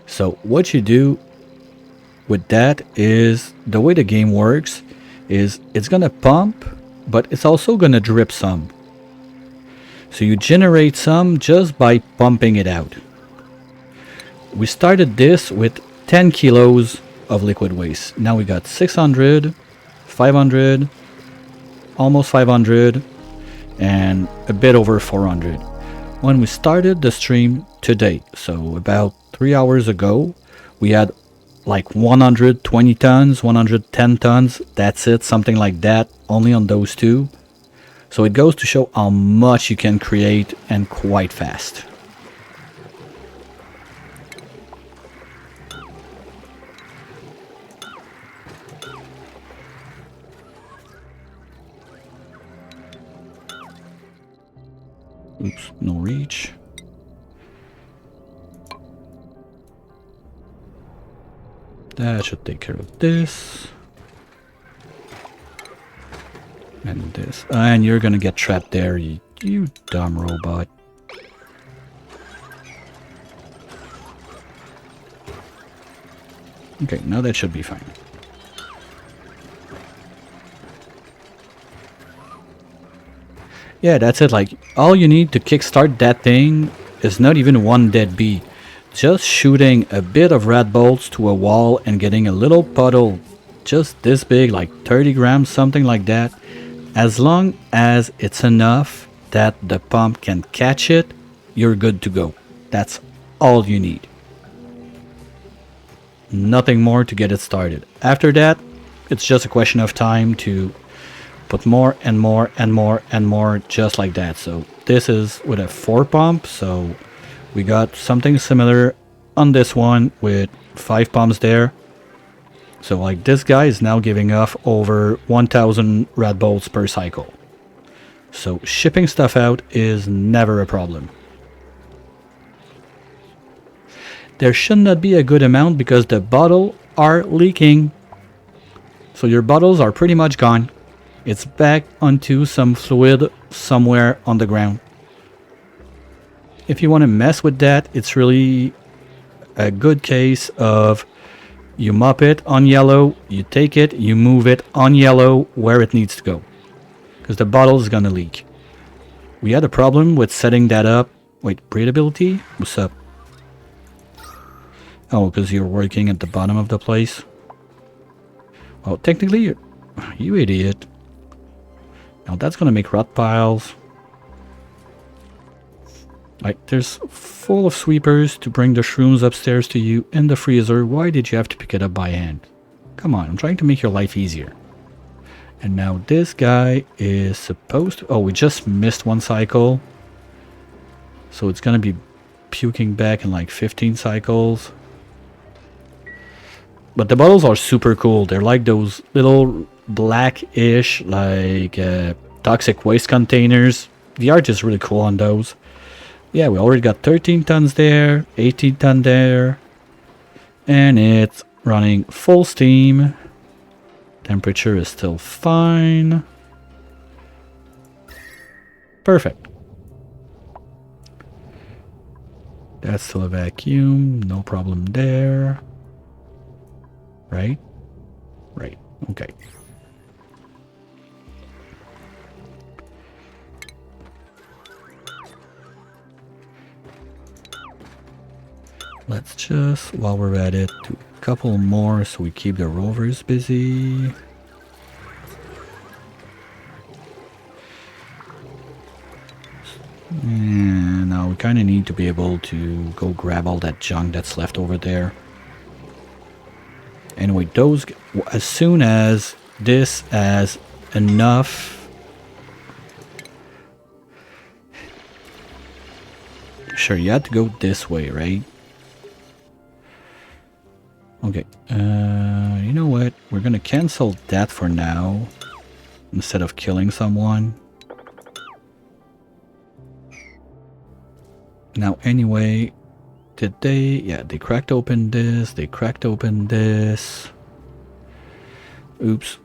So what you do with that is, the way the game works is it's gonna pump, but it's also gonna drip some. So you generate some just by pumping it out. We started this with 10 kilos of liquid waste. Now we got 600, 500, almost 500, and a bit over 400. When we started the stream today, so about 3 hours ago, we had like 120 tons, 110 tons, that's it, something like that, only on those two. So it goes to show how much you can create, and quite fast. Oops, no reach. That should take care of this. And this. And you're gonna get trapped there, you dumb robot. Okay, now that should be fine. Yeah, that's it. Like, all you need to kickstart that thing is not even one dead bee. Just shooting a bit of rat bolts to a wall and getting a little puddle just this big, like 30 grams, something like that. As long as it's enough that the pump can catch it, you're good to go. That's all you need. Nothing more to get it started. After that, it's just a question of time to put more and more and more and more, just like that. So this is with a 4 pump, so we got something similar on this one with 5 pumps there. So like this guy is now giving off over 1000 rat bolts per cycle. So shipping stuff out is never a problem. There should not be a good amount because the bottles are leaking. So your bottles are pretty much gone. It's back onto some fluid somewhere on the ground. If you want to mess with that, it's really a good case of you mop it on yellow, you take it, you move it on yellow where it needs to go. Because the bottle is gonna leak. We had a problem with setting that up. Wait, breathability? What's up? Oh, because you're working at the bottom of the place? Well, technically, you idiot. Now that's gonna make rot piles. Like, there's full of sweepers to bring the shrooms upstairs to you in the freezer. Why did you have to pick it up by hand? Come on, I'm trying to make your life easier. And now this guy is supposed to... Oh, we just missed one cycle. So it's gonna be puking back in like 15 cycles. But the bottles are super cool. They're like those little blackish, like toxic waste containers. The art is really cool on those. Yeah, we already got 13 tons there, 18 ton there. And it's running full steam. Temperature is still fine. Perfect. That's still a vacuum. No problem there. Right? Right. Okay. Let's just, while we're at it, do a couple more so we keep the rovers busy. And now we kind of need to be able to go grab all that junk that's left over there. Anyway, those, as soon as this has enough... Sure, you had to go this way, right? Okay, you know what? We're gonna cancel that for now, instead of killing someone. Now, anyway, did they... Yeah, they cracked open this, they cracked open this. Oops.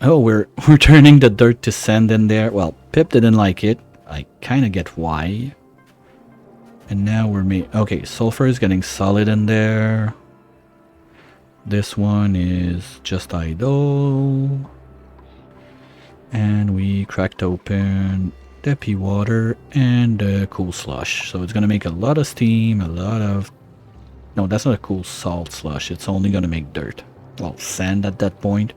Oh, we're turning the dirt to sand in there. Well, Pip didn't like it. I kind of get why. And now we're okay, sulfur is getting solid in there. This one is just idle. And we cracked open the pea water and the cool slush. So it's going to make a lot of steam, a lot of... No, that's not a cool salt slush. It's only going to make dirt. Well, sand at that point.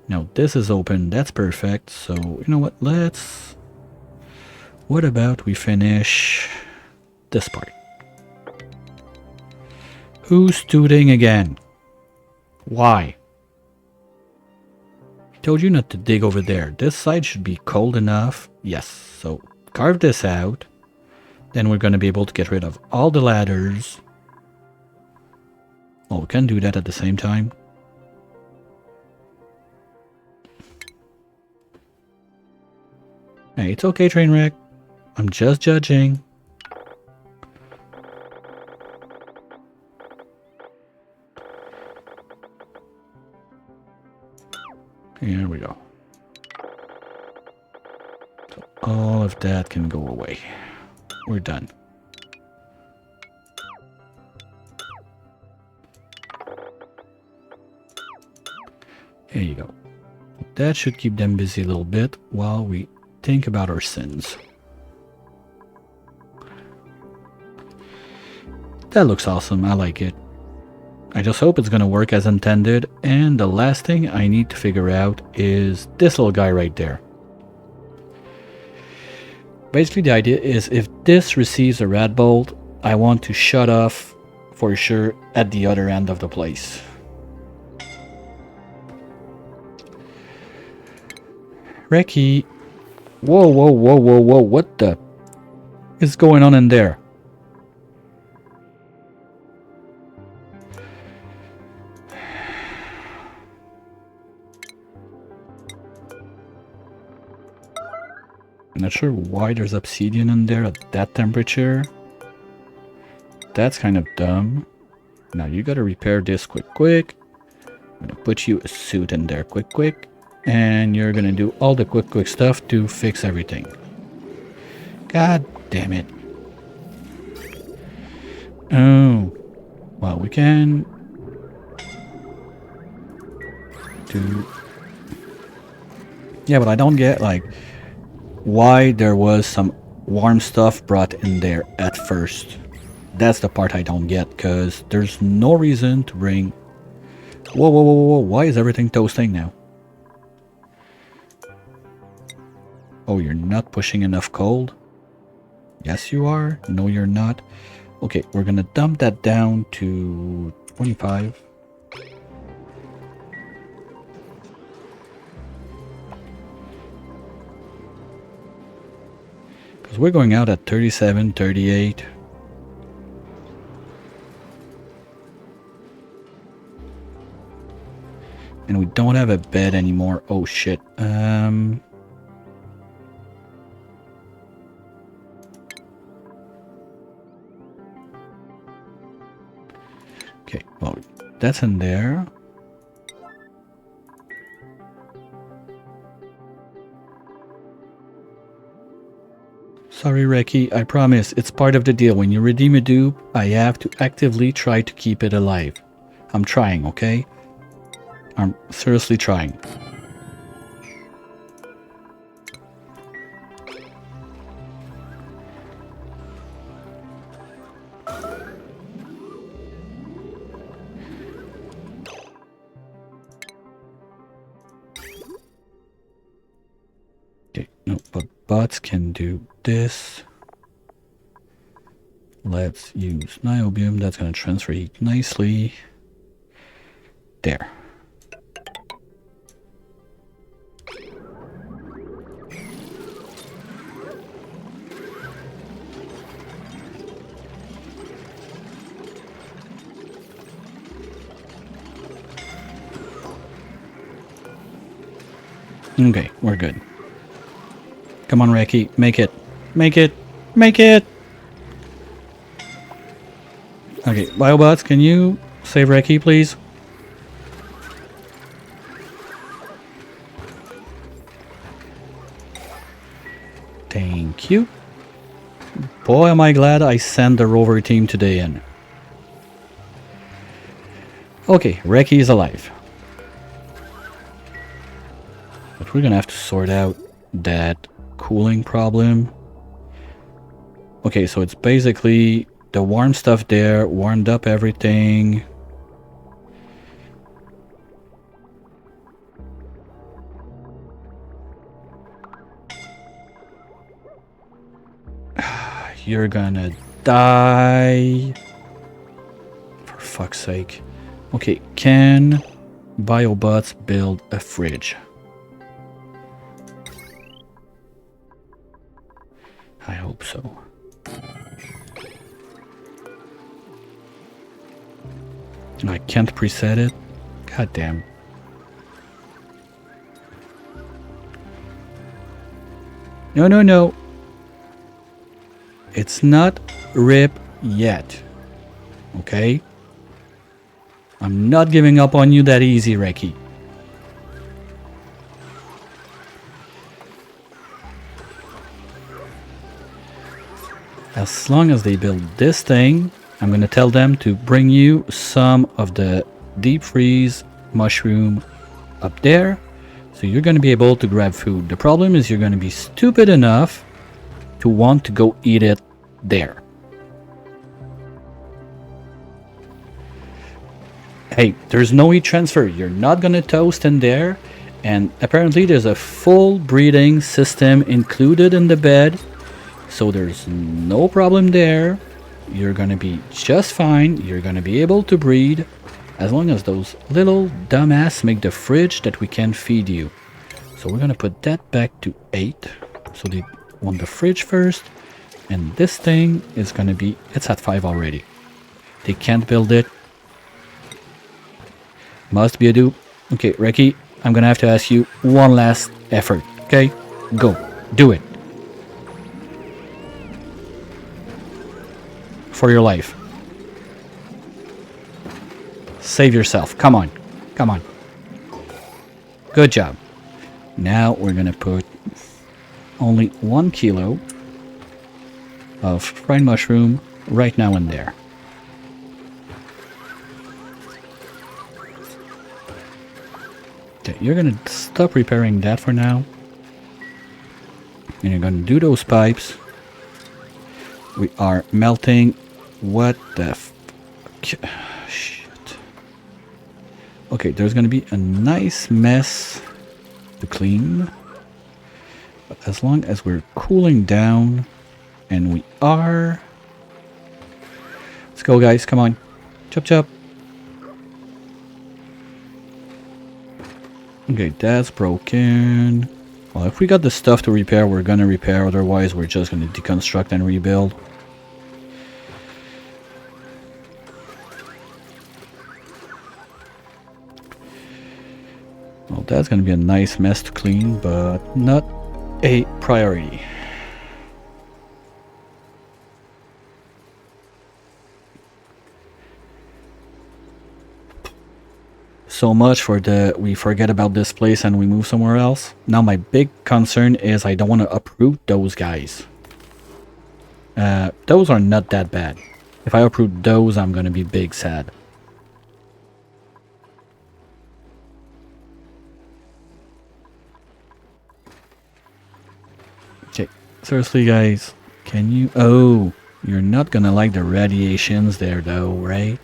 Now this is open. That's perfect. So, you know what? Let's... What about we finish this part? Who's tooting again? Why? I told you not to dig over there. This side should be cold enough. Yes, so carve this out. Then we're going to be able to get rid of all the ladders. Oh, we can do that at the same time. Hey, it's okay, Trainwreck. I'm just judging. Here we go. So all of that can go away. We're done. Here you go. That should keep them busy a little bit while we think about our sins. That looks awesome. I like it. I just hope it's going to work as intended. And the last thing I need to figure out is this little guy right there. Basically, the idea is if this receives a rad bolt, I want to shut off for sure at the other end of the place. Reki. Whoa, whoa, whoa, whoa, whoa. What the is going on in there? I'm not sure why there's obsidian in there at that temperature. That's kind of dumb. Now you gotta repair this quick. I'm gonna put you a suit in there quick. And you're gonna do all the quick stuff to fix everything. God damn it. Oh. Well, we can do... Yeah, but I don't get, like, why there was some warm stuff brought in there at first. That's the part I don't get, because there's no reason to bring... Whoa, whoa, whoa, whoa, why is everything toasting now? Oh, you're not pushing enough cold? Yes, you are. No, you're not. Okay, we're gonna dump that down to 25. Because we're going out at 37, 38. And we don't have a bed anymore. Oh, shit. Okay, well, that's in there. Sorry, Reki, I promise, it's part of the deal. When you redeem a dupe, I have to actively try to keep it alive. I'm trying, okay? I'm seriously trying. Okay, no, but bots can do this. Let's use niobium. That's going to transfer heat nicely. There. Okay, we're good. Come on, Reki, make it. Make it. Make it! Okay, Biobots, can you save Reki, please? Thank you. Boy, am I glad I sent the rover team today in. Okay, Reki is alive. But we're gonna have to sort out that cooling problem. Okay, so it's basically the warm stuff there, warmed up everything. You're gonna die. For fuck's sake. Okay, can Biobots build a fridge? I hope so. I can't preset it. God damn. No, no, no. It's not rip yet. Okay? I'm not giving up on you that easy, Reki. As long as they build this thing, I'm gonna tell them to bring you some of the deep freeze mushroom up there. So you're gonna be able to grab food. The problem is you're gonna be stupid enough to want to go eat it there. Hey, there's no heat transfer. You're not gonna toast in there. And apparently there's a full breeding system included in the bed. So there's no problem there. You're gonna be just fine. You're gonna be able to breed as long as those little dumbass make the fridge that we can feed you. So we're gonna put that back to 8. So they want the fridge first. And this thing is gonna be, it's at 5 already. They can't build it. Must be a dupe. Okay, Reki, I'm gonna have to ask you one last effort. Okay? Go. Do it. For your life. Save yourself. Come on. Come on. Good job. Now we're gonna put only 1 kilo of fried mushroom right now and there. Okay, you're gonna stop repairing that for now. And you're gonna do those pipes. We are melting. What the shit. Okay, there's gonna be a nice mess to clean. But as long as we're cooling down, and we are. Let's go, guys. Come on. Chop, chop. Okay, that's broken. Well, if we got the stuff to repair, we're gonna repair. Otherwise, we're just gonna deconstruct and rebuild. Well, that's gonna be a nice mess to clean, but not a priority. So much for the we forget about this place and we move somewhere else. Now my big concern is I don't want to uproot those guys. Those are not that bad. If I uproot those, I'm gonna be big sad. Okay, seriously guys, can you... Oh, you're not gonna like the radiations there though, right?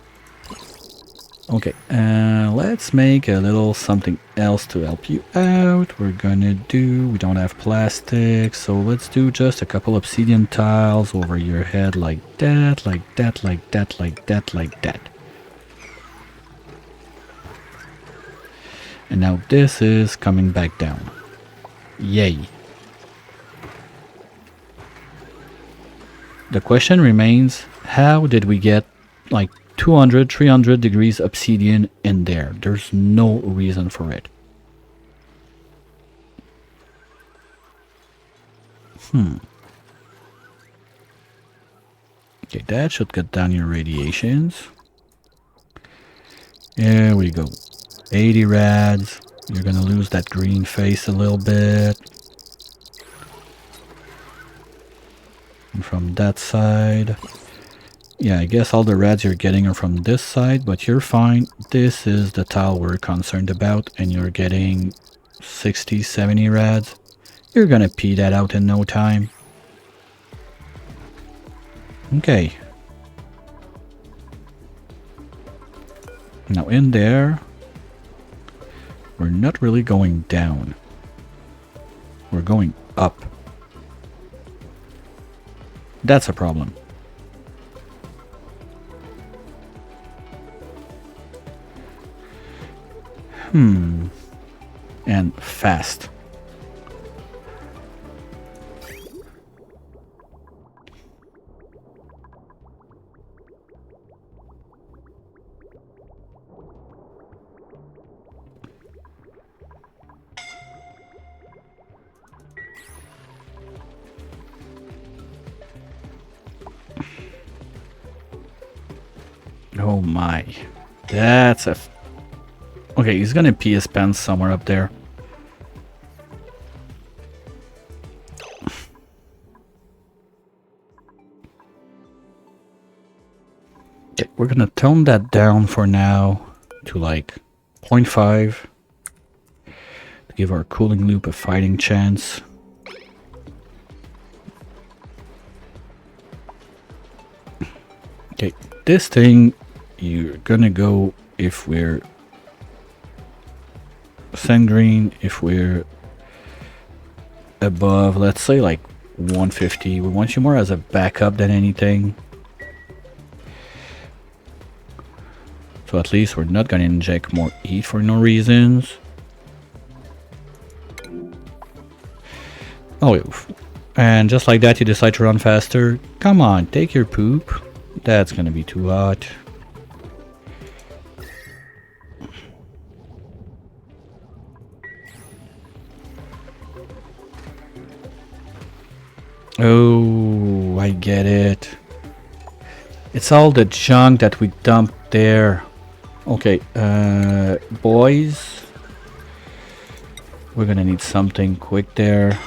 Okay, let's make a little something else to help you out. We're gonna do, we don't have plastic, so let's do just a couple obsidian tiles over your head like that, like that, like that, like that, like that. And now this is coming back down. Yay. The question remains, how did we get like 200, 300 degrees obsidian in there? There's no reason for it. Okay, that should cut down your radiations. There we go. 80 rads. You're gonna lose that green face a little bit. And from that side... Yeah, I guess all the rads you're getting are from this side, but you're fine. This is the tile we're concerned about, and you're getting 60, 70 rads. You're gonna pee that out in no time. Okay. Now in there, we're not really going down. We're going up. That's a problem. And fast. Oh my. That's a... Okay, he's gonna pee his pants somewhere up there. Okay, we're gonna tone that down for now to like 0.5 to give our cooling loop a fighting chance. Okay, this thing you're gonna go if we're sand green, if we're above, let's say like 150. We want you more as a backup than anything. So at least we're not gonna inject more heat for no reasons. Oh, and just like that you decide to run faster. Come on, take your poop. That's gonna be too hot. Oh, I get it. It's all the junk that we dumped there. Okay, boys. We're gonna need something quick there.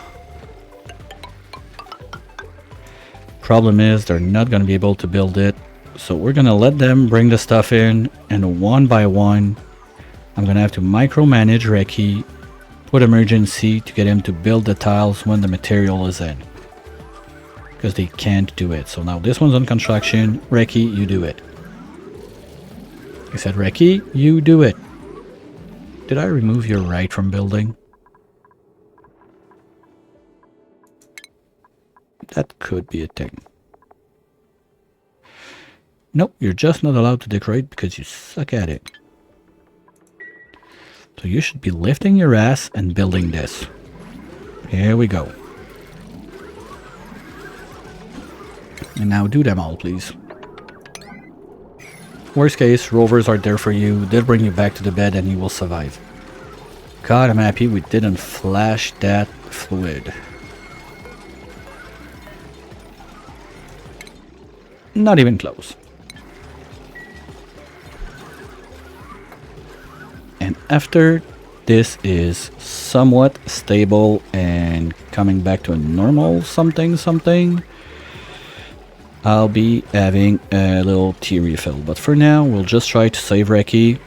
Problem is, they're not gonna be able to build it. So we're gonna let them bring the stuff in, and one by one, I'm gonna have to micromanage Reki, put emergency to get him to build the tiles when the material is in. Because they can't do it. So now this one's on construction. Reki, you do it. I said, Reki, you do it. Did I remove your right from building? That could be a thing. Nope, you're just not allowed to decorate because you suck at it. So you should be lifting your ass and building this. Here we go. And now do them all, please. Worst case, rovers are there for you. They'll bring you back to the bed and you will survive. God, I'm happy we didn't flash that fluid. Not even close. And after this is somewhat stable and coming back to a normal something, I'll be having a little tea refill. But for now, we'll just try to save Reki.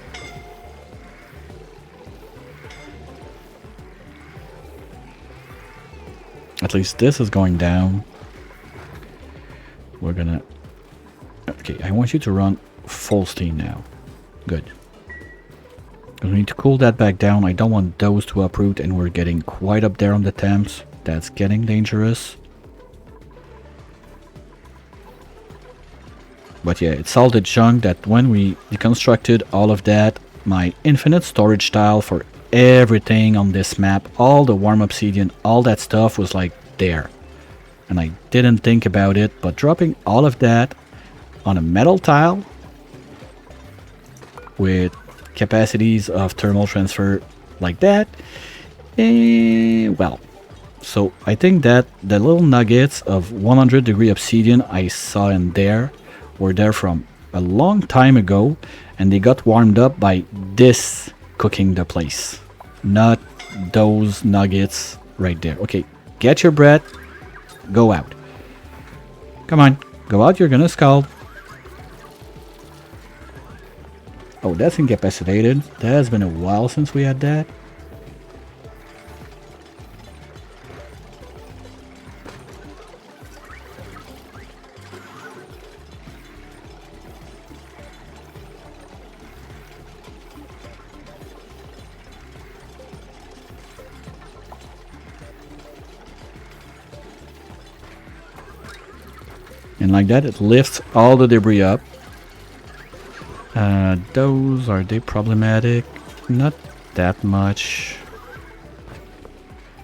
At least this is going down. We're gonna... Okay, I want you to run full steam now. Good. We need to cool that back down. I don't want those to uproot, and we're getting quite up there on the temps. That's getting dangerous. But yeah, it's all the junk that when we deconstructed all of that, my infinite storage tile for everything on this map, all the warm obsidian, all that stuff was like there. And I didn't think about it, but dropping all of that on a metal tile with capacities of thermal transfer like that, well, so I think that the little nuggets of 100-degree obsidian I saw in there were there from a long time ago, and they got warmed up by this cooking the place, not those nuggets right there. Okay, get your breath, go out. Come on, go out, you're gonna scald. Oh, that's incapacitated. That has been a while since we had that. And like that, it lifts all the debris up. Those, are they problematic? Not that much.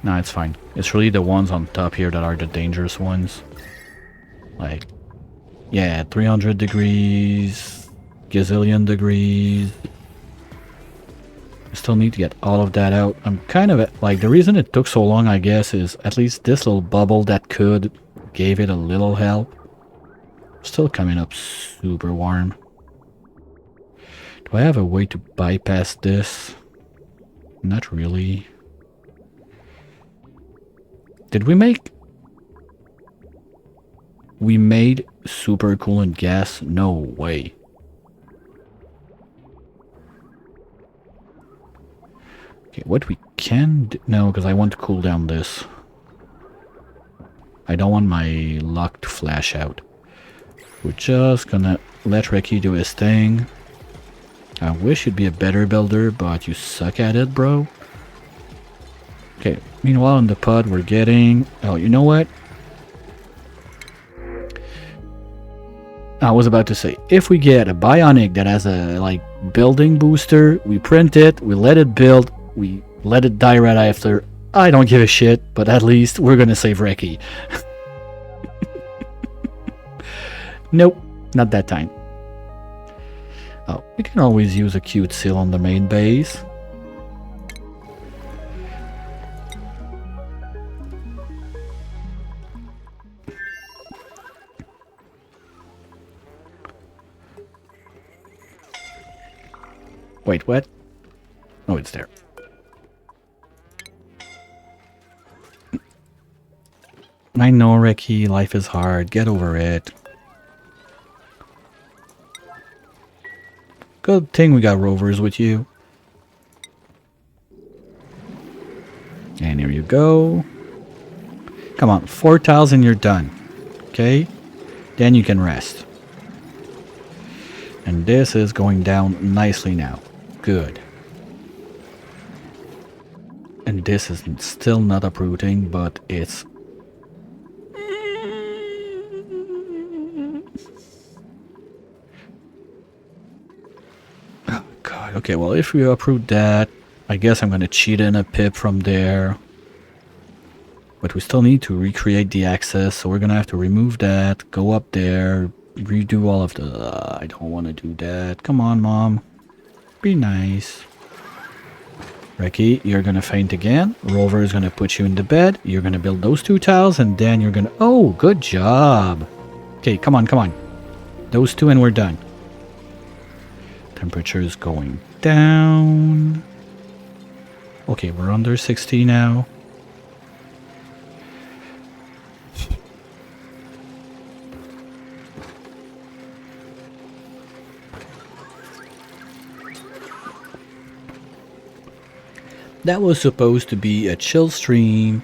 No, it's fine. It's really the ones on top here that are the dangerous ones. Like, yeah, 300 degrees, gazillion degrees. I still need to get all of that out. I'm kind of, like, the reason it took so long, I guess, is at least this little bubble that gave it a little help. Still coming up super warm. Do I have a way to bypass this? Not really. Did we make... We made super coolant gas? No way. Okay, what we can do... No, because I want to cool down this. I don't want my lock to flash out. We're just gonna let Ricky do his thing. I wish you'd be a better builder, but you suck at it, bro. Okay, meanwhile in the pod we're getting... Oh, you know what? I was about to say, if we get a bionic that has a, like, building booster, we print it, we let it build, we let it die right after. I don't give a shit, but at least we're gonna save Reki. Nope, not that time. Oh, we can always use a cute seal on the main base. Wait, what? Oh, it's there. I know, Ricky, life is hard. Get over it. Good thing we got rovers with you. And here you go. Come on, 4 tiles and you're done. Okay? Then you can rest. And this is going down nicely now. Good. And this is still not uprooting, but it's... Oh, God. Okay, well, if we uproot that, I guess I'm going to cheat in a pip from there. But we still need to recreate the access, so we're going to have to remove that, go up there, redo all of the... I don't want to do that. Come on, Mom. Be nice. Ricky, you're gonna faint again. Rover is gonna put you in the bed. You're gonna build those 2 tiles, and then you're gonna... Oh, good job. Okay, come on, come on. Those 2 and we're done. Temperature is going down. Okay, we're under 60 now. That was supposed to be a chill stream.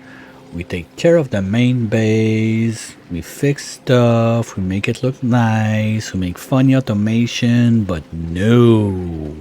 We take care of the main base, we fix stuff, we make it look nice, we make funny automation, but no.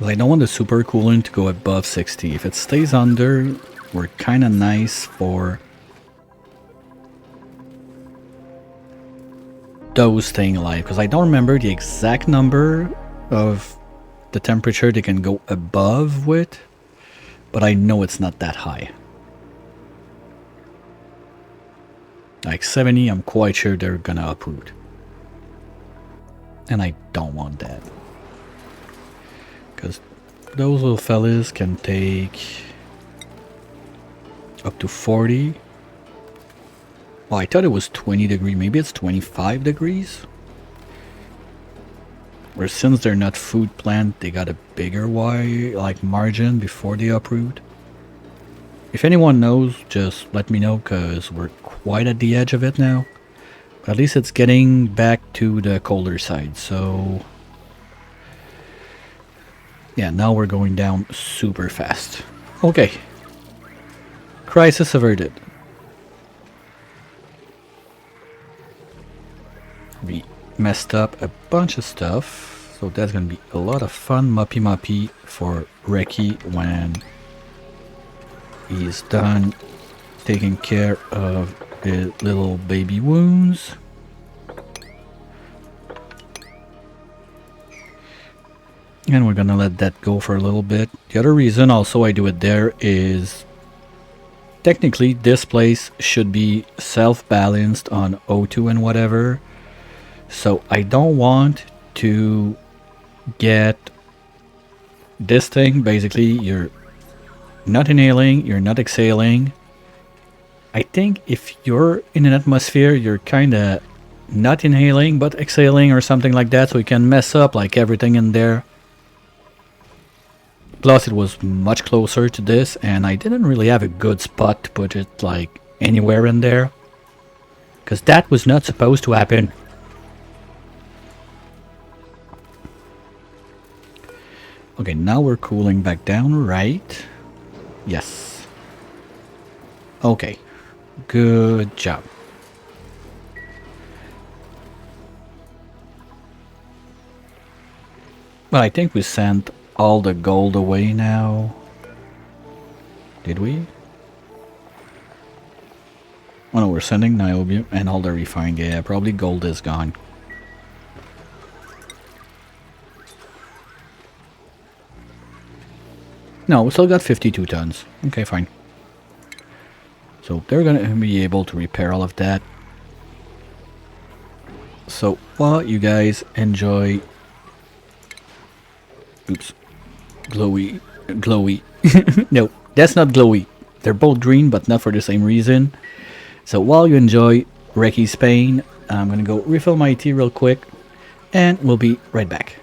I don't want the super coolant to go above 60. If it stays under, we're kind of nice for those staying alive. Because I don't remember the exact number of the temperature they can go above with. But I know it's not that high. Like 70, I'm quite sure they're gonna uproot. And I don't want that. Because those little fellas can take up to 40. Well, I thought it was 20 degrees. Maybe it's 25 degrees. Or since they're not food plant, they got a bigger margin before they uproot. If anyone knows, just let me know, because we're quite at the edge of it now. But at least it's getting back to the colder side, so... Yeah, now we're going down super fast. Okay. Crisis averted. We messed up a bunch of stuff, so that's gonna be a lot of fun muppy for Reki when he's done taking care of his little baby wounds. And we're gonna let that go for a little bit. The other reason also I do it there is technically this place should be self-balanced on O2 and whatever. So I don't want to get this thing. Basically, you're not inhaling, you're not exhaling. I think if you're in an atmosphere, you're kind of not inhaling but exhaling or something like that, so you can mess up like everything in there. Plus it was much closer to this and I didn't really have a good spot to put it like anywhere in there, because that was not supposed to happen. Okay, now we're cooling back down, right? Yes. Okay, good job. Well, I think we sent all the gold away now. Did we? Oh no, we're sending niobium and all the refined. Yeah, probably gold is gone. No, we still got 52 tons. Okay, fine. So they're gonna be able to repair all of that. So while you guys enjoy... Oops. Glowy. No, that's not glowy. They're both green, but not for the same reason. So while you enjoy Recce's pain, I'm gonna go refill my tea real quick, and we'll be right back.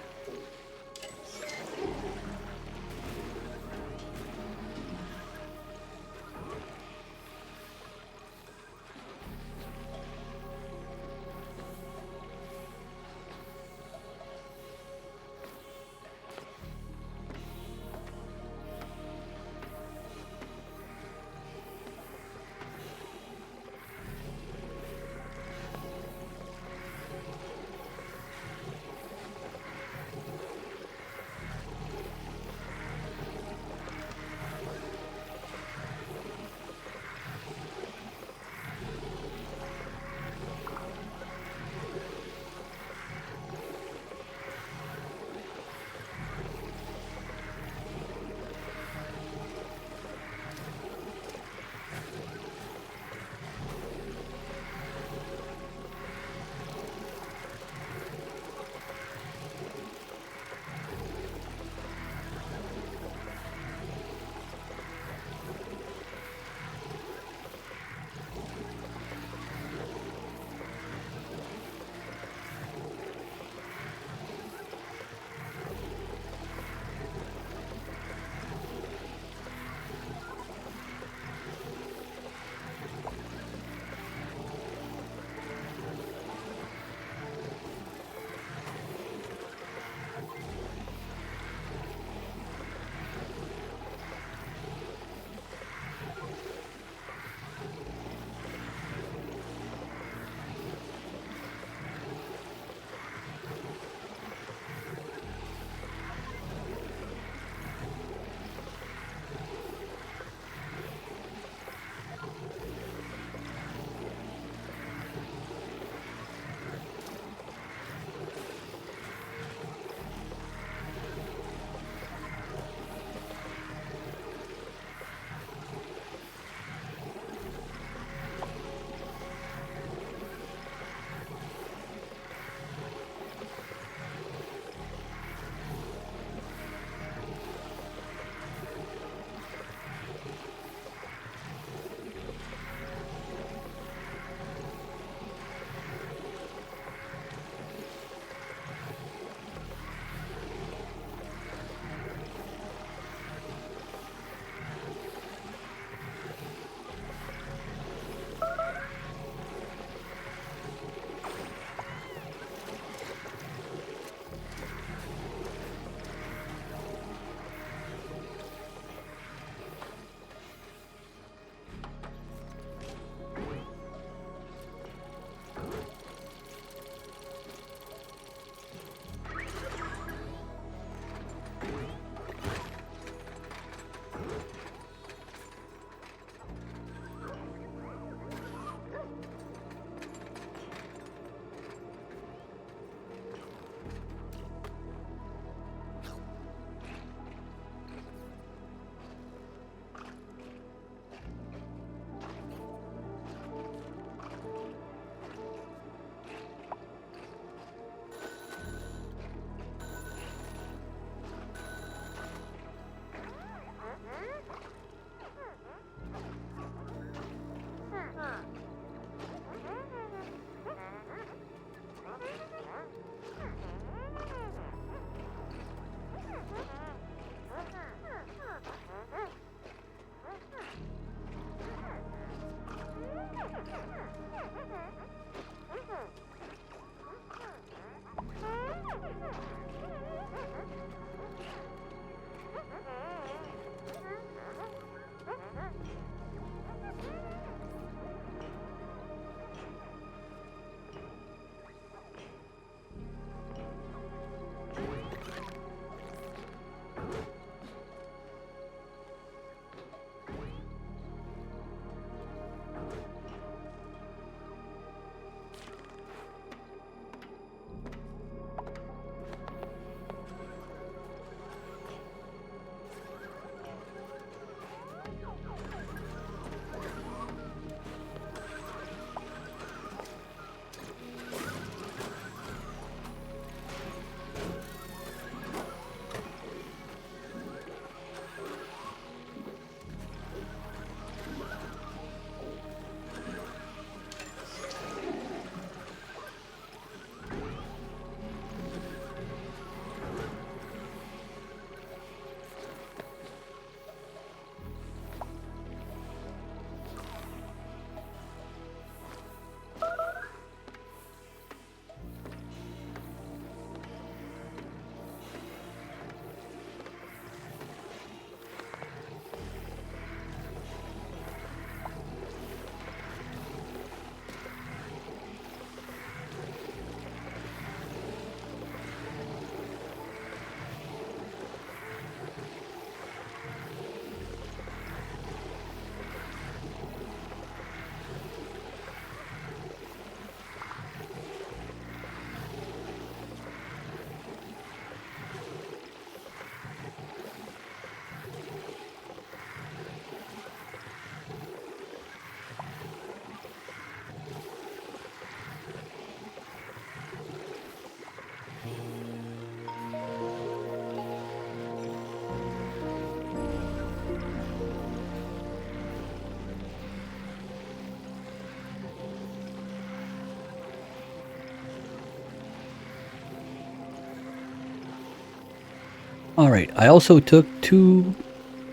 Alright, I also took 2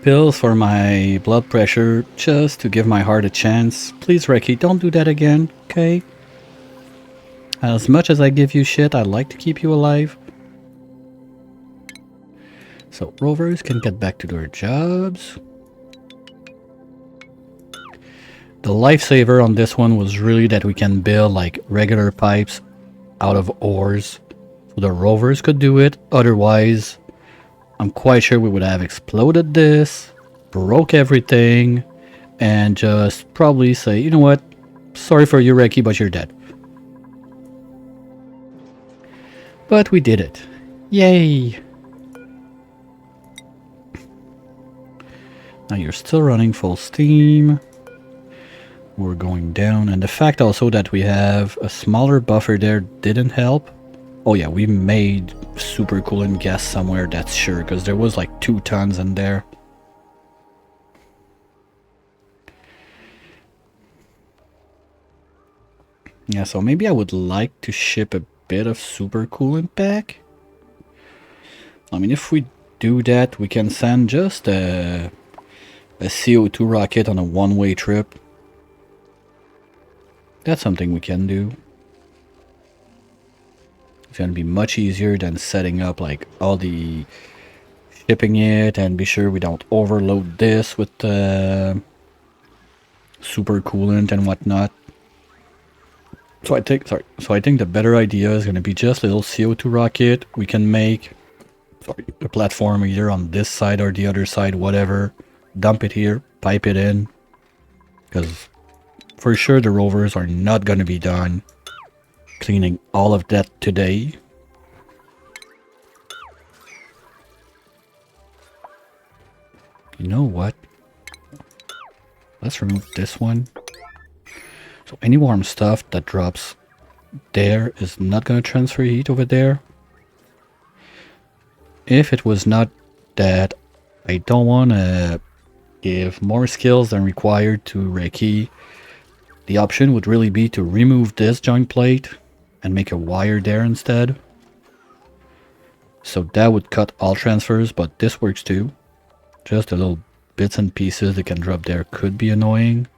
pills for my blood pressure just to give my heart a chance. Please, Reki, don't do that again, okay? As much as I give you shit, I'd like to keep you alive. So, rovers can get back to their jobs. The lifesaver on this one was really that we can build like regular pipes out of ores. So the rovers could do it. Otherwise, I'm quite sure we would have exploded this, broke everything, and just probably say, you know what? Sorry for you, Reki, but you're dead. But we did it. Yay! Now you're still running full steam. We're going down, and the fact also that we have a smaller buffer there didn't help. Oh yeah, we made super coolant gas somewhere, that's sure, because there was like 2 tons in there. Yeah, so maybe I would like to ship a bit of super coolant back. I mean, if we do that, we can send just a CO2 rocket on a one-way trip. That's something we can do. It's gonna be much easier than setting up like all the shipping it, and be sure we don't overload this with super coolant and whatnot. So I think the better idea is gonna be just a little CO2 rocket. We can make a platform either on this side or the other side, whatever. Dump it here, pipe it in, because for sure the rovers are not gonna be done cleaning all of that today. You know what? Let's remove this one. So any warm stuff that drops there is not going to transfer heat over there. If it was not that I don't want to give more skills than required to Reiki, the option would really be to remove this joint plate and make a wire there instead. So that would cut all transfers, but this works too. Just the little bits and pieces that can drop there could be annoying.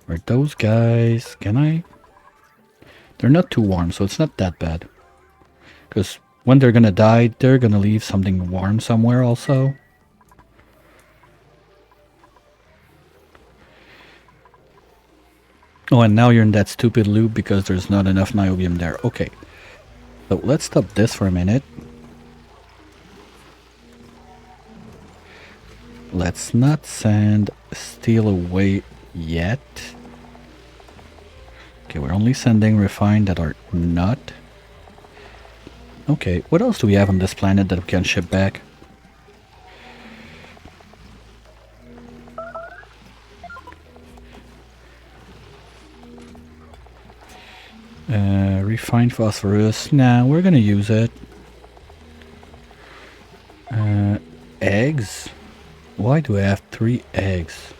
Or those guys, can I? They're not too warm, so it's not that bad. Because when they're gonna die, they're gonna leave something warm somewhere also. Oh, and now you're in that stupid loop because there's not enough niobium there. Okay. So let's stop this for a minute. Let's not send steel away yet. Okay, we're only sending refined that are not. Okay, what else do we have on this planet that we can ship back? Refined phosphorus. Nah, we're gonna use it. Eggs? Why do I have 3 eggs?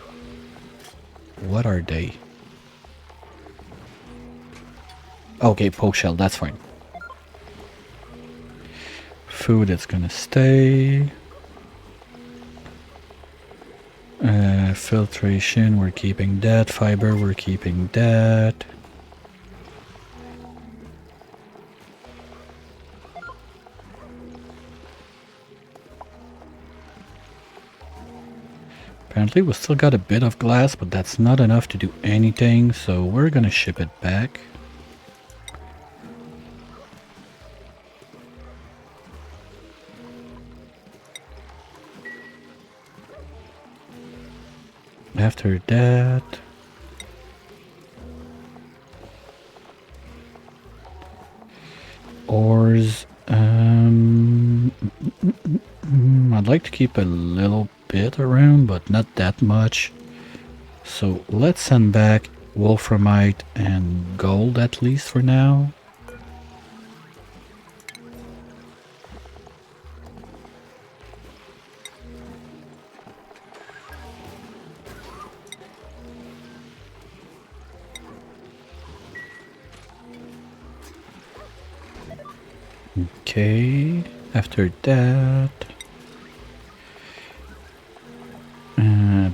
What are they? Okay, poke shell, that's fine. Food, it's gonna stay. Filtration, we're keeping that. Fiber, we're keeping that. Apparently we still got a bit of glass, but that's not enough to do anything, so we're gonna ship it back. After that, ores. I'd like to keep a little bit around, but not that much. So let's send back wolframite and gold at least for now. Okay, after that,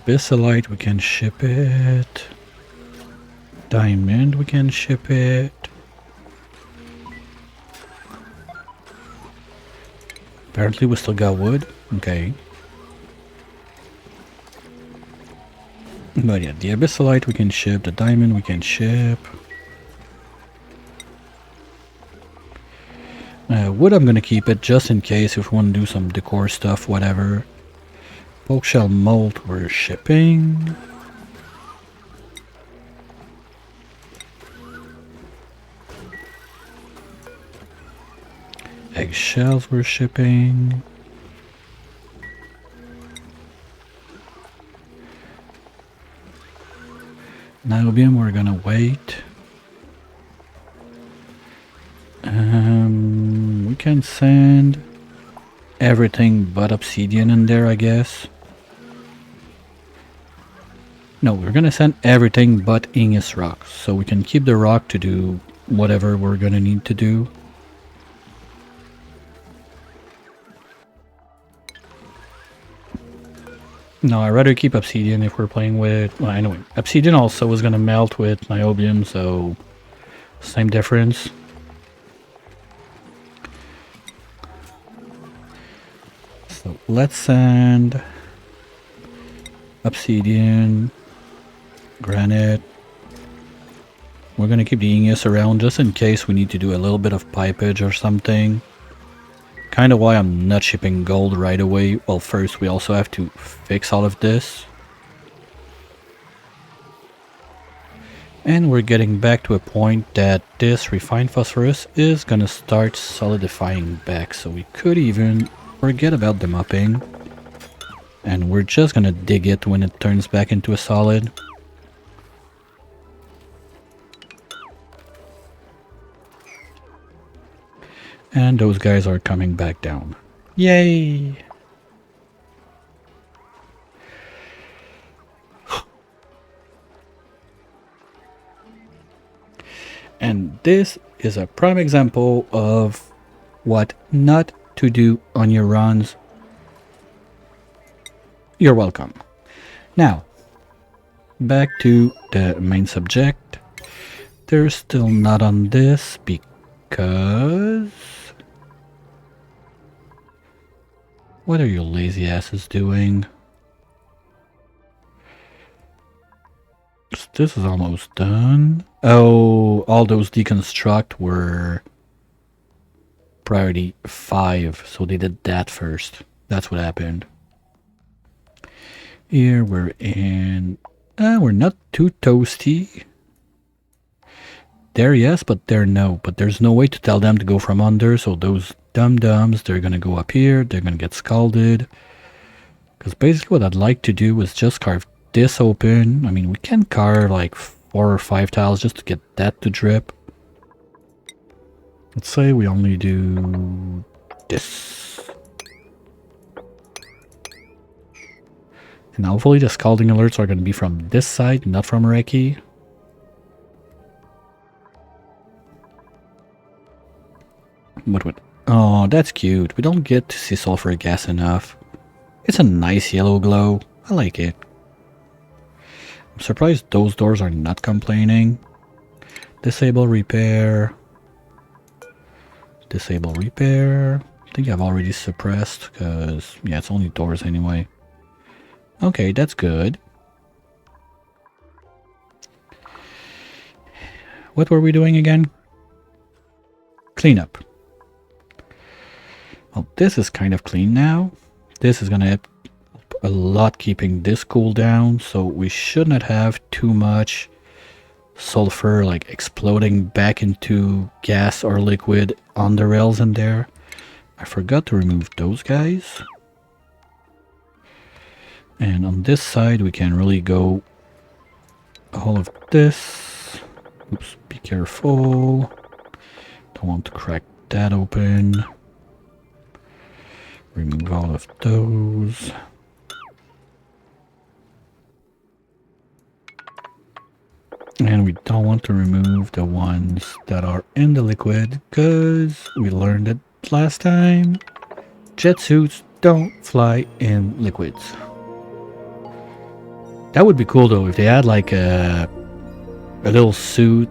Abyssalite, we can ship it. Diamond, we can ship it. Apparently we still got wood. Okay. But yeah, the Abyssalite we can ship. The diamond we can ship. Wood I'm gonna keep it just in case if we want to do some decor stuff, whatever. Bulk shell mold we're shipping. Eggshells we're shipping. Niobium we're gonna wait. We can send everything but obsidian in there, I guess. No, we're gonna send everything but igneous rock, so we can keep the rock to do whatever we're gonna need to do. No, I'd rather keep obsidian if we're playing with... Well, anyway, obsidian also is gonna melt with niobium, so same difference. So let's send obsidian, granite. We're gonna keep the igneous around just in case we need to do a little bit of pipage or something. Kind of why I'm not shipping gold right away. Well, first we also have to fix all of this. And we're getting back to a point that this refined phosphorus is gonna start solidifying back. So we could even forget about the mopping. And we're just gonna dig it when it turns back into a solid. And those guys are coming back down. Yay! And this is a prime example of what not to do on your runs. You're welcome. Now, back to the main subject. They're still not on this because... What are you lazy asses doing? This is almost done. Oh, all those deconstruct were priority 5, so they did that first. That's what happened. Here we're in... we're not too toasty. There, yes, but there, no. But there's no way to tell them to go from under, so those dum-dums, they're gonna go up here, they're gonna get scalded. Because basically what I'd like to do is just carve this open. I mean, we can carve like 4 or 5 tiles just to get that to drip. Let's say we only do this. And hopefully the scalding alerts are gonna be from this side, not from Reiki. What? Oh, that's cute. We don't get to see sulfuric gas enough. It's a nice yellow glow. I like it. I'm surprised those doors are not complaining. Disable repair. Disable repair. I think I've already suppressed because, yeah, it's only doors anyway. Okay, that's good. What were we doing again? Cleanup. Well, this is kind of clean now. This is gonna help a lot keeping this cool down, so we should not have too much sulfur like exploding back into gas or liquid on the rails in there. I forgot to remove those guys. And on this side we can really go all of this. Oops, be careful. Don't want to crack that open. Remove all of those. And we don't want to remove the ones that are in the liquid because we learned it last time. Jet suits don't fly in liquids. That would be cool though if they had like a little suit,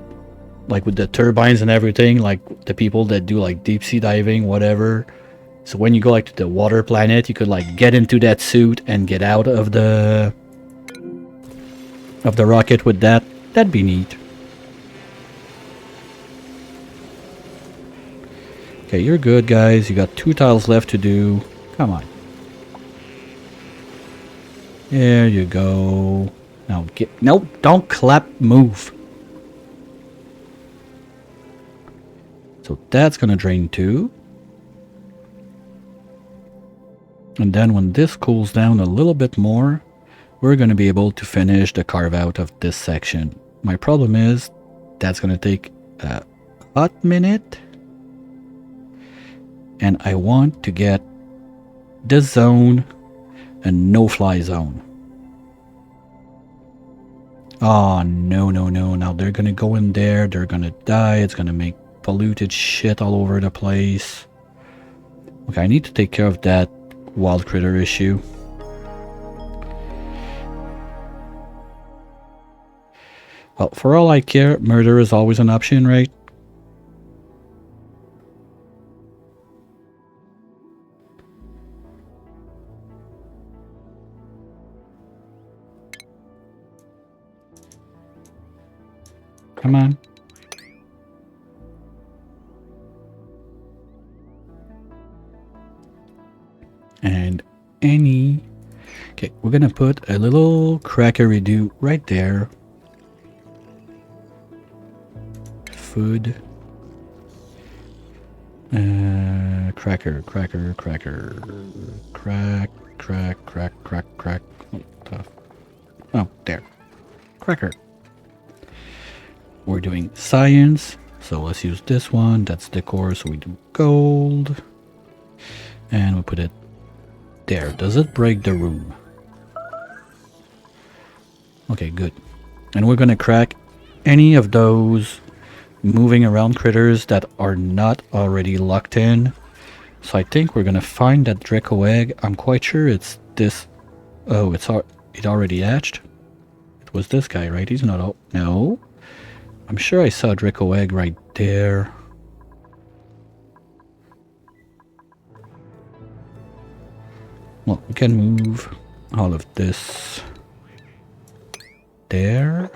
like with the turbines and everything, like the people that do like deep sea diving, whatever. So when you go like to the water planet, you could like get into that suit and get out of the rocket with that. That'd be neat. Okay, you're good, guys. You got 2 tiles left to do. Come on. There you go. Now get... Nope, don't clap. Move. So that's gonna drain too. And then when this cools down a little bit more, we're gonna be able to finish the carve out of this section. My problem is that's gonna take a hot minute. And I want to get this zone a no-fly zone. Oh, no, no, no. Now they're gonna go in there. They're gonna die. It's gonna make polluted shit all over the place. Okay, I need to take care of that wild critter issue. Well, for all I care, murder is always an option, right? Come on. And any... Okay, we're gonna put a little cracker redo right there. Food. Cracker. Crack. Oh, there. Cracker. We're doing science, so let's use this one. That's decor, so we do gold. And we put it there. Does it break the room? Okay, good. And we're gonna crack any of those moving around critters that are not already locked in. So I think we're gonna find that Draco egg. I'm quite sure it's this. Oh, it already hatched. It was this guy, right? He's not. Oh, no. I'm sure I saw a Draco egg right there. Well, we can move all of this there.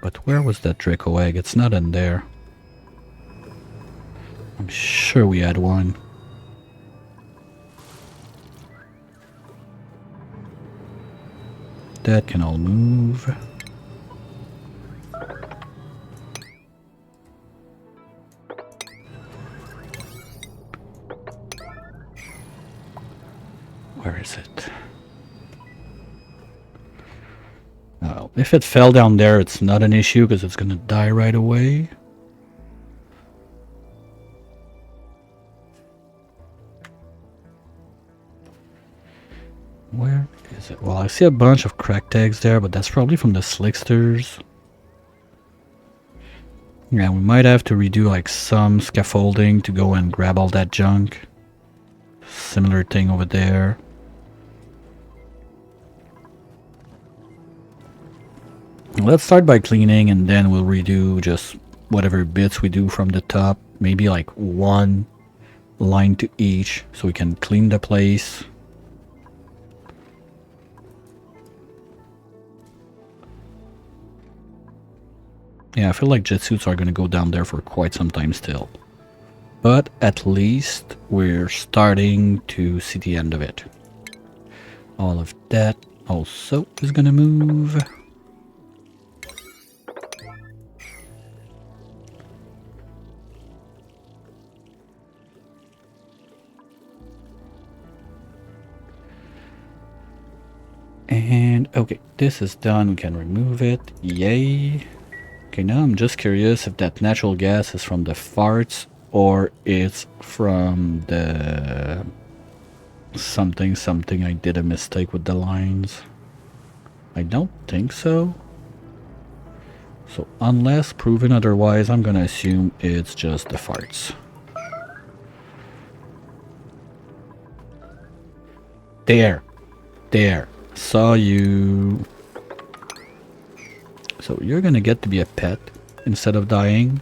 But where was that Draco egg? It's not in there. I'm sure we had one. That can all move. Where is it? Oh, if it fell down there, it's not an issue because it's gonna die right away. Where is it? Well, I see a bunch of cracked eggs there, but that's probably from the slicksters. Yeah, we might have to redo like some scaffolding to go and grab all that junk. Similar thing over there. Let's start by cleaning and then we'll redo just whatever bits we do from the top. Maybe like one line to each so we can clean the place. Yeah, I feel like jet suits are going to go down there for quite some time still. But at least we're starting to see the end of it. All of that also is going to move. And okay, this is done. We can remove it. Yay. Okay, now I'm just curious if that natural gas is from the farts or it's from the something. I did a mistake with the lines. I don't think so. So unless proven otherwise, I'm gonna assume it's just the farts. There. There. Saw you. So you're gonna get to be a pet instead of dying.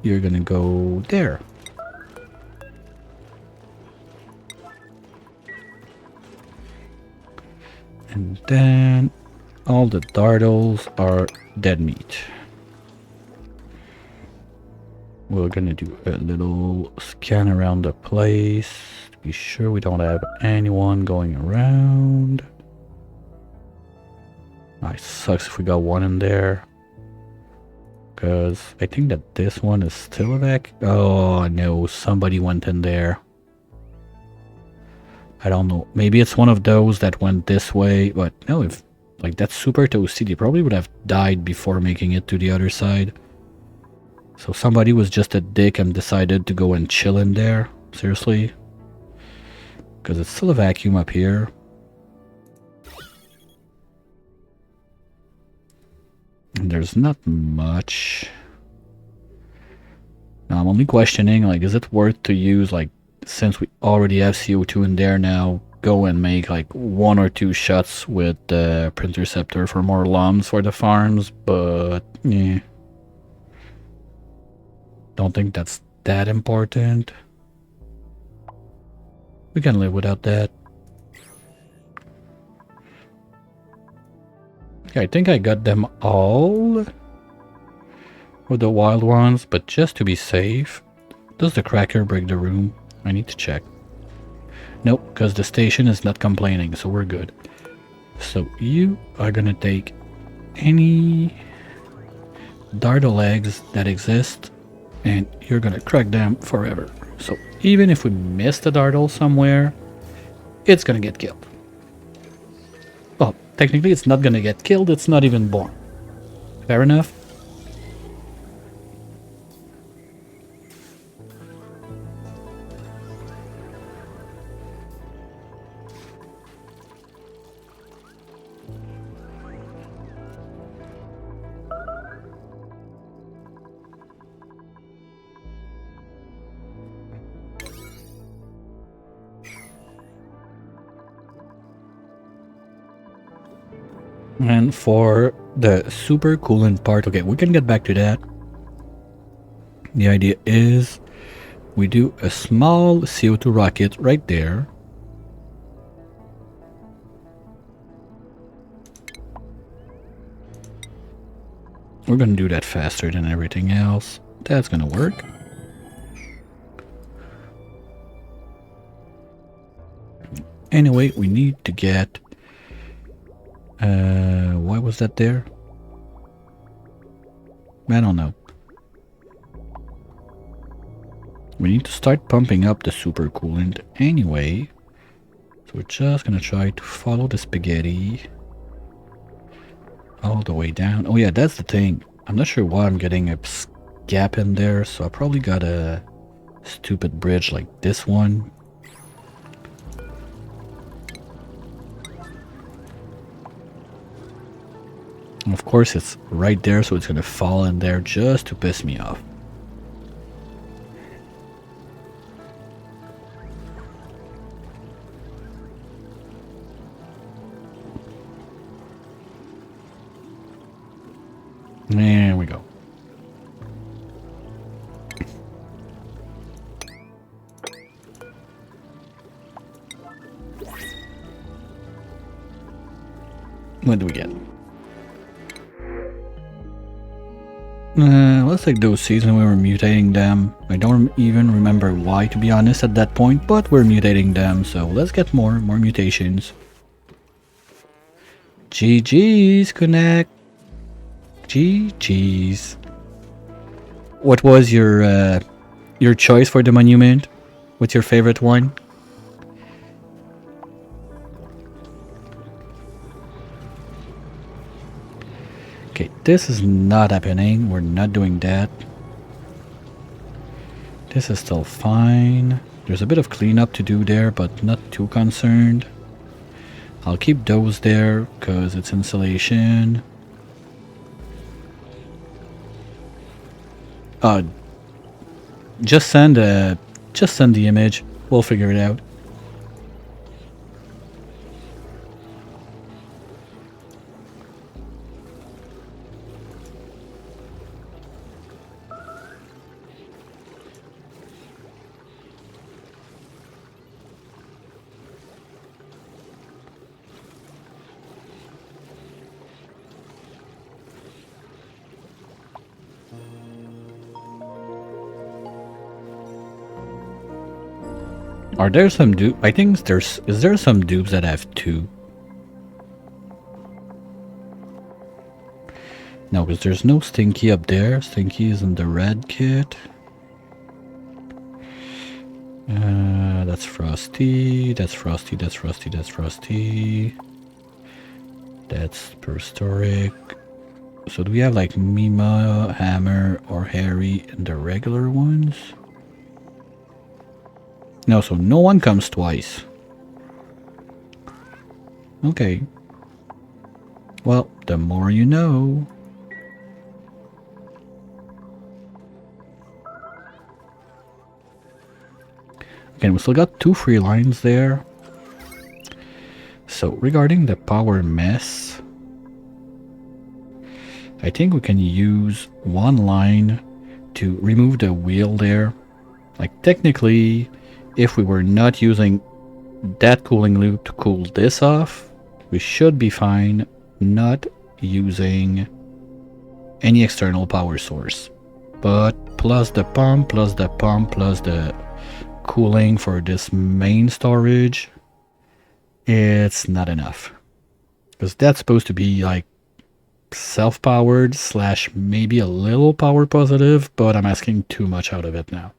You're gonna go there. And then all the dartles are dead meat. We're gonna do a little scan around the place to be sure we don't have anyone going around. It sucks if we got one in there. Because I think that this one is still a vac. Oh no, somebody went in there. I don't know. Maybe it's one of those that went this way. But no, if like that's super toasty, they probably would have died before making it to the other side. So somebody was just a dick and decided to go and chill in there. Seriously. Because it's still a vacuum up here. And there's not much. Now I'm only questioning, like, is it worth to use, like, since we already have CO2 in there now, go and make, like, 1 or 2 shots with the Printerceptor for more LOMs for the farms, but, yeah. Don't think that's that important. We can live without that. Okay, I think I got them all with the wild ones, but just to be safe, does the cracker break the room? I need to check. Nope, because the station is not complaining, so we're good. So you are gonna take any dartle eggs that exist, and you're gonna crack them forever. So even if we miss the dartle somewhere, it's gonna get killed. Well, technically it's not gonna get killed, it's not even born. Fair enough? And for the super coolant part, okay, we can get back to that. The idea is we do a small CO2 rocket right there. We're gonna do that faster than everything else. That's gonna work. Anyway, we need to get... why was that there? I don't know. We need to start pumping up the super coolant anyway. So we're just gonna try to follow the spaghetti all the way down. Oh yeah, that's the thing. I'm not sure why I'm getting a gap in there, so I probably got a stupid bridge like this one. And of course it's right there, so it's gonna fall in there just to piss me off. There we go. What do we get? Let's take those seeds when we were mutating them. I don't even remember why, to be honest, at that point, but we're mutating them, so let's get more mutations. GG's, Connect. GG's. What was your choice for the monument? What's your favorite one? Okay, this is not happening. We're not doing that. This is still fine. There's a bit of cleanup to do there, but not too concerned. I'll keep those there because it's insulation. Just send a Just send the image. We'll figure it out. Are there some dupes? I think is there some dupes that have 2? No, because there's no Stinky up there. Stinky is in the red kit. That's Frosty. That's Frosty. That's Frosty. That's Frosty. That's prehistoric. So do we have like Mima, Hammer, or Harry in the regular ones? No, so no one comes twice. Okay. Well, the more you know. Again, we still got 2 free lines there. So regarding the power mess, I think we can use 1 line to remove the wheel there. Like technically, if we were not using that cooling loop to cool this off, we should be fine not using any external power source. But plus the pump, plus the pump, plus the cooling for this main storage, it's not enough. Because that's supposed to be like self-powered / maybe a little power positive, but I'm asking too much out of it now.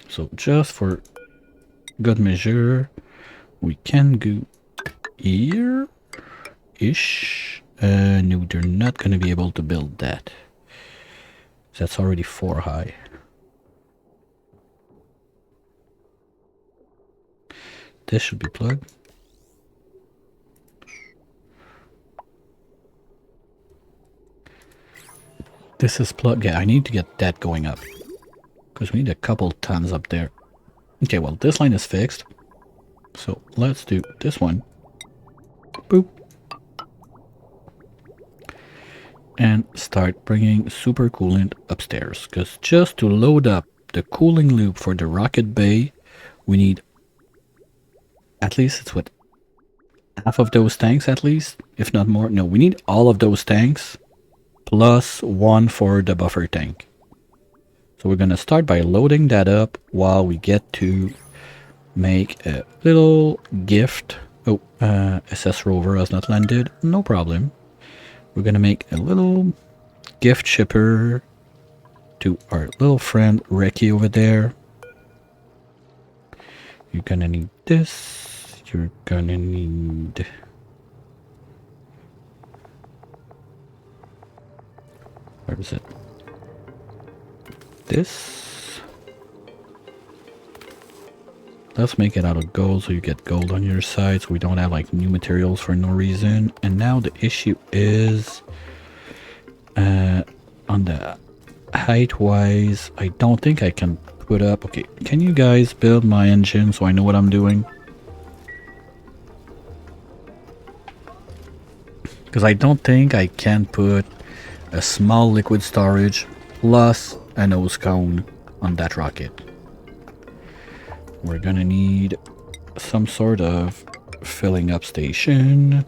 So just for good measure, we can go here-ish. No, they're not going to be able to build that. That's already 4 high. This should be plugged. This is plugged. Yeah, I need to get that going up. Because we need a couple tons up there. Okay, well, this line is fixed. So let's do this one. Boop. And start bringing super coolant upstairs. Because just to load up the cooling loop for the rocket bay, we need at least, it's what, half of those tanks at least, if not more. No, we need all of those tanks plus 1 for the buffer tank. So we're gonna start by loading that up while we get to make a little gift. Oh, SS Rover has not landed. No problem. We're gonna make a little gift shipper to our little friend Reki over there. You're gonna need this. You're gonna need... Where is it? This. Let's make it out of gold so you get gold on your side, so we don't have like new materials for no reason. And now the issue is on the height wise, I don't think I can put up... Okay, can you guys build my engine so I know what I'm doing? Because I don't think I can put a small liquid storage plus a nose cone on that rocket. We're gonna need some sort of filling up station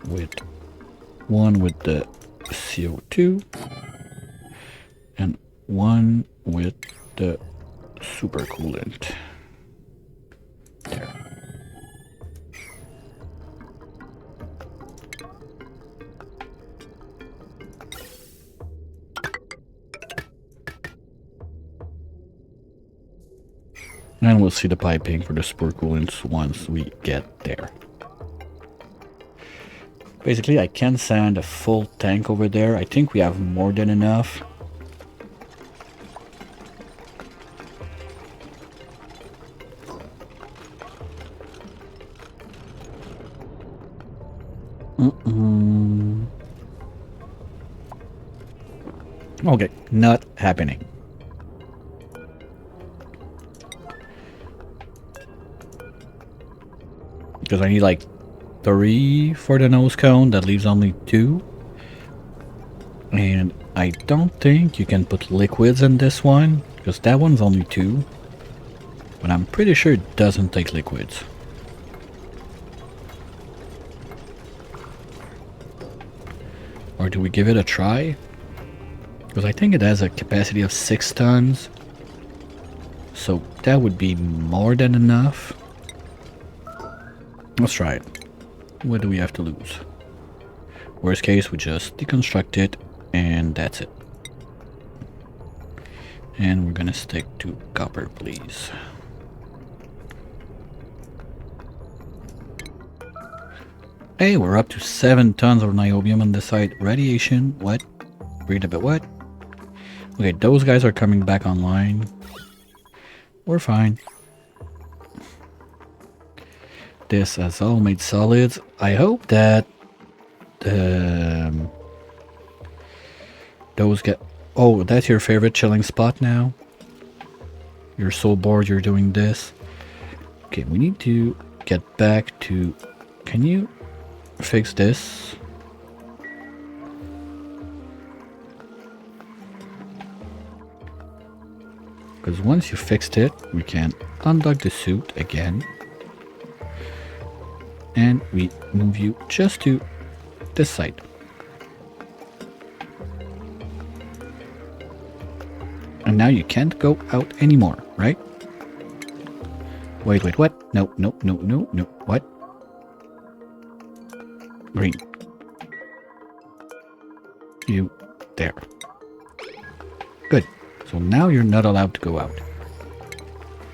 with one with the CO2 and one with the super coolant. There. And we'll see the piping for the super coolants once we get there. Basically, I can sand a full tank over there. I think we have more than enough. Okay, not happening. Because I need like 3 for the nose cone. That leaves only 2. And I don't think you can put liquids in this one. Because that one's only 2. But I'm pretty sure it doesn't take liquids. Or do we give it a try? Because I think it has a capacity of 6 tons. So that would be more than enough. Let's try it. What do we have to lose? Worst case, we just deconstruct it, and that's it. And we're gonna stick to copper, please. Hey, we're up to 7 tons of niobium on this side. Radiation, what? Breathe a bit, what? Okay, those guys are coming back online. We're fine. This has all made solids. I hope that those get... Oh, that's your favorite chilling spot now? You're so bored you're doing this. Okay, we need to get back to... Can you fix this? Because once you fixed it, we can undock the suit again. And we move you just to this side. And now you can't go out anymore, right? Wait, what? No, no, no, no, no. What? Green. You there. Good. So now you're not allowed to go out.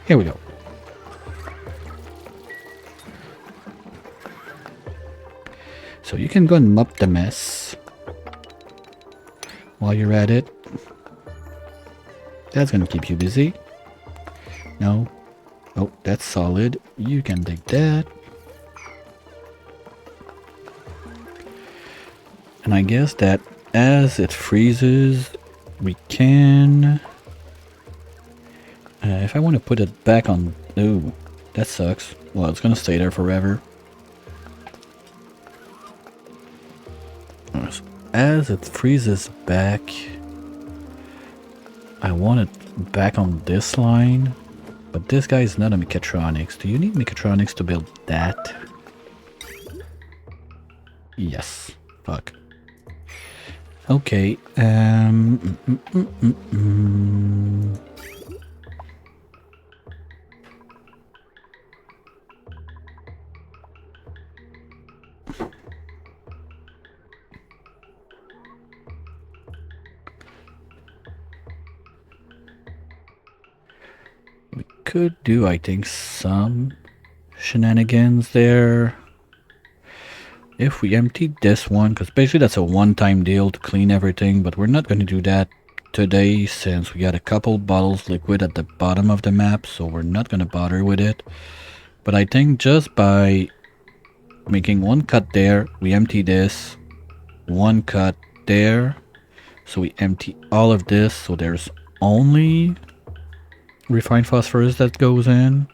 Here we go. So you can go and mop the mess while you're at it. That's gonna keep you busy. No. Oh, that's solid. You can dig that. And I guess that as it freezes, we can... if I want to put it back on... Ooh, that sucks. Well, it's gonna stay there forever. As it freezes back, I want it back on this line. But this guy is not a mechatronics. Do you need mechatronics to build that? Yes. Fuck. Okay. We could do, I think, some shenanigans there. If we emptied this one, because basically that's a one-time deal to clean everything, but we're not going to do that today since we got a couple bottles liquid at the bottom of the map, so we're not going to bother with it. But I think just by making one cut there, we empty this, one cut there, so we empty all of this, so there's only refined phosphorus that goes in,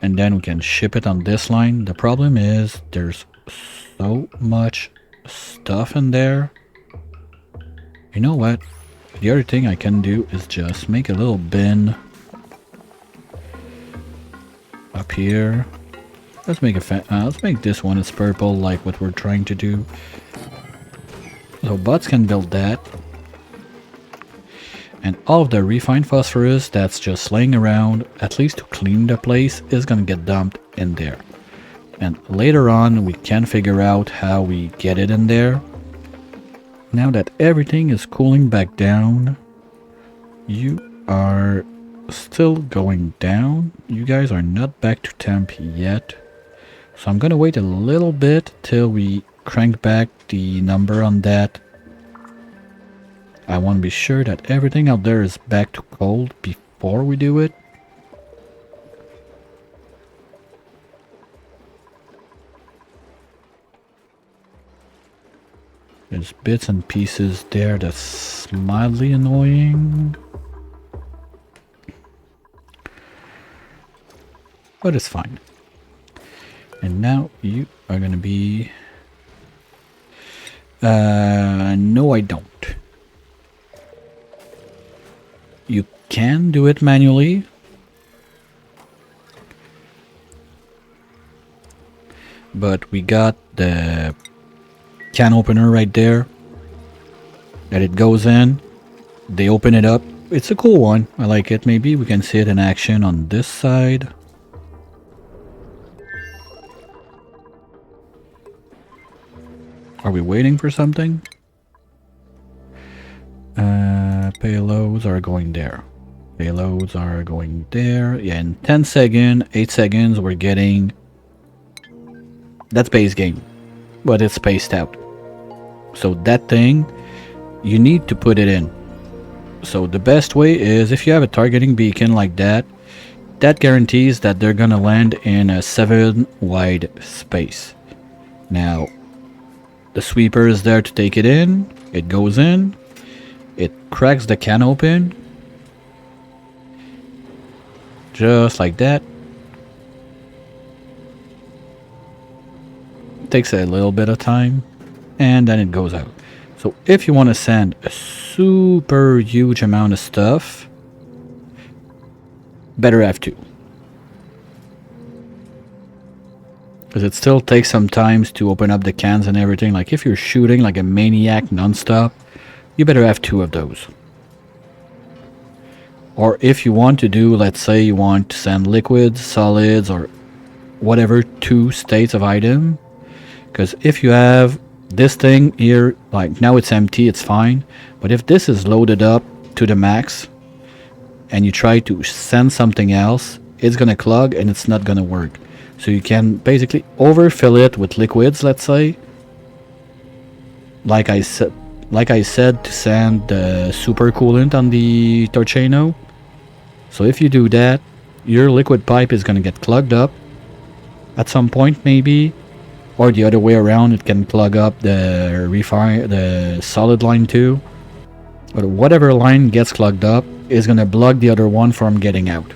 and then we can ship it on this line. The problem is there's so much stuff in there. You know what? The other thing I can do is just make a little bin up here. Let's make let's make this one as purple, like what we're trying to do. So bots can build that. And all of the refined phosphorus that's just laying around, at least to clean the place, is gonna get dumped in there. And later on, we can figure out how we get it in there. Now that everything is cooling back down, you are still going down. You guys are not back to temp yet. So I'm gonna wait a little bit till we crank back the number on that. I want to be sure that everything out there is back to cold before we do it. There's bits and pieces there that's mildly annoying. But it's fine. And now you are gonna be... no I don't. You can do it manually. But we got the can opener right there. That it goes in. They open it up. It's a cool one. I like it. Maybe we can see it in action on this side. Are we waiting for something? Payloads are going there. Payloads are going there. Yeah, in 10 seconds, 8 seconds, we're getting... That's base game. But it's spaced out. So that thing, you need to put it in. So the best way is if you have a targeting beacon like that, that guarantees that they're gonna land in a 7 wide space. Now, the sweeper is there to take it in. It goes in. It cracks the can open. Just like that. It takes a little bit of time. And then it goes out. So if you want to send a super huge amount of stuff, better have two. Because it still takes some time to open up the cans and everything. Like if you're shooting like a maniac non-stop, you better have two of those. Or if you want to do, let's say you want to send liquids, solids, or whatever, 2 states of item. Because if you have this thing here, like now it's empty, it's fine. But if this is loaded up to the max, and you try to send something else, it's gonna clog and it's not gonna work. So you can basically overfill it with liquids, let's say. Like I said, to send the super coolant on the Torcheno. So if you do that, your liquid pipe is gonna get clogged up at some point maybe. Or the other way around, it can plug up the solid line too. But whatever line gets clogged up is gonna block the other one from getting out.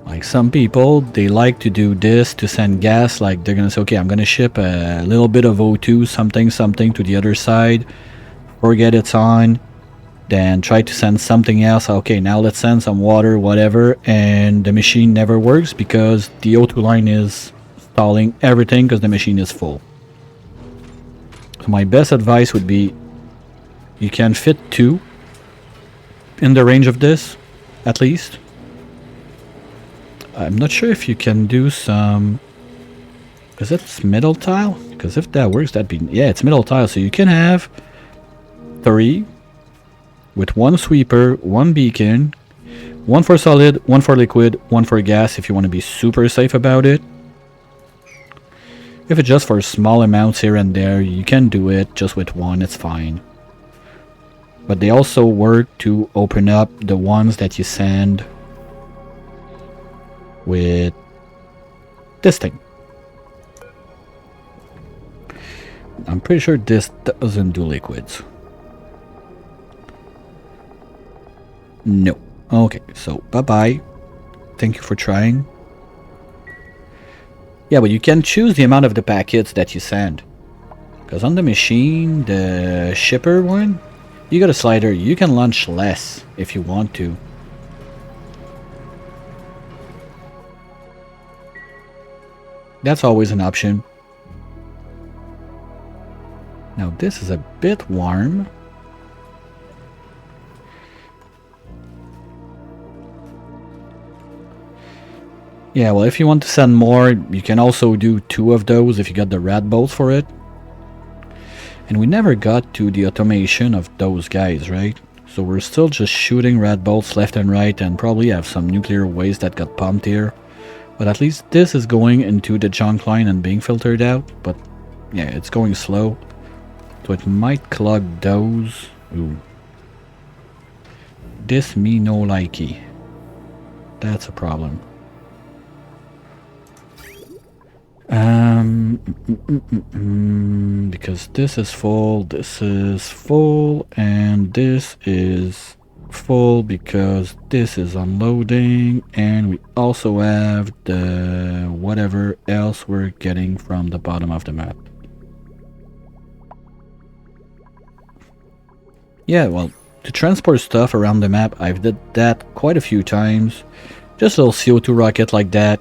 Like some people, they like to do this to send gas. Like they're gonna say, okay, I'm gonna ship a little bit of O2, something to the other side. Forget it's on. Then try to send something else. Okay, now let's send some water, whatever. And the machine never works because the O2 line is stalling everything because the machine is full. So my best advice would be, you can fit 2 in the range of this, at least. I'm not sure if you can do some... Is it metal tile? Because if that works, that'd be... Yeah, it's metal tile. So you can have 3 with 1 sweeper, 1 beacon, 1 for solid, 1 for liquid, 1 for gas if you want to be super safe about it. If it's just for small amounts here and there, you can do it just with 1, it's fine. But they also work to open up the ones that you send with this thing. I'm pretty sure this doesn't do liquids. No. Okay, so bye-bye. Thank you for trying. Yeah, but you can choose the amount of the packets that you send. Because on the machine, the shipper one, you got a slider. You can launch less if you want to. That's always an option. Now this is a bit warm. Yeah, well, if you want to send more, you can also do 2 of those if you got the rat bolts for it. And we never got to the automation of those guys, right? So we're still just shooting rat bolts left and right and probably have some nuclear waste that got pumped here. But at least this is going into the junk line and being filtered out. But yeah, it's going slow. So it might clog those. Ooh. This me no likey. That's a problem. Because this is full, and this is full because this is unloading, and we also have the whatever else we're getting from the bottom of the map. Yeah, well, to transport stuff around the map, I've did that quite a few times. Just a little CO2 rocket like that.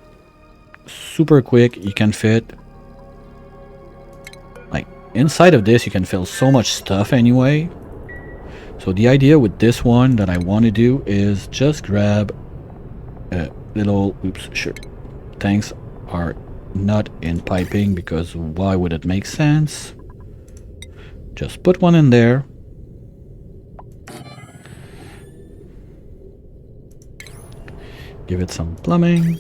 Super quick, you can fit. Like, inside of this, you can fill so much stuff anyway. So the idea with this one that I want to do is just grab a little, oops, sure, tanks are not in piping because why would it make sense? Just put one in there. Give it some plumbing.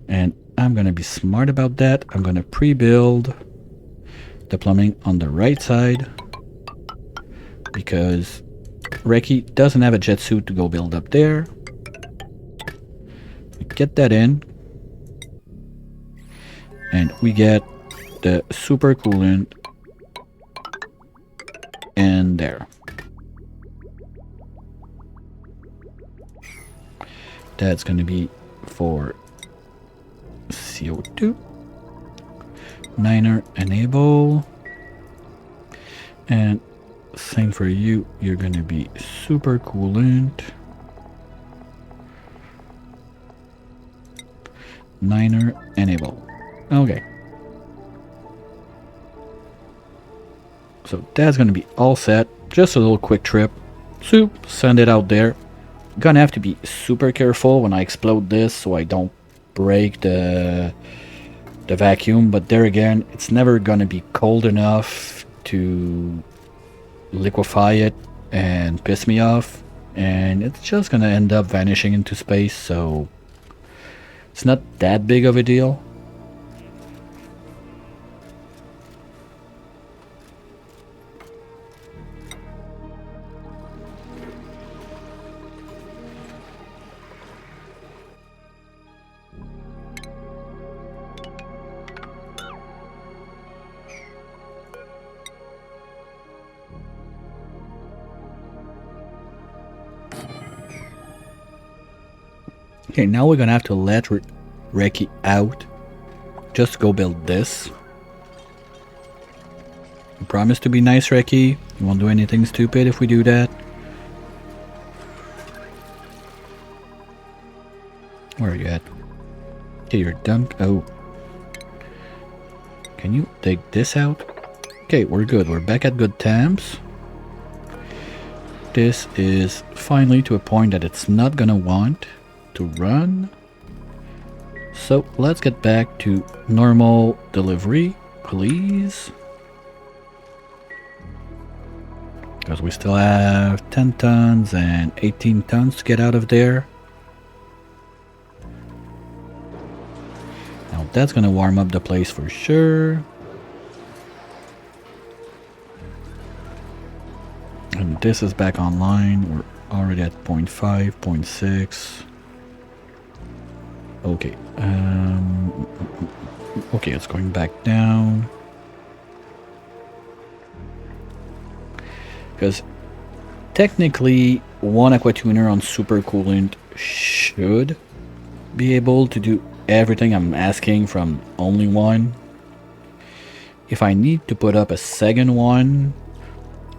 And I'm gonna be smart about that. I'm gonna pre-build the plumbing on the right side because Reki doesn't have a jet suit to go build up there. We get that in, and we get the super coolant in there. That's gonna be for CO2. Niner enable. And same for you, you're gonna be super coolant. Niner enable. Okay. So that's gonna be all set. Just a little quick trip. Soup, send it out there. Gonna have to be super careful when I explode this so I don't break the vacuum, but there again, it's never gonna be cold enough to liquefy it and piss me off, and it's just gonna end up vanishing into space, so it's not that big of a deal. Okay, now we're gonna have to let Reki out. Just go build this. You promise to be nice, Reki. You won't do anything stupid if we do that. Where are you at? Okay, you're done. Oh. Can you take this out? Okay, we're good. We're back at good temps. This is finally to a point that it's not gonna want to run. So let's get back to normal delivery, please. Because we still have 10 tons and 18 tons to get out of there. Now that's gonna warm up the place for sure. And this is back online. We're already at 0.5, 0.6. Okay. Okay, it's going back down. Because technically, one aqua tuner on super coolant should be able to do everything I'm asking from only one. If I need to put up a second one,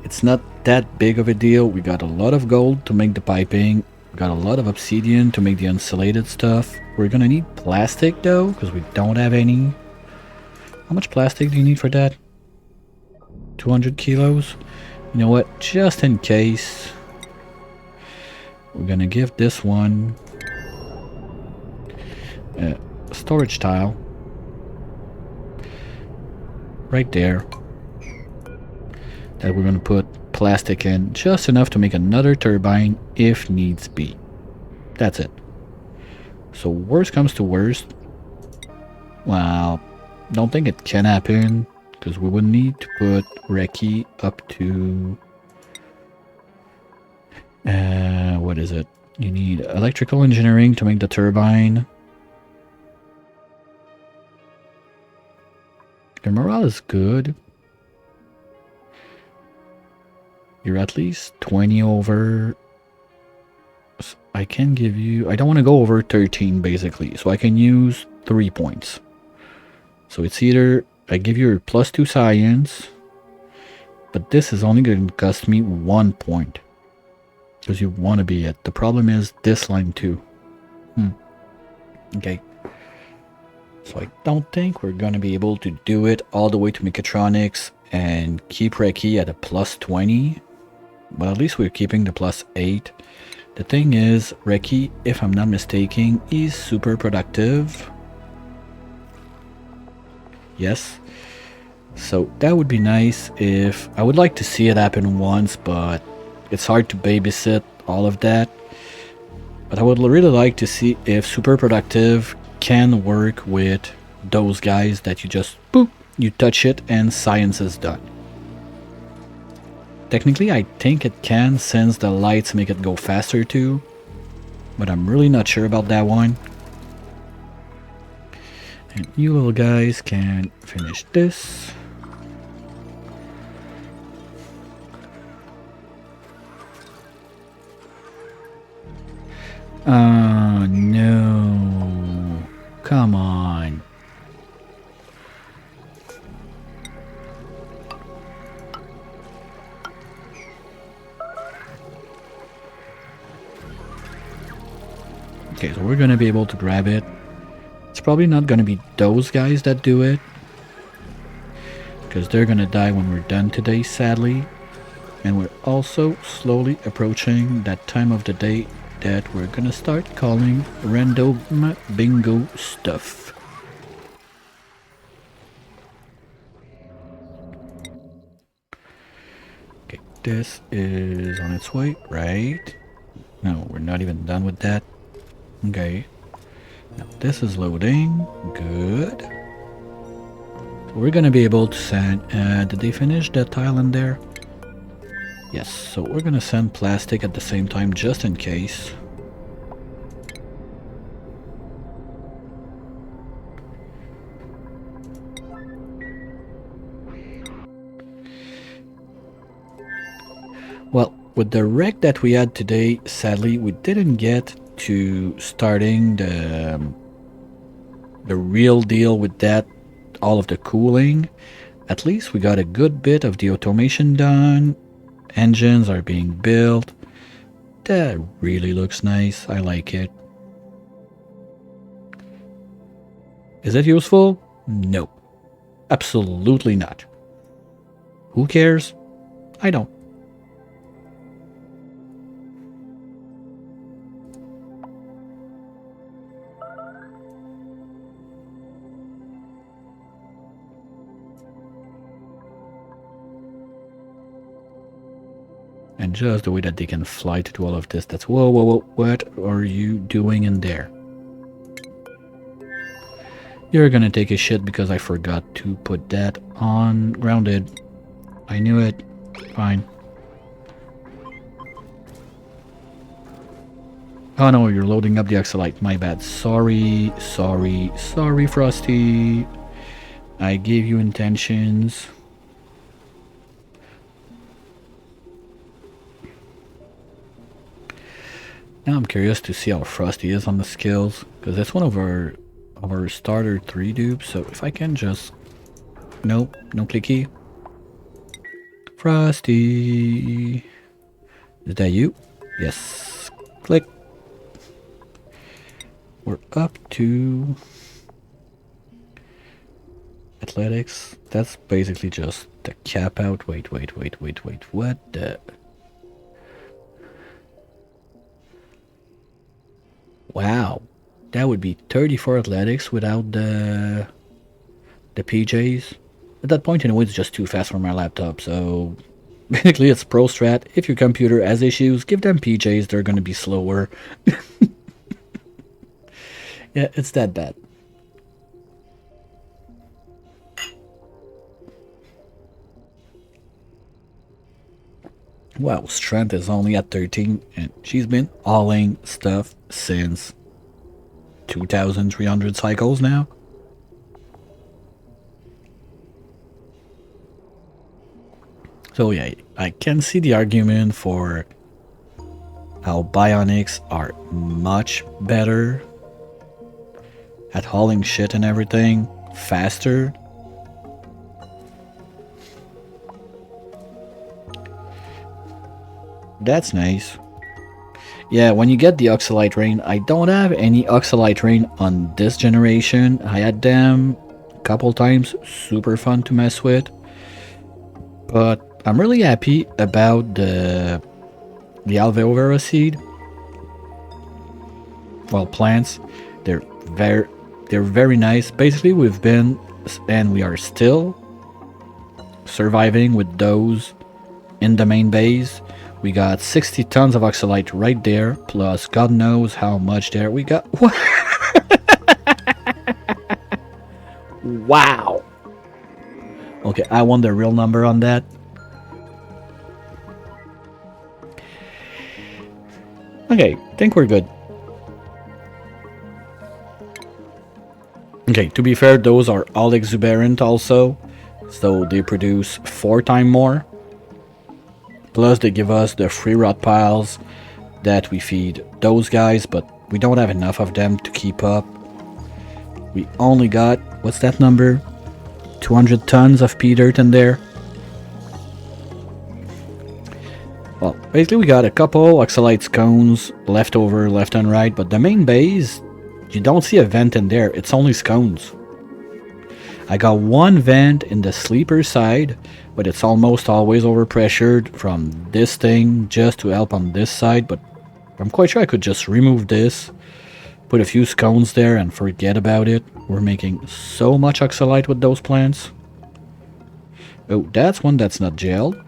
it's not that big of a deal. We got a lot of gold to make the piping. We got a lot of obsidian to make the insulated stuff. We're gonna need plastic though, because we don't have any. How much plastic do you need for that? 200 kilos? You know what? Just in case, we're gonna give this one a storage tile. Right there. That we're gonna put plastic in, just enough to make another turbine if needs be. That's it. So worst comes to worst, well, don't think it can happen, because we would need to put Reki up to what is it? You need electrical engineering to make the turbine. Your morale is good. You're at least 20 over. I can give you... I don't want to go over 13 basically. So I can use 3 points. So it's either I give you a +2 science. But this is only going to cost me 1 point. Because you want to be it. The problem is this line too. Okay. So I don't think we're going to be able to do it all the way to mechatronics and keep Reiki at a +20. But at least we're keeping the +8. The thing is, Reiki, if I'm not mistaken, is super productive. Yes. So that would be nice if... I would like to see it happen once, but it's hard to babysit all of that. But I would really like to see if super productive can work with those guys that you just boop, you touch it and science is done. Technically I think it can, since the lights make it go faster too, but I'm really not sure about that one. And you little guys can finish this. Oh no. Come on. Okay, so we're gonna be able to grab it. It's probably not gonna be those guys that do it, because they're gonna die when we're done today, sadly. And we're also slowly approaching that time of the day that we're gonna start calling random bingo stuff. Okay, this is on its way, right? No, we're not even done with that. Okay. Now this is loading. Good. So we're gonna be able to send... did they finish that tile in there? Yes, so we're gonna send plastic at the same time just in case. Well, with the wreck that we had today, sadly we didn't get to starting the real deal with that, all of the cooling. At least we got a good bit of the automation done. Engines are being built. That really looks nice. I like it. Is it useful? No. Absolutely not. Who cares? I don't. And just the way that they can fly to do all of this, that's... Whoa, whoa, whoa, what are you doing in there? You're gonna take a shit because I forgot to put that on grounded. I knew it. Fine. Oh no, you're loading up the Oxalite. My bad. Sorry, sorry, sorry, Frosty. I gave you intentions. Now I'm curious to see how Frosty is on the skills, because it's one of our starter 3 dupes. So if I can just... Nope, no clicky. Frosty. Is that you? Yes. Click. We're up to athletics. That's basically just the cap out. Wait. What the... Wow. That would be 34 athletics without the PJs. At that point, anyway, it's just too fast for my laptop, so... Basically, it's pro strat. If your computer has issues, give them PJs, they're gonna be slower. Yeah, it's that bad. Wow, strength is only at 13, and she's been hauling stuff since 2,300 cycles now. So yeah, I can see the argument for how bionics are much better at hauling shit and everything faster. That's nice. Yeah, when you get the Oxalite Rain, I don't have any Oxalite Rain on this generation. I had them a couple times, super fun to mess with. But I'm really happy about the aloe vera seed. Well, plants, they're very they're very nice. Basically, we've been and we are still surviving with those in the main base. We got 60 tons of oxalite right there, plus God knows how much there we got. Wow. Okay, I want the real number on that. Okay, think we're good. Okay, to be fair, those are all exuberant also, so they produce 4 times more. Plus they give us the free rot piles that we feed those guys, but we don't have enough of them to keep up. We only got, what's that number? 200 tons of pea dirt in there. Well, basically we got a couple oxalite scones left over, left and right, but the main base, you don't see a vent in there, it's only scones. I got one vent in the sleeper side, but it's almost always overpressured from this thing just to help on this side, but I'm quite sure I could just remove this, put a few scones there and forget about it. We're making so much oxalite with those plants. Oh, that's one that's not gelled.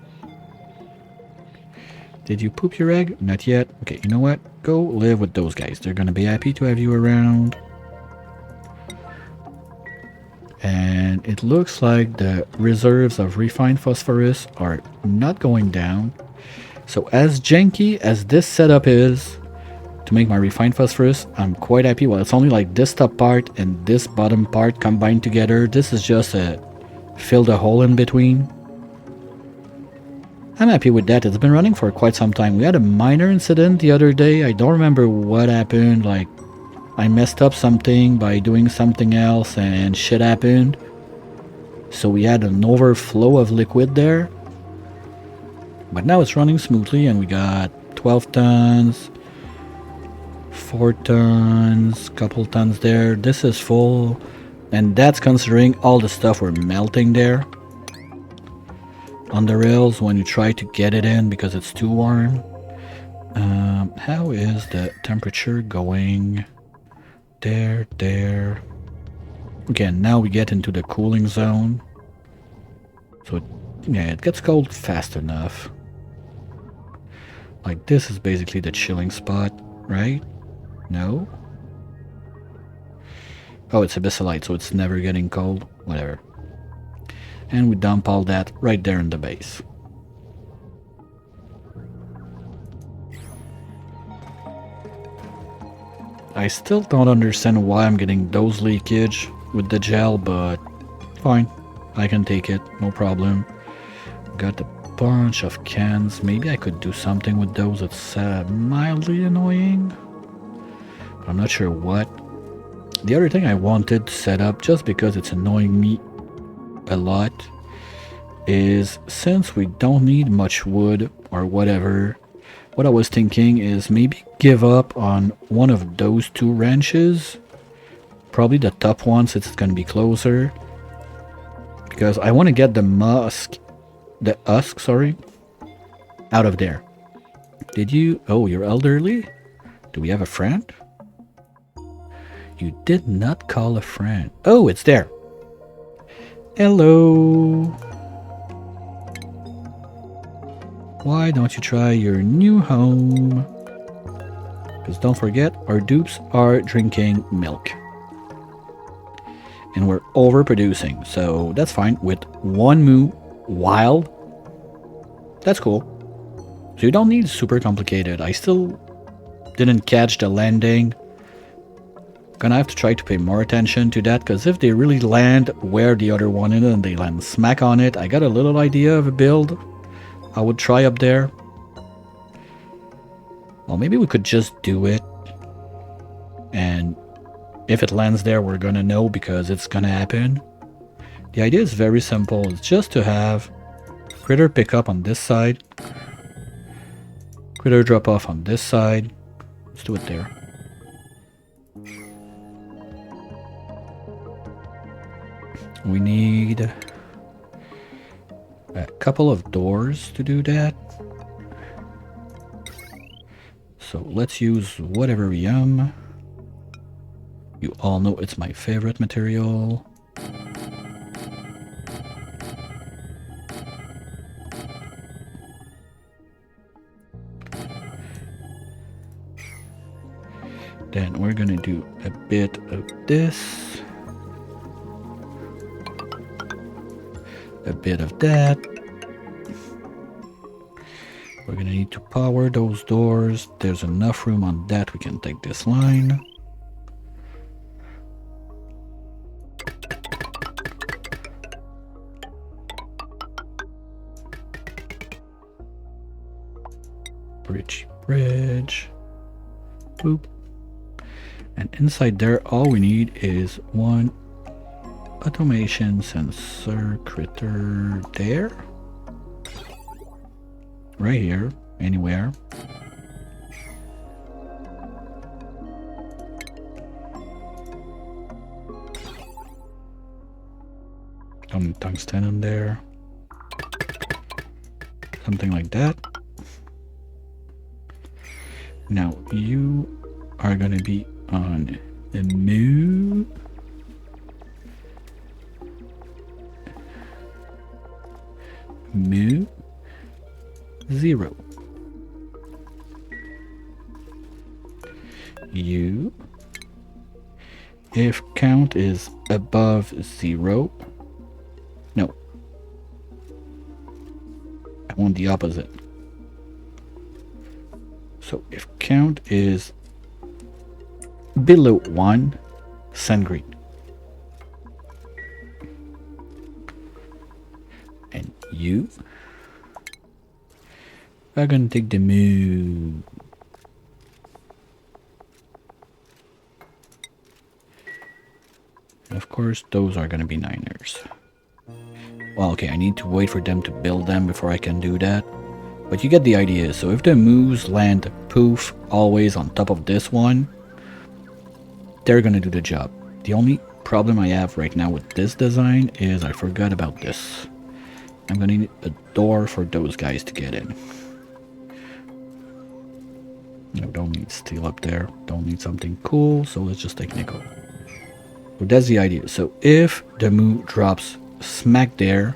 Did you poop your egg? Not yet. Okay, you know what? Go live with those guys. They're gonna be happy to have you around. And it looks like the reserves of refined phosphorus are not going down. So as janky as this setup is to make my refined phosphorus, I'm quite happy. Well, it's only like this top part and this bottom part combined together. This is just a fill the hole in between. I'm happy with that. It's been running for quite some time. We had a minor incident the other day. I don't remember what happened. Like, I messed up something by doing something else and shit happened. So we had an overflow of liquid there. But now it's running smoothly and we got 12 tons, 4 tons, couple tons there. This is full. And that's considering all the stuff we're melting there. On the rails when you try to get it in because it's too warm. How is the temperature going? There. Okay, now we get into the cooling zone. So, it gets cold fast enough. Like, this is basically the chilling spot, right? No? Oh, it's abyssalite, so it's never getting cold. Whatever. And we dump all that right there in the base. I still don't understand why I'm getting those leakage with the gel, but fine. I can take it, no problem. Got a bunch of cans. Maybe I could do something with those. It's mildly annoying. But I'm not sure what. The other thing I wanted to set up, just because it's annoying me a lot, is since we don't need much wood or whatever, what I was thinking is maybe give up on one of those 2 ranches, probably the top one since it's gonna be closer, because I want to get the husk, sorry, out of there. Did you? Oh, you're elderly? Do we have a friend? You did not call a friend. Oh, it's there. Hello. Why don't you try your new home? Because don't forget, our dupes are drinking milk. And we're overproducing, so that's fine. With 1 moo wild, that's cool. So you don't need super complicated. I still didn't catch the landing. Gonna have to try to pay more attention to that, because if they really land where the other one is and they land smack on it, I got a little idea of a build. I would try up there. Well, maybe we could just do it. And if it lands there, we're gonna know because it's gonna happen. The idea is very simple. It's just to have critter pick up on this side. Critter drop off on this side. Let's do it there. We need a couple of doors to do that. So let's use whatever. You all know it's my favorite material. Then we're gonna do a bit of this. A bit of that. We're gonna need to power those doors. There's enough room on that. We can take this line. Bridge. Boop. And inside there, all we need is one automation sensor critter there. Right here, anywhere. Some tungstene in there. Something like that. Now you are going to be on the move. Move 0. You, if count is above 0, no, I want the opposite. So if count is below 1, send green. And you are gonna take the move. And of course, those are gonna be 9ers. Well, okay, I need to wait for them to build them before I can do that. But you get the idea. So if the moves land poof always on top of this one, they're gonna do the job. The only problem I have right now with this design is I forgot about this. I'm gonna need a door for those guys to get in. No, don't need steel up there. Don't need something cool, so let's just take nickel. But that's the idea. So if the move drops smack there,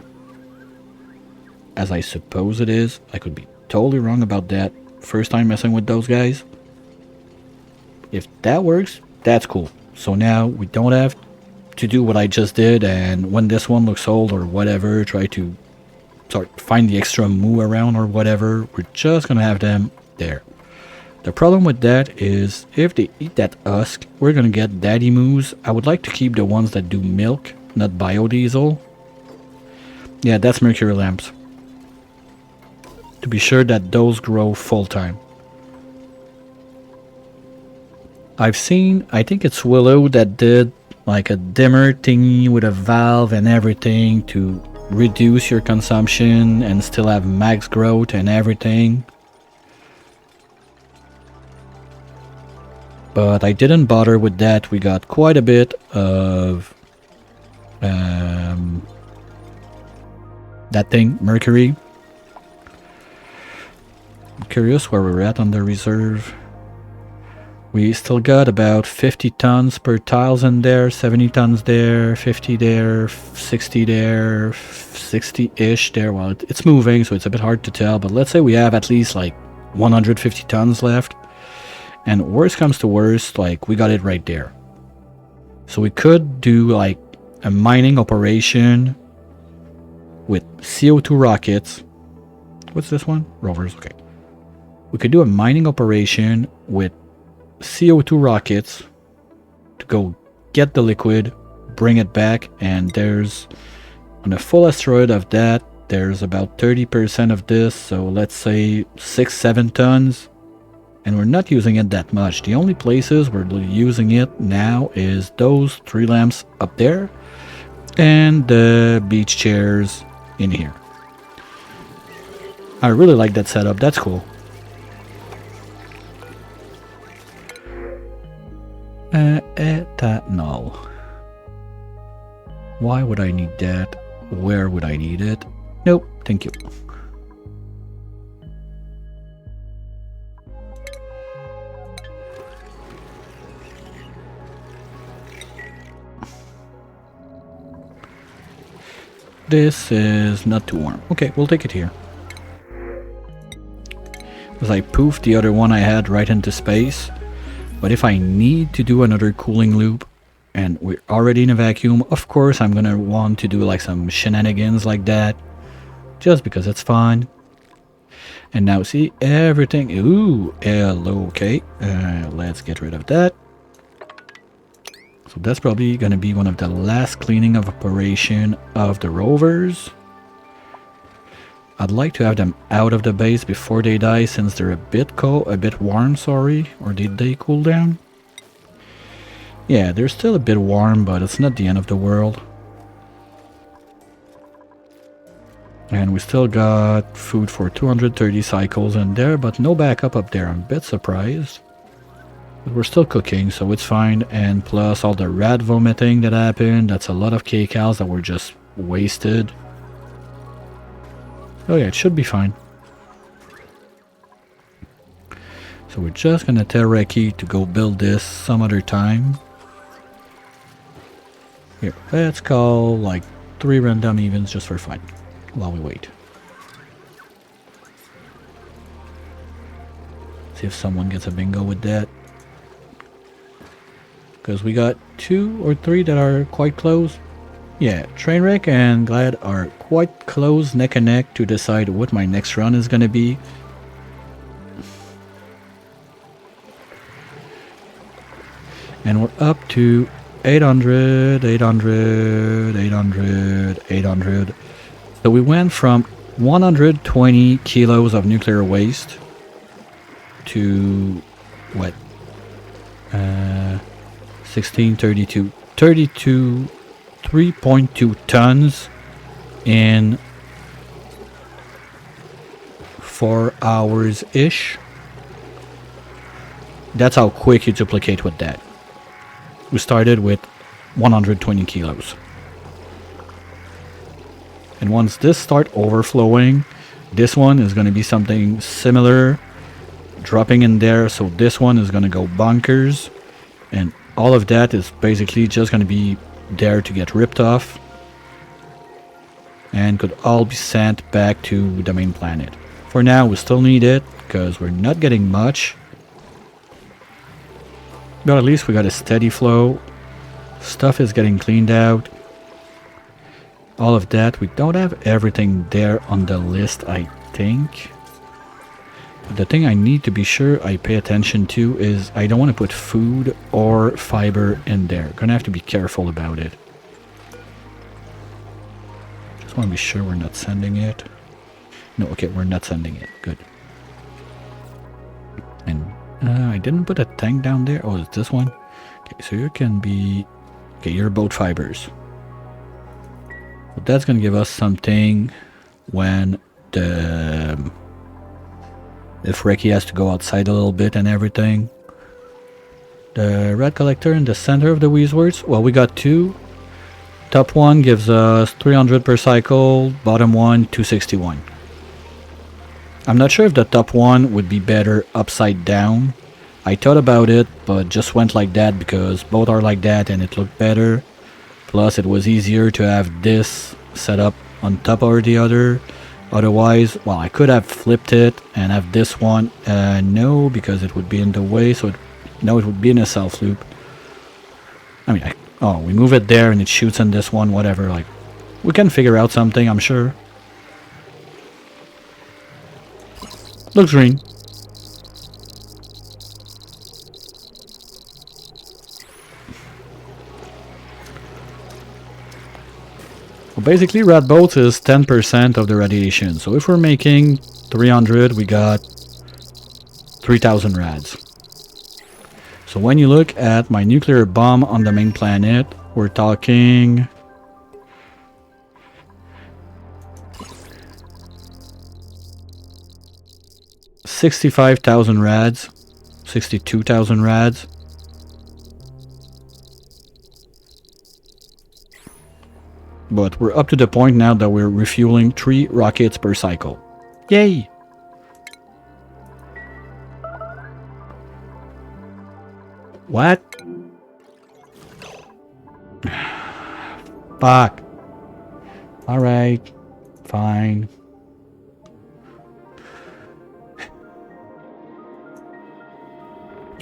as I suppose it is, I could be totally wrong about that. First time messing with those guys. If that works, that's cool. So now we don't have to do what I just did, and when this one looks old or whatever, try to find the extra move around or whatever. We're just gonna have them there. The problem with that is if they eat that husk, we're gonna get daddy moves. I would like to keep the ones that do milk, not biodiesel. Yeah, that's mercury lamps. To be sure that those grow full time. I've seen, I think it's Willow that did like a dimmer thingy with a valve and everything to reduce your consumption and still have max growth and everything. But I didn't bother with that. We got quite a bit of that thing, mercury. I'm curious where we're at on the reserve. We still got about 50 tons per tiles in there, 70 tons there, 50 there, 60 there, 60-ish there. Well, it's moving, so it's a bit hard to tell, but let's say we have at least like 150 tons left. And worst comes to worst, like we got it right there. So we could do like a mining operation with CO2 rockets. What's this one? Rovers, okay. We could do a mining operation with CO2 rockets to go get the liquid, bring it back, and there's on a full asteroid of that, There's about 30% of this, so let's say 6-7 tons. And we're not using it that much. The only places we're using it now is those 3 lamps up there and the beach chairs in here. I really like that setup. That's cool. Ethanol. Why would I need that? Where would I need it? Nope, thank you. This is not too warm. Okay, we'll take it here. Because I poofed the other one I had right into space. But if I need to do another cooling loop, and we're already in a vacuum, of course I'm gonna want to do like some shenanigans like that. Just because it's fun. And now see, everything... Ooh, hello, okay. Let's get rid of that. So that's probably gonna be one of the last cleaning of operation of the rovers. I'd like to have them out of the base before they die, since they're a bit warm, sorry. Or did they cool down? Yeah, they're still a bit warm, but it's not the end of the world. And we still got food for 230 cycles in there, but no backup up there. I'm a bit surprised. But we're still cooking, so it's fine. And plus all the rat vomiting that happened, that's a lot of kcals that were just wasted. Oh yeah, it should be fine. So we're just gonna tell Reki to go build this some other time. Here, let's call like 3 random events just for fun while we wait. See if someone gets a bingo with that. Because we got 2 or 3 that are quite close. Yeah, Trainwreck and Glad are quite close neck and neck to decide what my next run is gonna be. And we're up to 800, 800, 800, 800. So we went from 120 kilos of nuclear waste to what? 16, 32, 32, 3.2 tons in 4 hours-ish. That's how quick you duplicate with that. We started with 120 kilos. And once this start overflowing, this one is going to be something similar, dropping in there. So this one is going to go bonkers. And all of that is basically just going to be there to get ripped off. And could all be sent back to the main planet. For now, we still need it, because we're not getting much. But at least we got a steady flow. Stuff is getting cleaned out. All of that. We don't have everything there on the list, I think. But the thing I need to be sure I pay attention to is I don't want to put food or fiber in there. Gonna have to be careful about it. Just want to be sure we're not sending it. No, okay, we're not sending it. Good. And I didn't put a tank down there. Oh, it's this one. Okay, so you can be... Okay, you're both fibers. But that's going to give us something when the... If Reki has to go outside a little bit and everything. The red collector in the center of the Weezwords. Well, we got 2. Top one gives us 300 per cycle. Bottom one, 261. I'm not sure if the top one would be better upside down. I thought about it, but just went like that because both are like that and it looked better. Plus it was easier to have this set up on top of the other. Otherwise, well, I could have flipped it and have this one. No, because it would be in the way, so no, it would be in a self loop. I mean, oh, we move it there and it shoots in this one, whatever. Like, we can figure out something, I'm sure. Looks green. basically red bolts is 10% of the radiation. So if we're making 300, we got 3000 rads. So when you look at my nuclear bomb on the main planet, we're talking 65,000 rads, 62,000 rads. But we're up to the point now that we're refueling 3 rockets per cycle. Yay! What? Fuck. Alright. Fine.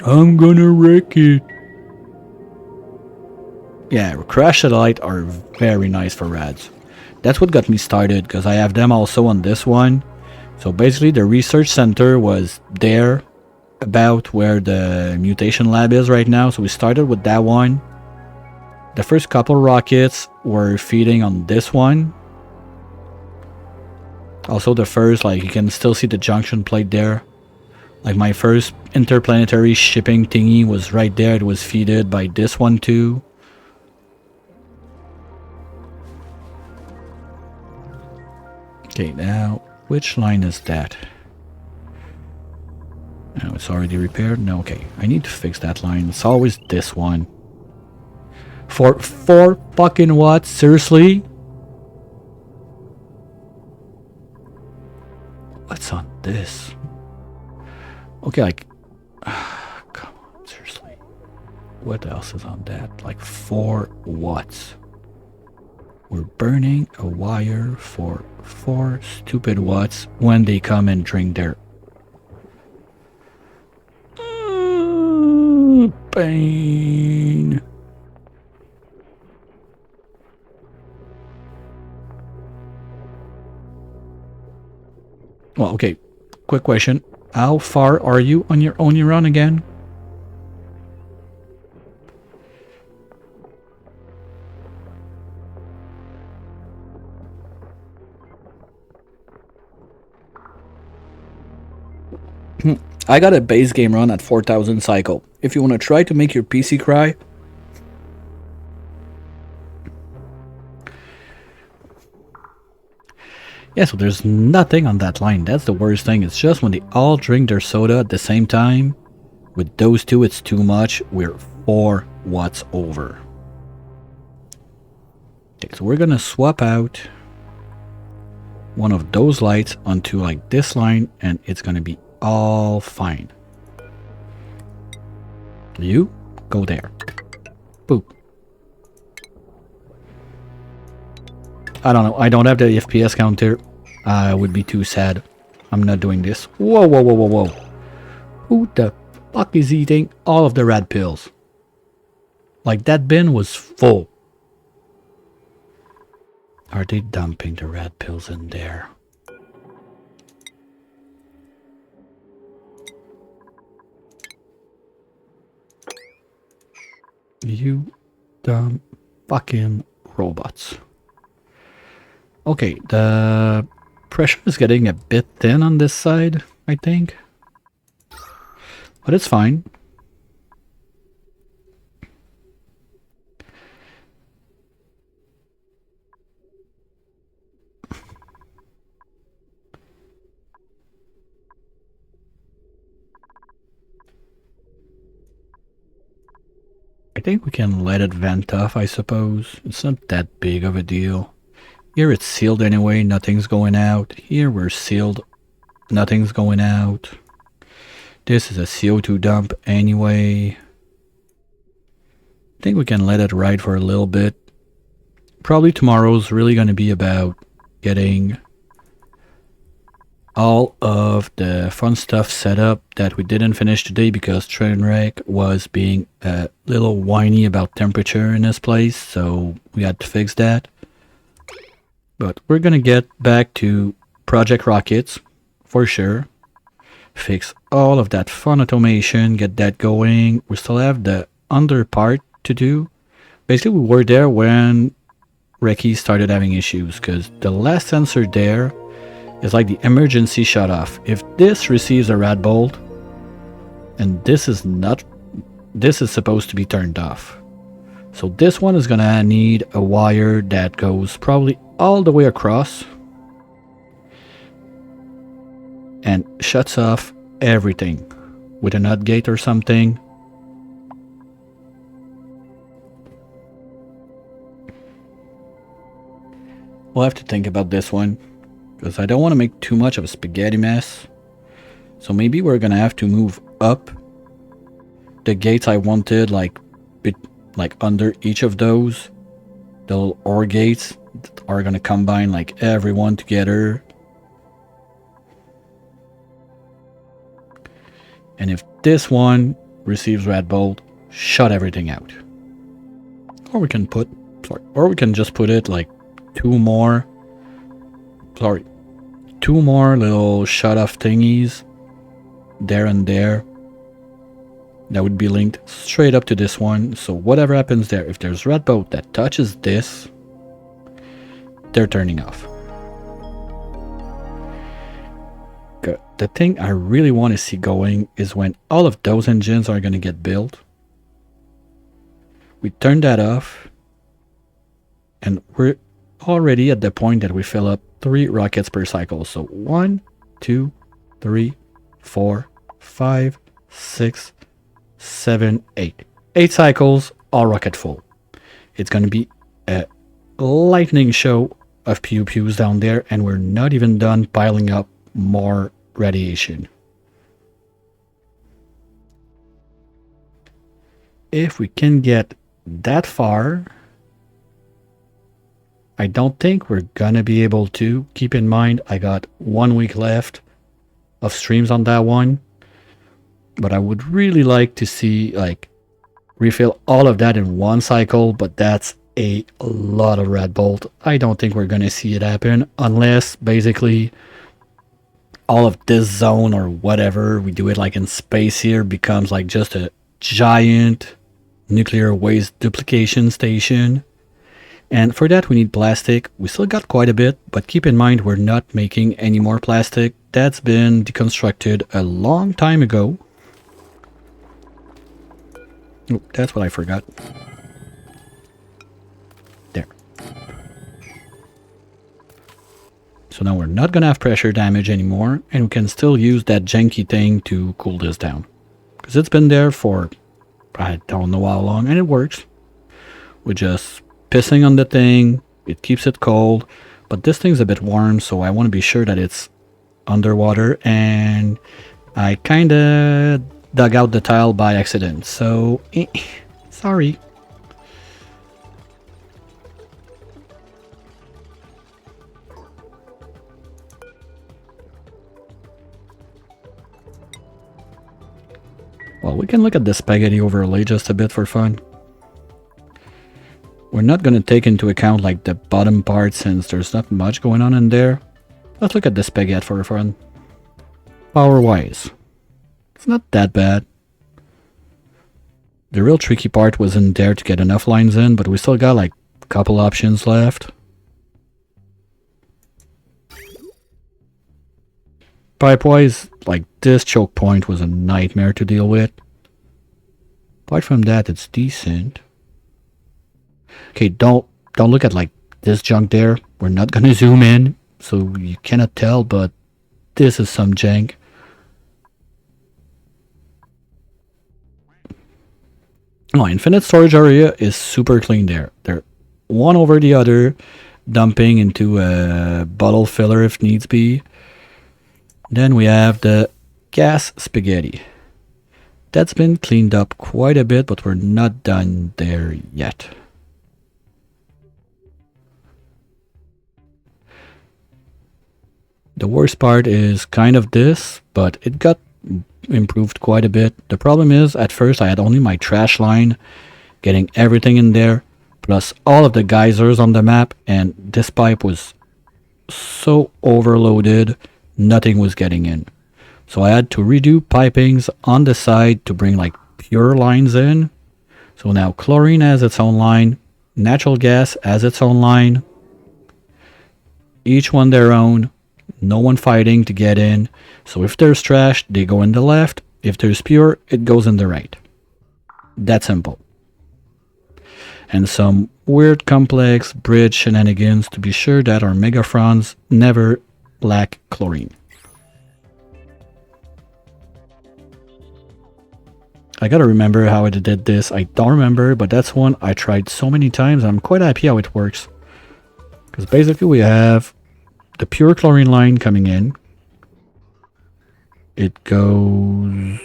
I'm gonna wreck it. Yeah, crash satellite are very nice for rads. That's what got me started, because I have them also on this one. So basically the research center was there, about where the mutation lab is right now. So we started with that one. The first couple rockets were feeding on this one. Also the first, like, you can still see the junction plate there. Like my first interplanetary shipping thingy was right there. It was feeded by this one too. Okay, now which line is that? Oh, it's already repaired? No, okay. I need to fix that line. It's always this one. For 4 fucking watts? Seriously? What's on this? Okay, like... come on, seriously. What else is on that? Like 4 watts. We're burning a wire for 4 stupid watts when they come and drink their... pain. Well, okay. Quick question. How far are you on your only run again? I got a base game run at 4000 cycle. If you want to try to make your PC cry. Yeah, so there's nothing on that line. That's the worst thing. It's just when they all drink their soda at the same time. With those two, it's too much. We're 4 watts over. Okay, so we're gonna swap out one of those lights onto like this line, and it's gonna be all fine. You go there. Boop. I don't know. I don't have the FPS counter. I would be too sad. I'm not doing this. Whoa, whoa, whoa, whoa, whoa. Who the fuck is eating all of the red pills? Like, that bin was full. Are they dumping the red pills in there? You dumb fucking robots. Okay, the pressure is getting a bit thin on this side, I think. But it's fine. I think we can let it vent off, I suppose. It's not that big of a deal. Here it's sealed anyway, nothing's going out. Here we're sealed, nothing's going out. This is a CO2 dump anyway. I think we can let it ride for a little bit. Probably tomorrow's really going to be about getting all of the fun stuff set up that we didn't finish today because Trainwreck was being a little whiny about temperature in this place, so we had to fix that. But we're gonna get back to Project Rockets for sure. Fix all of that fun automation, get that going. We still have the under part to do. Basically, we were there when Reki started having issues because the last sensor there is like the emergency shut off. If this receives a rat bolt, and this is supposed to be turned off. So this one is gonna need a wire that goes probably all the way across and shuts off everything with a nut gate or something. We'll have to think about this one because I don't want to make too much of a spaghetti mess. So maybe we're gonna have to move up the gates I wanted, like under each of those. The little OR gates are gonna combine like everyone together. And if this one receives red bolt, shut everything out. Or we can just put it like two more little shut off thingies there and there that would be linked straight up to this one. So whatever happens there, if there's red bolt that touches this, they're turning off. The thing I really want to see going is when all of those engines are going to get built. We turn that off and we're already at the point that we fill up 3 rockets per cycle. So 1, 2, 3, 4, 5, 6, 7, 8. 8 cycles, all rocket full. It's going to be a lightning show of pew pews down there, and we're not even done piling up more radiation. If we can get that far, I don't think we're gonna be able to. Keep in mind, I got 1 week left of streams on that one, but I would really like to see like refill all of that in one cycle, but that's a lot of red bolt. I don't think we're gonna see it happen unless basically all of this zone or whatever we do it like in space here becomes like just a giant nuclear waste duplication station. And for that we need plastic. We still got quite a bit, but keep in mind we're not making any more plastic. That's been deconstructed a long time ago. Oh, that's what I forgot. There. So now we're not gonna have pressure damage anymore, and we can still use that janky thing to cool this down. Because it's been there for I don't know how long, and it works. We're just pissing on the thing, it keeps it cold, but this thing's a bit warm, so I want to be sure that it's underwater, and I kinda dug out the tile by accident, so sorry. Well, we can look at the spaghetti overlay just a bit for fun. We're not going to take into account like the bottom part since there's not much going on in there. Let's look at the spaghetti for fun. Power wise, it's not that bad. The real tricky part wasn't there to get enough lines in, but we still got like a couple options left. Pipe wise, like this choke point was a nightmare to deal with. Apart from that, it's decent. Okay, don't look at like this junk there. We're not gonna zoom in, so you cannot tell, but this is some jank. Oh, infinite storage area is super clean there. They're one over the other, dumping into a bottle filler if needs be. Then we have the gas spaghetti. That's been cleaned up quite a bit, but we're not done there yet. The worst part is kind of this, but it got improved quite a bit. The problem is, at first I had only my trash line, getting everything in there, plus all of the geysers on the map, and this pipe was so overloaded, nothing was getting in. So I had to redo pipings on the side to bring like pure lines in. So now chlorine has its own line, Natural gas has its own line. Each one their own. No one fighting to get in. So if there's trash, they go in the left. If there's pure, it goes in the right. That simple. And some weird complex bridge shenanigans to be sure that our megafrons never lack chlorine. I gotta remember how I did this. I don't remember, but that's one I tried so many times. I'm quite happy how it works. Because basically we have the pure chlorine line coming in. It goes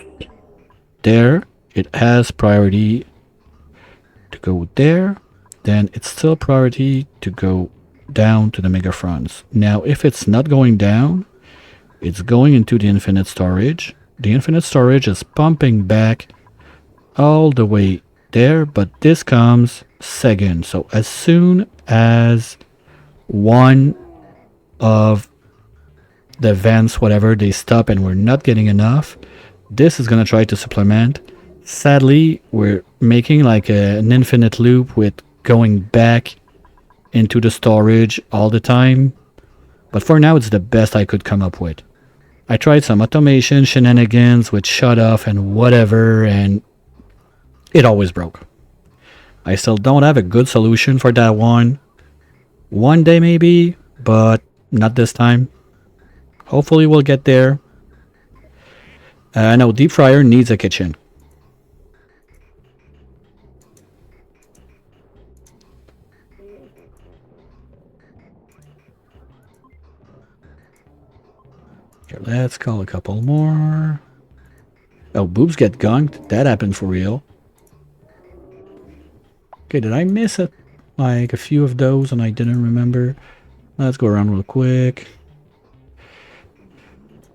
there. It has priority to go there. Then it's still priority to go down to the megafrons. Now, if it's not going down, it's going into the infinite storage. The infinite storage is pumping back all the way there, but this comes second. So as soon as one of the vents, whatever, they stop and we're not getting enough, this is going to try to supplement. Sadly, we're making like an infinite loop with going back into the storage all the time. But for now, it's the best I could come up with. I tried some automation shenanigans with shut off and whatever, and it always broke. I still don't have a good solution for that one. One day maybe, but not this time. Hopefully we'll get there. No, deep fryer needs a kitchen. Okay, let's call a couple more. Oh, boobs get gunked. That happened for real. Okay, did I miss it? Like a few of those and I didn't remember? Let's go around real quick.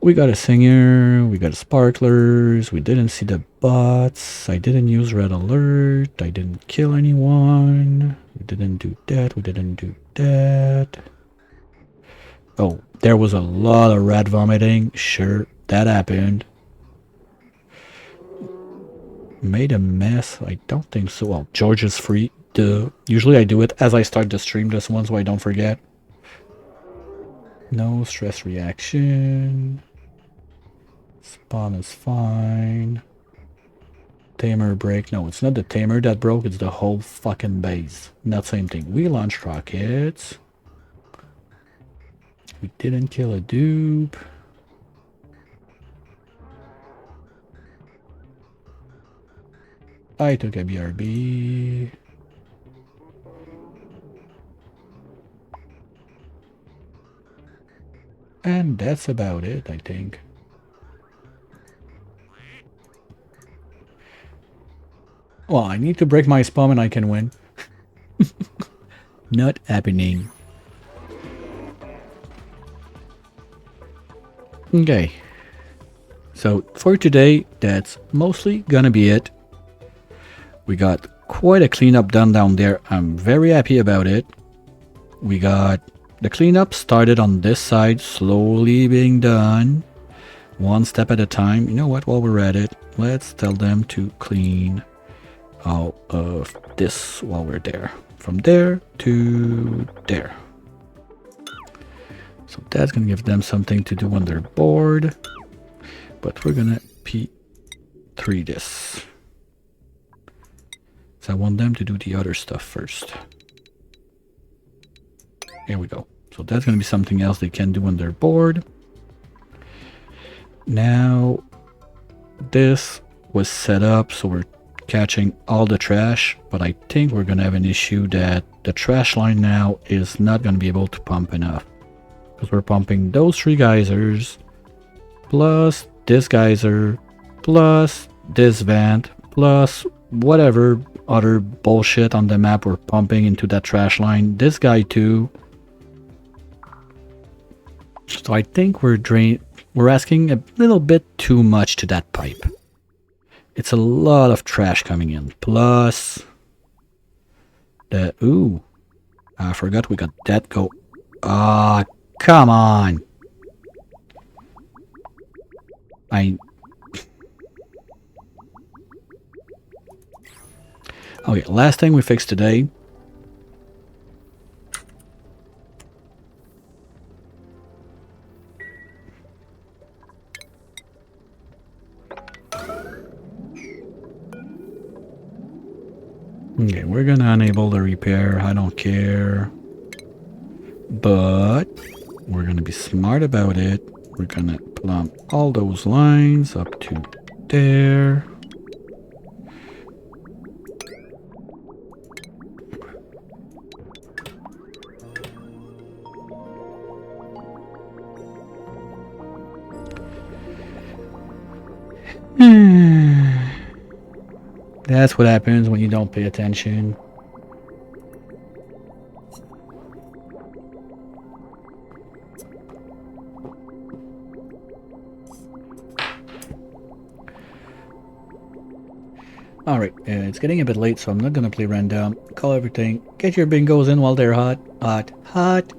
We got a singer, we got sparklers, we didn't see the bots, I didn't use red alert, I didn't kill anyone, we didn't do that, we didn't do that. Oh, there was a lot of rat vomiting, sure, that happened. Made a mess, I don't think so. Well, George is free, duh. Usually I do it as I start the stream this one so I don't forget. No stress reaction. Spawn is fine. Tamer break. No, it's not the tamer that broke, it's the whole fucking base. Not same thing. We launched rockets. We didn't kill a dupe. I took a BRB. And that's about it, I think. Well, I need to break my spawn and I can win. Not happening. Okay. So for today, that's mostly gonna be it. We got quite a cleanup done down there. I'm very happy about it. We got the cleanup started on this side, slowly being done. One step at a time. You know what, while we're at it, let's tell them to clean all of this while we're there. From there to there. So that's gonna give them something to do on their board. But we're gonna P3 this. So I want them to do the other stuff first. Here we go. So that's gonna be something else they can do on their board. Now this was set up so we're catching all the trash, but I think we're gonna have an issue that the trash line now is not gonna be able to pump enough, because we're pumping those 3 geysers plus this geyser plus this vent plus whatever other bullshit on the map we're pumping into that trash line, this guy too. So I think we're asking a little bit too much to that pipe. It's a lot of trash coming in. Plus the ooh, I forgot we got that go. Ah, come on. Okay, last thing we fixed today. Okay, we're gonna enable the repair. I don't care. But we're gonna be smart about it. We're gonna plumb all those lines up to there. That's what happens when you don't pay attention. Alright, it's getting a bit late, so I'm not gonna play random. Call everything. Get your bingos in while they're hot. Hot. Hot.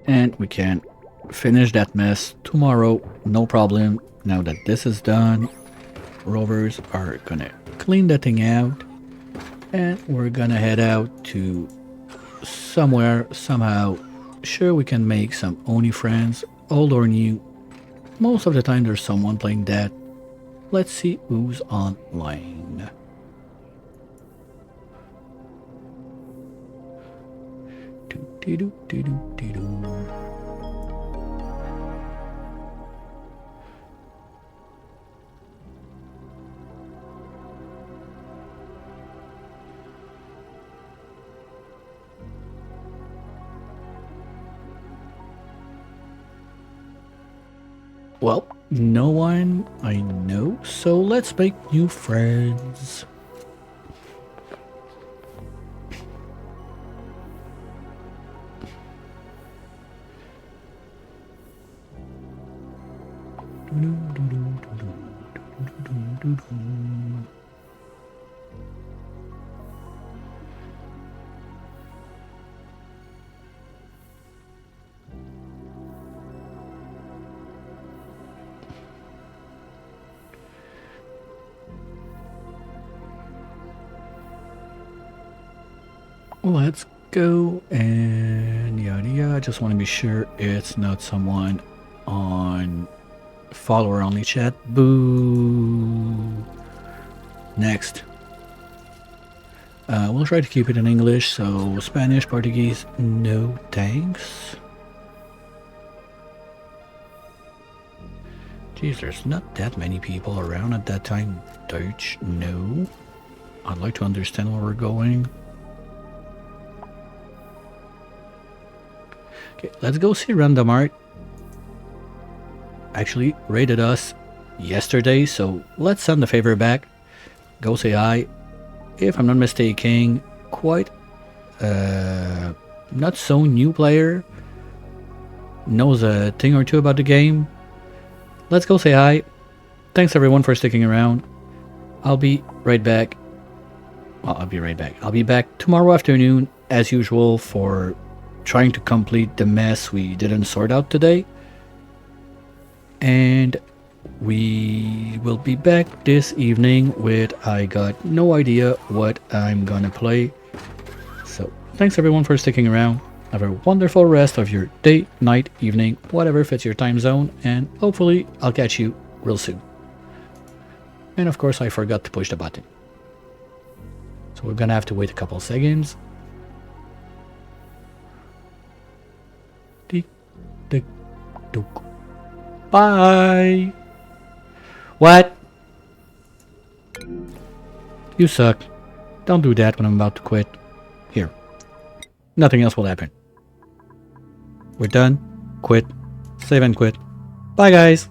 And we can finish that mess tomorrow, no problem. Now that this is done, rovers are gonna clean that thing out, and we're gonna head out to somewhere, somehow. Sure, we can make some Oni friends, old or new. Most of the time there's someone playing that. Let's see who's online. Well, no one I know, so let's make new friends. Let's go and yada yada. I just want to be sure it's not someone on follower only chat. Boo. Next. We'll try to keep it in English, so Spanish, Portuguese, no thanks. Geez, there's not that many people around at that time. Deutsch, no. I'd like to understand where we're going. Okay, let's go see Random Art. Actually, rated us yesterday, so let's send the favor back. Go say hi. If I'm not mistaken, quite not so new player. Knows a thing or two about the game. Let's go say hi. Thanks everyone for sticking around. I'll be right back. Well, I'll be right back. I'll be back tomorrow afternoon as usual for trying to complete the mess we didn't sort out today. And we will be back this evening with I got no idea what I'm gonna play. So thanks everyone for sticking around. Have a wonderful rest of your day, night, evening, whatever fits your time zone, and hopefully I'll catch you real soon. And of course I forgot to push the button, so we're gonna have to wait a couple seconds. Bye. What? You suck. Don't do that when I'm about to quit. Here. Nothing else will happen. We're done. Quit. Save and quit. Bye guys.